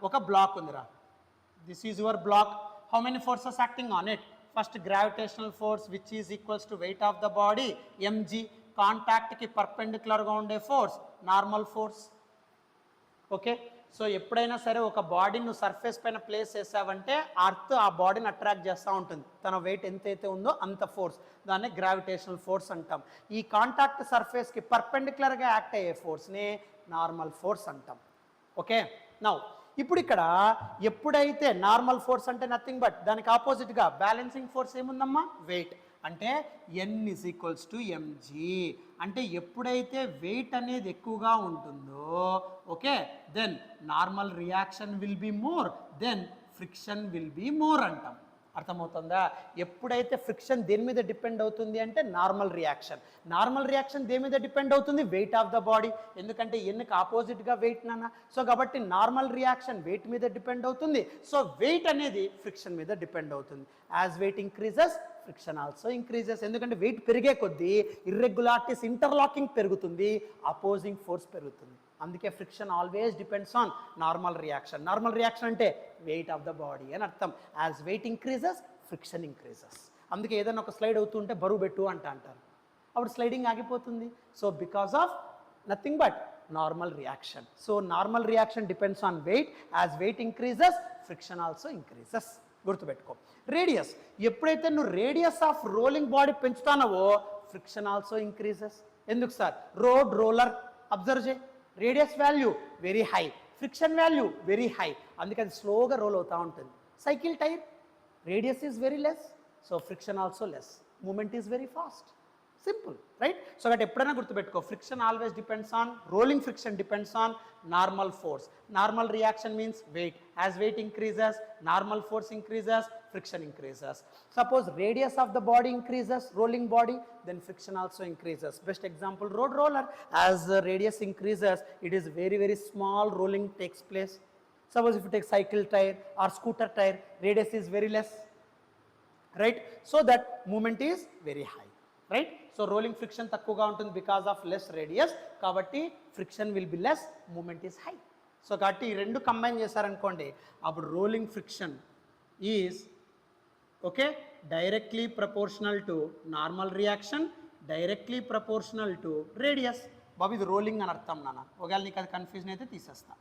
S1: ఒక బ్లాక్ ఉందిరా, this is your block. How many forces acting on it? First gravitational force which is equals to weight of the body mg. కాంటాక్ట్కి పర్పెండిక్యులర్గా ఉండే force normal force. Okay, so ఎప్పుడైనా సరే ఒక బాడీని నువ్వు సర్ఫేస్ పైన ప్లేస్ చేసావంటే అర్త్ ఆ బాడీని అట్రాక్ట్ చేస్తూ ఉంటుంది, తన వెయిట్ ఎంతైతే ఉందో అంత ఫోర్స్, దాన్ని గ్రావిటేషనల్ ఫోర్స్ అంటాం. ఈ కాంటాక్ట్ సర్ఫేస్కి పర్పెండిక్యులర్గా యాక్ట్ అయ్యే ఫోర్స్ని నార్మల్ ఫోర్స్ అంటాం. ఓకే, నౌ ఇప్పుడు ఇక్కడ ఎప్పుడైతే నార్మల్ ఫోర్స్ అంటే నథింగ్ బట్ దానికి ఆపోజిట్గా బ్యాలెన్సింగ్ ఫోర్స్ ఏముందమ్మా? వెయిట్. అంటే n = mg. అంటే ఎప్పుడైతే వెయిట్ అనేది ఎక్కువగా ఉంటుందో, okay, then normal reaction will be more, then friction will be more అంటాం. అర్థమవుతుందా? ఎప్పుడైతే ఫ్రిక్షన్ దేని మీద డిపెండ్ అవుతుంది అంటే నార్మల్ రియాక్షన్ దేని మీద డిపెండ్ అవుతుంది? Weight of the body. ఎందుకంటే ఎన్నికి ఆపోజిట్గా వెయిట్ నాన్న. సో కాబట్టి నార్మల్ రియాక్షన్ వెయిట్ మీద డిపెండ్ అవుతుంది. సో వెయిట్ అనేది ఫ్రిక్షన్ మీద డిపెండ్ అవుతుంది. As weight increases friction also increases. ఎందుకంటే వెయిట్ పెరిగే కొద్దీ ఇర్రెగ్యులారిటీస్, ఇంటర్లాకింగ్ పెరుగుతుంది, అపోజింగ్ ఫోర్స్ పెరుగుతుంది. అందుకే friction always depends on normal reaction అంటే వెయిట్ ఆఫ్ ద బాడీ అని అర్థం. As weight increases friction increases. అందుకే ఏదైనా ఒక స్లైడ్ అవుతుంటే బరువు పెట్టు అంటారు, అప్పుడు స్లైడింగ్ ఆగిపోతుంది. So because of nothing but normal reaction. So normal reaction depends on weight. As weight increases friction also increases. గుర్తుపెట్టుకో. రేడియస్, ఎప్పుడైతే నువ్వు రేడియస్ ఆఫ్ రోలింగ్ బాడీ పెంచుతానవో ఫ్రిక్షన్ ఆల్సో ఇంక్రీజెస్. ఎందుకు సార్? రోలర్ అబ్జర్వ్ చేయి, radius value very high, friction value very high, అందుకే అది స్లోగా roll అవుతూ ఉంటుంది. Cycle tyre radius is very less, so friction also less, moment is very fast. Simple, right? So కాబట్టి ఎప్పుడైనా గుర్తుపెట్టుకో, friction always depends on, rolling friction depends on normal force. Normal reaction means weight. As weight increases normal force increases, friction increases. Suppose radius of the body increases, rolling body, then friction also increases. Best example, road roller. As the radius increases, it is very small rolling takes place. Suppose if you take cycle tire or scooter tire, radius is very less, right? So that movement is very high, right? So rolling friction takkuga untundi because of less radius, kabatti friction will be less, movement is high. So kabatti ee rendu combine chesarankondi, appudu rolling friction is okay directly proportional to normal reaction, directly proportional to radius. బాబు ఇది rolling అని అర్థం నాన్న, ఒకవేళ నీకు అది confusion అయితే తీసేస్తా.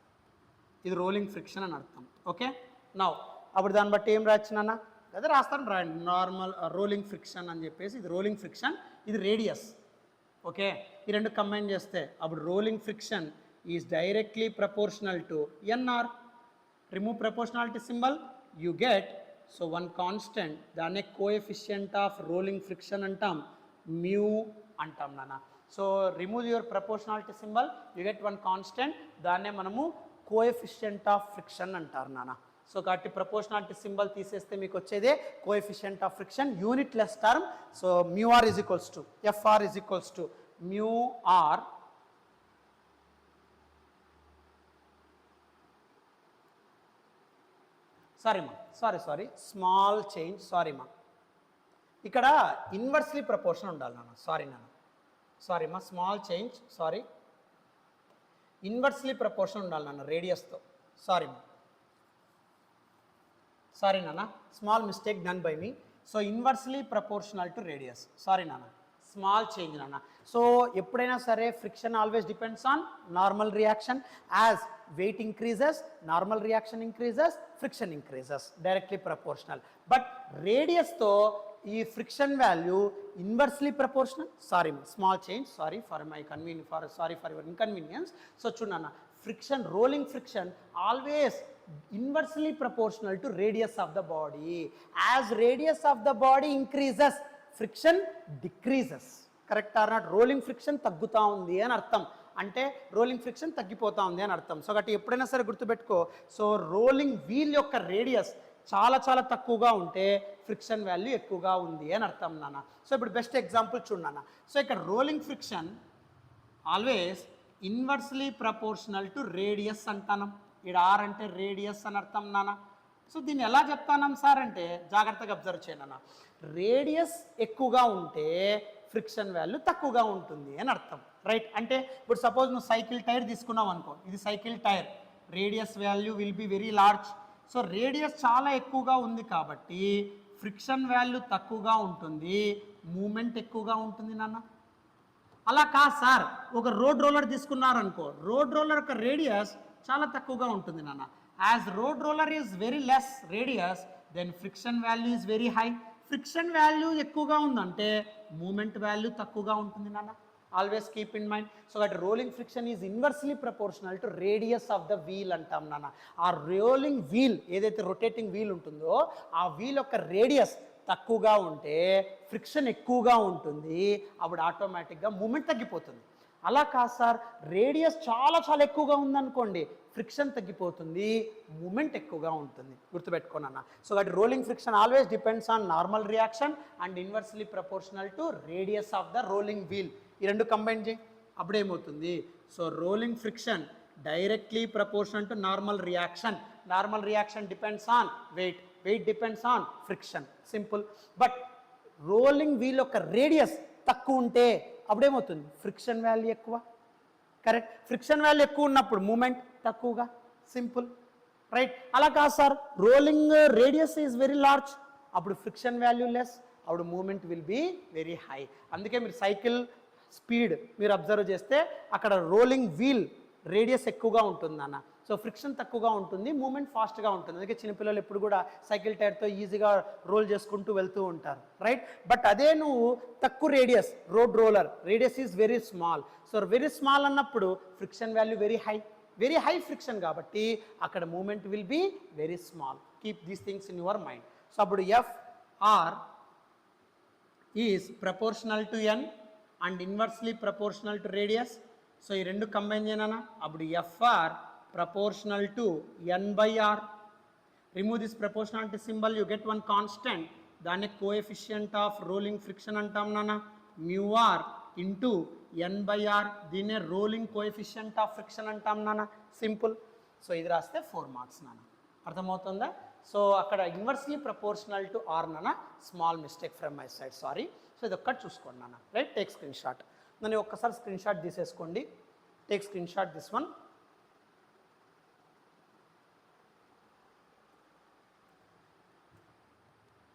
S1: ఇది రోలింగ్ ఫ్రిక్షన్ అని అర్థం. ఓకే, నౌ అప్పుడు దాన్ని బట్టి ఏం రాయొచ్చు నాన్న? అదే రాస్తాను, రాయండి. నార్మల్ రోలింగ్ ఫ్రిక్షన్ అని చెప్పేసి, ఇది రోలింగ్ ఫ్రిక్షన్, ఇది రేడియస్. ఓకే, ఈ రెండు కంబైన్ చేస్తే అప్పుడు rolling friction is directly proportional to N R. Remove proportionality symbol, you get, so one constant, దాన్నే కోఎఫిషియంట్ ఆఫ్ రోలింగ్ ఫ్రిక్షన్ అంటాం, మ్యూ అంటాం నాన్న. So remove your proportionality symbol, you get one constant, దాన్నే మనము కోఎఫిషియంట్ ఆఫ్ ఫ్రిక్షన్ అంటారు నాన్న. So కాబట్టి proportionality symbol తీసేస్తే మీకు వచ్చేదే coefficient of friction, unitless term. So mu R is equals to, F R is equals to mu R, sorry small change, sorry మా, ఇక్కడ ఇన్వర్స్లీ ప్రపోర్షన్ ఉండాలి నాన్న. సారీ మా small change, sorry inversely proportion ఉండాలి నాన్న రేడియస్తో. సారీ నాన్న, small mistake done by me. So inversely proportional to radius, sorry నాన్న, స్మాల్ చేంజ్ నాన్న. సో ఎప్పుడైనా సరే friction always depends on normal reaction. As weight increases normal reaction increases, friction increases, directly proportional. But రేడియస్తో ఈ friction value inversely proportional. Sorry small change, sorry for your inconvenience. So చూడన్న, friction, rolling friction always inversely proportional to radius of the body. As radius of the body increases, friction decreases. Correct or not? Rolling friction తగ్గుతా ఉంది అని అర్థం, అంటే rolling friction తగ్గిపోతా ఉంది అని అర్థం. So కాబట్టి ఎప్పుడైనా సరే గుర్తుపెట్టుకో, సో రోలింగ్ వీల్ యొక్క రేడియస్ చాలా తక్కువగా ఉంటే ఫ్రిక్షన్ వాల్యూ ఎక్కువగా ఉంది అని అర్థం నాన్న. సో ఇప్పుడు బెస్ట్ ఎగ్జాంపుల్ చూడన్న. సో ఇక్కడ rolling friction always inversely proportional to radius అంటాను. ఇక్కడ ఆర్ అంటే రేడియస్ అని అర్థం నాన్న. సో దీన్ని ఎలా చెప్తానం సార్ అంటే జాగ్రత్తగా అబ్జర్వ్ చేయండి అన్న. రేడియస్ ఎక్కువగా ఉంటే ఫ్రిక్షన్ వాల్యూ తక్కువగా ఉంటుంది అని అర్థం, రైట్? అంటే ఇప్పుడు సపోజ్ నువ్వు సైకిల్ టైర్ తీసుకున్నావు అనుకో, ఇది cycle tyre, radius value will be very large. So radius చాలా ఎక్కువగా ఉంది కాబట్టి ఫ్రిక్షన్ వాల్యూ తక్కువగా ఉంటుంది, మూమెంట్ ఎక్కువగా ఉంటుంది నాన్న. అలా కాదు సార్, ఒక రోడ్ రోలర్ తీసుకున్నారనుకో, రోడ్ రోలర్ యొక్క రేడియస్ చాలా తక్కువగా ఉంటుంది నాన్న. As road roller is very less radius, then friction value is very high. Friction value ఎక్కువగా ఉందంటే మూమెంట్ వాల్యూ తక్కువగా ఉంటుంది నాన్న. Always keep in mind. So that rolling friction is inversely proportional to radius of the wheel అంటాం నాన్న. ఆ rolling wheel ఏదైతే rotating wheel ఉంటుందో ఆ వీల్ యొక్క రేడియస్ తక్కువగా ఉంటే ఫ్రిక్షన్ ఎక్కువగా ఉంటుంది, అప్పుడు ఆటోమేటిక్గా మూమెంట్ తగ్గిపోతుంది. అలా కాదు సార్, రేడియస్ చాలా చాలా ఎక్కువగా ఉందనుకోండి, ఫ్రిక్షన్ తగ్గిపోతుంది, మూమెంట్ ఎక్కువగా ఉంటుంది. గుర్తుపెట్టుకోండి అన్న. So that rolling friction always depends on normal reaction and inversely proportional to radius of the rolling wheel. ఈ రెండు కంబైన్ చేయి, అప్పుడేమవుతుంది? So rolling friction directly proportional to normal reaction. Normal reaction depends on weight, weight depends on friction. Simple. But rolling wheel యొక్క radius తక్కువ ఉంటే అప్పుడేమవుతుంది? Friction value ఎక్కువ. Correct. Friction value ఎక్కువ ఉన్నప్పుడు మూమెంట్ తక్కువగా. సింపుల్. రైట్. అలా కాదు sir, rolling radius is very large, అప్పుడు ఫ్రిక్షన్ వాల్యూ లెస్, అప్పుడు moment will be very high. అందుకే మీరు సైకిల్ స్పీడ్ మీరు అబ్జర్వ్ చేస్తే అక్కడ రోలింగ్ వీల్ రేడియస్ ఎక్కువగా ఉంటుందన్న. సో ఫ్రిక్షన్ తక్కువగా ఉంటుంది, మూమెంట్ ఫాస్ట్గా ఉంటుంది. అందుకే చిన్నపిల్లలు ఎప్పుడు కూడా సైకిల్ టైర్తో ఈజీగా రోల్ చేసుకుంటూ వెళ్తూ ఉంటారు. రైట్. బట్ అదే నువ్వు తక్కువ radius road roller, radius is very small. So very small అన్నప్పుడు friction value very high friction కాబట్టి అక్కడ moment will be very small. Keep these things in your mind. So అప్పుడు FR is proportional to N and inversely proportional to radius. So ఈ రెండు combine చేయనా, అప్పుడు FR proportional to N by R. Remove this proportionality symbol, you get one constant, దాన్ని coefficient of rolling friction అంటాం నాన్న. Mu R into N by R, దీన్నే rolling coefficient of friction అంటాం నాన్న. సింపుల్. సో ఇది రాస్తే 4 మార్క్స్ నాన్న. అర్థమవుతుందా? సో అక్కడ ఇన్వర్స్లీ ప్రపోర్షనల్ టు ఆర్ నాన్న, small mistake from my side, sorry. So ఇది ఒక్కటి చూసుకోండి నాన్న. రైట్. Take screen shot. నన్ను ఒక్కసారి స్క్రీన్ షాట్ తీసేసుకోండి. Take screen shot this one.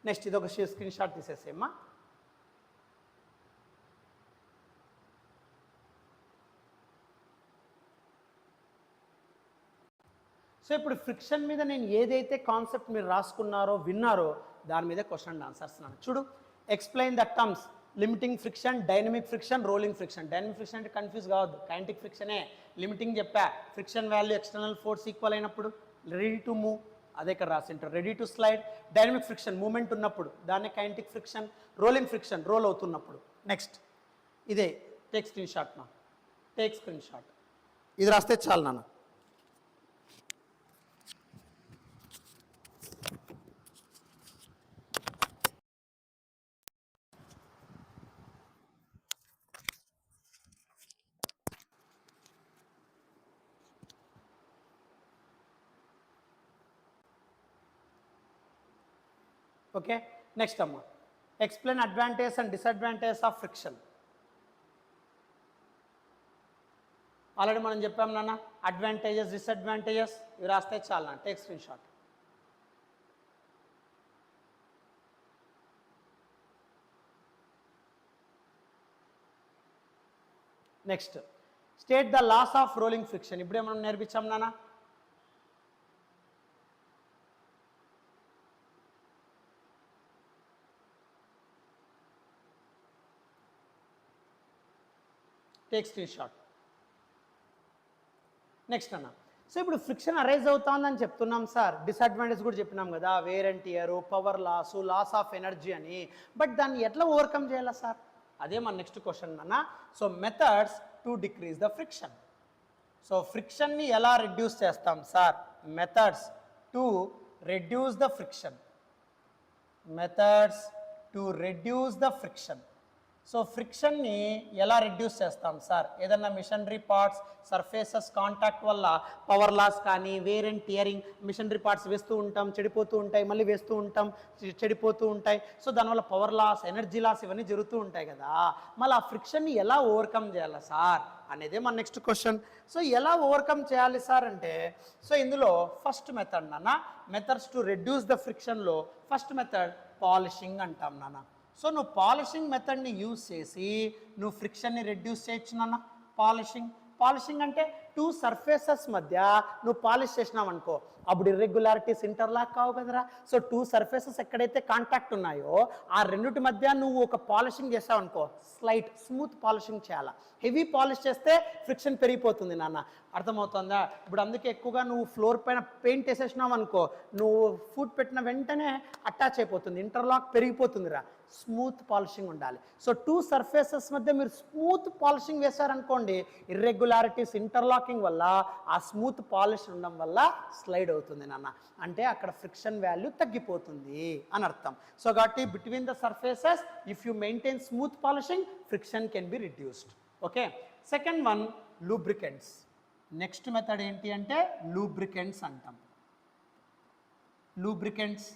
S1: Next ఇది ఒక స్క్రీన్ షాట్ తీసేసేమ్మా. సో ఇప్పుడు ఫ్రిక్షన్ మీద నేను ఏదైతే కాన్సెప్ట్ మీరు రాసుకున్నారో విన్నారో దాని మీద క్వశ్చన్ అండ్ ఆన్సర్స్ నాన్న. చూడు, explain the terms limiting friction, dynamic friction, rolling friction. Dynamic friction అంటే కన్ఫ్యూజ్ కావద్దు, కైనెటిక్ ఫ్రిక్షనే. లిమిటింగ్ చెప్పా, friction value external force equal అయినప్పుడు. రెడీ టు మూవ్, అదే ఇక్కడ రాసింటారు. Ready to slide. Dynamic friction moment ఉన్నప్పుడు, దాన్ని kinetic friction. Rolling friction roll అవుతున్నప్పుడు. నెక్స్ట్ ఇదే. టేక్ స్క్రీన్ షాట్ నా. Take screen shot. ఇది రాస్తే చాలు నాన్న. ఓకే. నెక్స్ట్ అమ్మా, explain advantage and disadvantage of friction. Already మనం చెప్పాం నాన్న, అడ్వాంటేజెస్ డిసడ్వాంటేజెస్ ఇవి రాస్తే చాలు నాన్న. Take screen shot. Next state the loss of rolling friction. ఇప్పుడే మనం నేర్పించాం నాన్న. Take screen shot. నెక్స్ట్ అన్న, సో ఇప్పుడు ఫ్రిక్షన్ అరైజ్ అవుతుందని చెప్తున్నాం సార్, డిసడ్వాంటేజ్ కూడా చెప్పినాం కదా, wear and tear, power loss, loss of energy అని. బట్ దాన్ని ఎట్లా ఓవర్కమ్ చేయాలా సార్? అదే మన నెక్స్ట్ క్వశ్చన్ అన్న. So methods to decrease the friction. So ఫ్రిక్షన్ని ఎలా రెడ్యూస్ చేస్తాం sir? Methods to reduce the friction. Methods to reduce the friction. So ఫ్రిక్షన్ని ఎలా రెడ్యూస్ చేస్తాం సార్? ఏదన్నా మిషనరీ పార్ట్స్ సర్ఫేసెస్ కాంటాక్ట్ వల్ల పవర్ లాస్ కానీ, wear and tearing, machinery parts వేస్తూ ఉంటాం, చెడిపోతూ ఉంటాయి, మళ్ళీ వేస్తూ ఉంటాం, చెడిపోతూ ఉంటాయి. సో దానివల్ల పవర్ లాస్, ఎనర్జీ లాస్ ఇవన్నీ జరుగుతూ ఉంటాయి కదా. మళ్ళీ ఆ ఫ్రిక్షన్ని ఎలా ఓవర్కమ్ చేయాలి సార్ అనేదే మన నెక్స్ట్ క్వశ్చన్. సో ఎలా ఓవర్కమ్ చేయాలి సార్ అంటే, సో ఇందులో ఫస్ట్ మెథడ్ నాన్న, మెథడ్స్ టు రెడ్యూస్ ద ఫ్రిక్షన్లో ఫస్ట్ మెథడ్ పాలిషింగ్ అంటాం నాన్న. సో నువ్వు పాలిషింగ్ మెథడ్ని యూజ్ చేసి నువ్వు ఫ్రిక్షన్ని రెడ్యూస్ చేయొచ్చు నాన్న. పాలిషింగ్ అంటే టూ సర్ఫేసెస్ మధ్య నువ్వు పాలిష్ చేసినావు అనుకో, అప్పుడు ఇర్రెగ్యులారిటీస్ ఇంటర్లాక్ కావు కదరా. సో టూ సర్ఫేసెస్ ఎక్కడైతే కాంటాక్ట్ ఉన్నాయో ఆ రెండింటి మధ్య నువ్వు ఒక పాలిషింగ్ చేసావు అనుకో, స్లైట్ స్మూత్ పాలిషింగ్ చేయాలా. హెవీ పాలిష్ చేస్తే ఫ్రిక్షన్ పెరిగిపోతుంది నాన్న. అర్థమవుతుందా? ఇప్పుడు అందుకే ఎక్కువగా నువ్వు ఫ్లోర్ పైన పెయింట్ వేసేసినావు అనుకో, నువ్వు ఫుట్ పెట్టిన వెంటనే అటాచ్ అయిపోతుంది, ఇంటర్లాక్ పెరిగిపోతుందిరా. స్మూత్ పాలిషింగ్ ఉండాలి. సో 2 సర్ఫేసెస్ మధ్య మీరు స్మూత్ పాలిషింగ్ వేశారనుకోండి, ఇర్రెగ్యులారిటీస్ ఇంటర్లాకింగ్ వల్ల ఆ స్మూత్ పాలిష్ ఉండడం వల్ల స్లైడ్ అవుతుంది నాన్న. అంటే అక్కడ ఫ్రిక్షన్ వాల్యూ తగ్గిపోతుంది అని అర్థం. సో కాబట్టి between the surfaces if you maintain smooth polishing, friction can B reduced. Okay, second one lubricants. Next method ఏంటి అంటే లూబ్రికెంట్స్ అంటాం. లూబ్రికెంట్స్,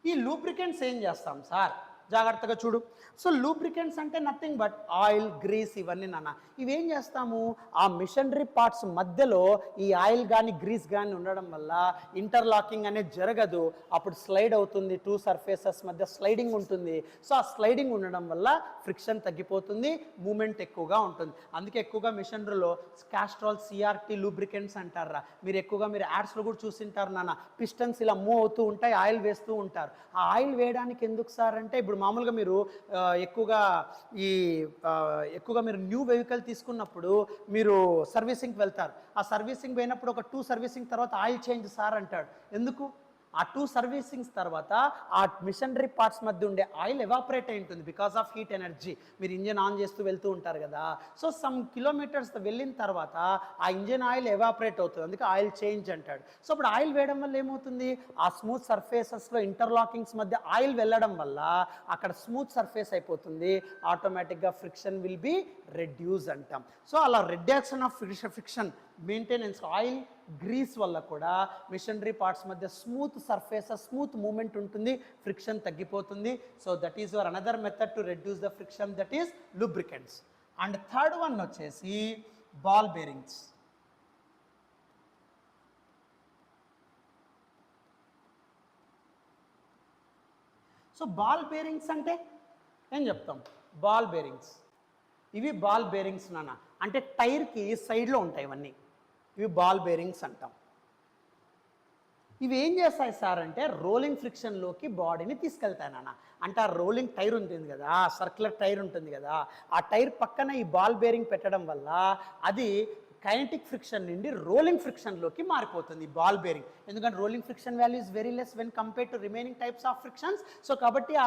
S1: ఈ లూబ్రికెంట్స్ ఏం చేస్తాం సార్, జాగ్రత్తగా చూడు. సో లూబ్రికెంట్స్ అంటే నథింగ్ బట్ ఆయిల్, గ్రీస్, ఇవన్నీ నాన్న. ఇవేం చేస్తాము, ఆ మిషనరీ పార్ట్స్ మధ్యలో ఈ ఆయిల్ కానీ గ్రీస్ కానీ ఉండడం వల్ల ఇంటర్లాకింగ్ అనేది జరగదు, అప్పుడు స్లైడ్ అవుతుంది. 2 సర్ఫేసెస్ మధ్య స్లైడింగ్ ఉంటుంది. సో ఆ స్లైడింగ్ ఉండడం వల్ల ఫ్రిక్షన్ తగ్గిపోతుంది, మూమెంట్ ఎక్కువగా ఉంటుంది. అందుకే ఎక్కువగా మిషనరీలో క్యాస్ట్రాల్, సిఆర్టీ లూబ్రికెంట్స్ అంటారా. మీరు ఎక్కువగా మీరు యాడ్స్లో కూడా చూసింటారు నాన్న. పిస్టన్స్ ఇలా మూవ్ అవుతూ ఉంటాయి, ఆయిల్ వేస్తూ ఉంటారు. ఆ ఆయిల్ వేయడానికి ఎందుకు సార్ అంటే, ఇప్పుడు మామూలుగా మీరు ఎక్కువగా మీరు న్యూ వెహికల్ తీసుకున్నప్పుడు మీరు సర్వీసింగ్కి వెళ్తారు. ఆ సర్వీసింగ్ పోయినప్పుడు ఒక 2 సర్వీసింగ్ తర్వాత ఆయిల్ చేంజ్ సార్ అంటాడు. ఎందుకు? ఆ 2 సర్వీసింగ్స్ తర్వాత ఆ మిషనరీ పార్ట్స్ మధ్య ఉండే ఆయిల్ ఎవాపరేట్ అయి ఉంటుంది బికాస్ ఆఫ్ హీట్ ఎనర్జీ. మీరు ఇంజన్ ఆన్ చేస్తూ వెళ్తూ ఉంటారు కదా. సో సమ్ కిలోమీటర్స్ వెళ్ళిన తర్వాత ఆ ఇంజన్ ఆయిల్ ఎవాపరేట్ అవుతుంది, అందుకే ఆయిల్ చేంజ్ అంటాడు. సో ఇప్పుడు ఆయిల్ వేయడం వల్ల ఏమవుతుంది, ఆ స్మూత్ సర్ఫేసెస్లో ఇంటర్లాకింగ్స్ మధ్య ఆయిల్ వెళ్ళడం వల్ల అక్కడ స్మూత్ సర్ఫేస్ అయిపోతుంది, ఆటోమేటిక్గా ఫ్రిక్షన్ విల్ బి రెడ్యూస్ అంటాం. సో అలా reduction of friction maintenance oil grease వల్ల కూడా మిషనరీ పార్ట్స్ మధ్య స్మూత్ సర్ఫేసెస్, స్మూత్ మూమెంట్ ఉంటుంది, ఫ్రిక్షన్ తగ్గిపోతుంది. So that is your another method to reduce the friction, that is lubricants. And third one వచ్చేసి ball bearings. So ball bearings అంటే ఏం చెప్తాం, ball bearings, ఇవి బాల్ బేరింగ్స్ నాన్న. అంటే టైర్కి సైడ్లో ఉంటాయి ఇవన్నీ, ఇవి బాల్ బేరింగ్స్ అంటాం. ఇవి ఏం చేస్తాయి సార్ అంటే రోలింగ్ ఫ్రిక్షన్లోకి బాడీని తీసుకెళ్తాయి నాన్న. అంటే ఆ రోలింగ్ టైర్ ఉంటుంది కదా, సర్క్యులర్ టైర్ ఉంటుంది కదా, ఆ టైర్ పక్కన ఈ బాల్ బేరింగ్ పెట్టడం వల్ల అది కైనెటిక్ ఫ్రిక్షన్ నుండి రోలింగ్ ఫ్రిక్షన్లోకి మారిపోతుంది బాల్ బేరింగ్. ఎందుకంటే rolling friction value is very less when compare to remaining types of frictions. So కాబట్టి ఆ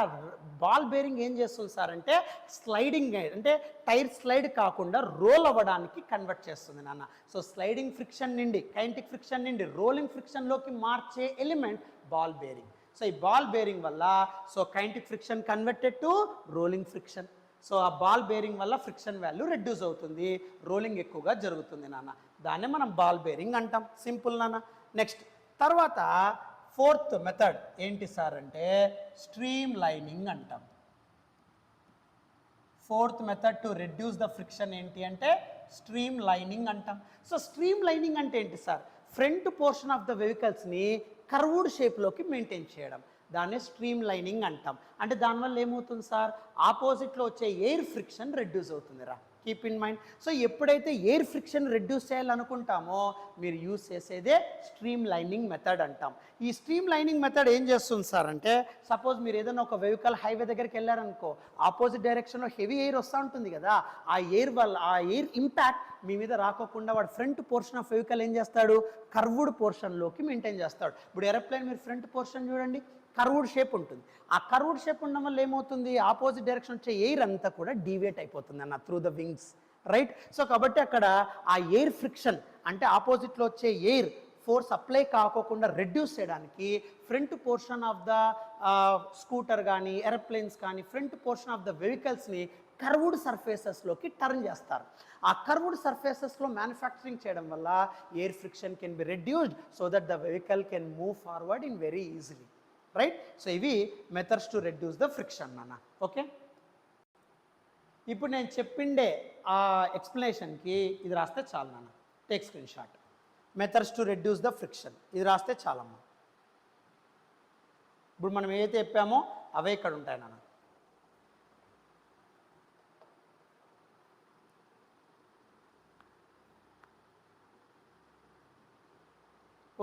S1: బాల్ బేరింగ్ ఏం చేస్తుంది సార్ అంటే స్లైడింగ్, అంటే టైర్ స్లైడ్ కాకుండా రోల్ అవ్వడానికి కన్వర్ట్ చేస్తుంది నాన్న. సో స్లైడింగ్ ఫ్రిక్షన్ నుండి, కైనెటిక్ ఫ్రిక్షన్ నుండి రోలింగ్ ఫ్రిక్షన్లోకి మార్చే ఎలిమెంట్ బాల్ బేరింగ్. సో ఈ బాల్ బేరింగ్ వల్ల so kinetic friction converted to rolling friction. So ఆ బాల్ బేరింగ్ వల్ల ఫ్రిక్షన్ వాల్యూ రెడ్యూస్ అవుతుంది, రోలింగ్ ఎక్కువగా జరుగుతుంది నాన్న. దాన్నే మనం బాల్ బేరింగ్ అంటాం. సింపుల్ నాన్న. నెక్స్ట్ తర్వాత ఫోర్త్ మెథడ్ ఏంటి సార్ అంటే స్ట్రీమ్ లైనింగ్ అంటాం. Fourth method to reduce the friction ఏంటి అంటే స్ట్రీమ్ లైనింగ్ అంటాం. సో స్ట్రీమ్ లైనింగ్ అంటే ఏంటి sir, front portion of the వెహికల్స్ని కర్వ్డ్ షేప్లోకి మెయింటైన్ చేయడం, దాన్ని స్ట్రీమ్ లైనింగ్ అంటాం. అంటే దానివల్ల ఏమవుతుంది సార్, ఆపోజిట్లో వచ్చే ఎయిర్ ఫ్రిక్షన్ రెడ్యూస్ అవుతుంది రా, కీప్ ఇన్ మైండ్. సో ఎప్పుడైతే ఎయిర్ ఫ్రిక్షన్ రెడ్యూస్ చేయాలనుకుంటామో మీరు యూజ్ చేసేదే స్ట్రీమ్ లైనింగ్ మెథడ్ అంటాం. ఈ స్ట్రీమ్ లైనింగ్ మెథడ్ ఏం చేస్తుంది సార్ అంటే, సపోజ్ మీరు ఏదైనా ఒక వెహికల్ హైవే దగ్గరికి వెళ్ళారనుకో, ఆపోజిట్ డైరెక్షన్లో హెవీ ఎయిర్ వస్తూ ఉంటుంది కదా, ఆ ఎయిర్ వల్ల ఆ ఎయిర్ ఇంపాక్ట్ మీ మీద రాకోకుండా వాడు ఫ్రంట్ పోర్షన్ ఆఫ్ వెహికల్ ఏం చేస్తాడు, కర్వ్డ్ పోర్షన్లోకి మెయింటైన్ చేస్తాడు. ఇప్పుడు ఏరోప్లేన్ మీరు ఫ్రంట్ పోర్షన్ చూడండి, కర్వ్డ్ షేప్ ఉంటుంది. ఆ కర్వ్డ్ షేప్ ఉండడం వల్ల ఏమవుతుంది, ఆపోజిట్ డైరెక్షన్ వచ్చే ఎయిర్ అంతా కూడా డీవియేట్ అయిపోతుంది అన్న through the wings, right. So కాబట్టి అక్కడ ఆ ఎయిర్ ఫ్రిక్షన్ అంటే ఆపోజిట్లో వచ్చే ఎయిర్ ఫోర్స్ అప్లై కాకోకుండా రెడ్యూస్ చేయడానికి front portion of the scooter కానీ ఏరోప్లేన్స్ కానీ ఫ్రంట్ పోర్షన్ ఆఫ్ ద వెహికల్స్ని కర్వ్డ్ సర్ఫేసెస్లోకి టర్న్ చేస్తారు. ఆ కర్వ్డ్ సర్ఫేసెస్లో మ్యానుఫ్యాక్చరింగ్ చేయడం వల్ల air friction can be reduced so that the vehicle can move forward in very easily, right. So ఇవి methods to reduce the friction నాన్న. ఓకే, ఇప్పుడు నేను చెప్పిండే ఆ ఎక్స్ప్లెనేషన్కి ఇది రాస్తే చాలు నాన్న. Take screen shot. Methods to reduce the friction ఇది రాస్తే చాలమ్మా. ఇప్పుడు మనం ఏదైతే చెప్పామో అవే ఇక్కడ ఉంటాయి నాన్న.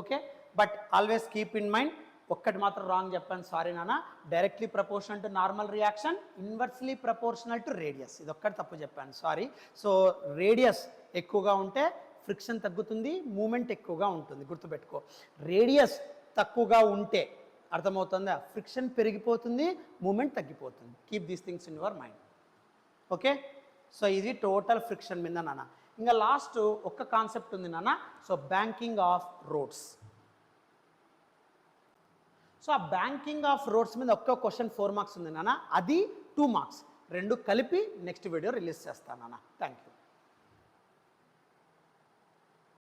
S1: Okay, but always keep in mind, ఒక్కటి మాత్రం రాంగ్ చెప్పాను, సారీ నాన్న. Directly proportional to normal reaction, inversely proportional to radius, ఇది ఒక్కటి తప్పు చెప్పాను, సారీ. సో రేడియస్ ఎక్కువగా ఉంటే ఫ్రిక్షన్ తగ్గుతుంది, మూమెంట్ ఎక్కువగా ఉంటుంది, గుర్తుపెట్టుకో. రేడియస్ తక్కువగా ఉంటే అర్థమవుతుందా? ఫ్రిక్షన్ పెరిగిపోతుంది, మూమెంట్ తగ్గిపోతుంది. Keep these things in your mind. Okay, so ఇది టోటల్ ఫ్రిక్షన్ మీద నాన్న. ఇంకా లాస్ట్ ఒక్క కాన్సెప్ట్ ఉంది నాన్న. So banking of roads. So ఆ బ్యాంకింగ్ ఆఫ్ రోడ్స్ మీద ఒక్క క్వశ్చన్ 4 మార్క్స్ ఉంది నాన్న, అది 2 మార్క్స్. రెండు కలిపి నెక్స్ట్ వీడియో రిలీజ్ చేస్తాను నాన్న. Thank you.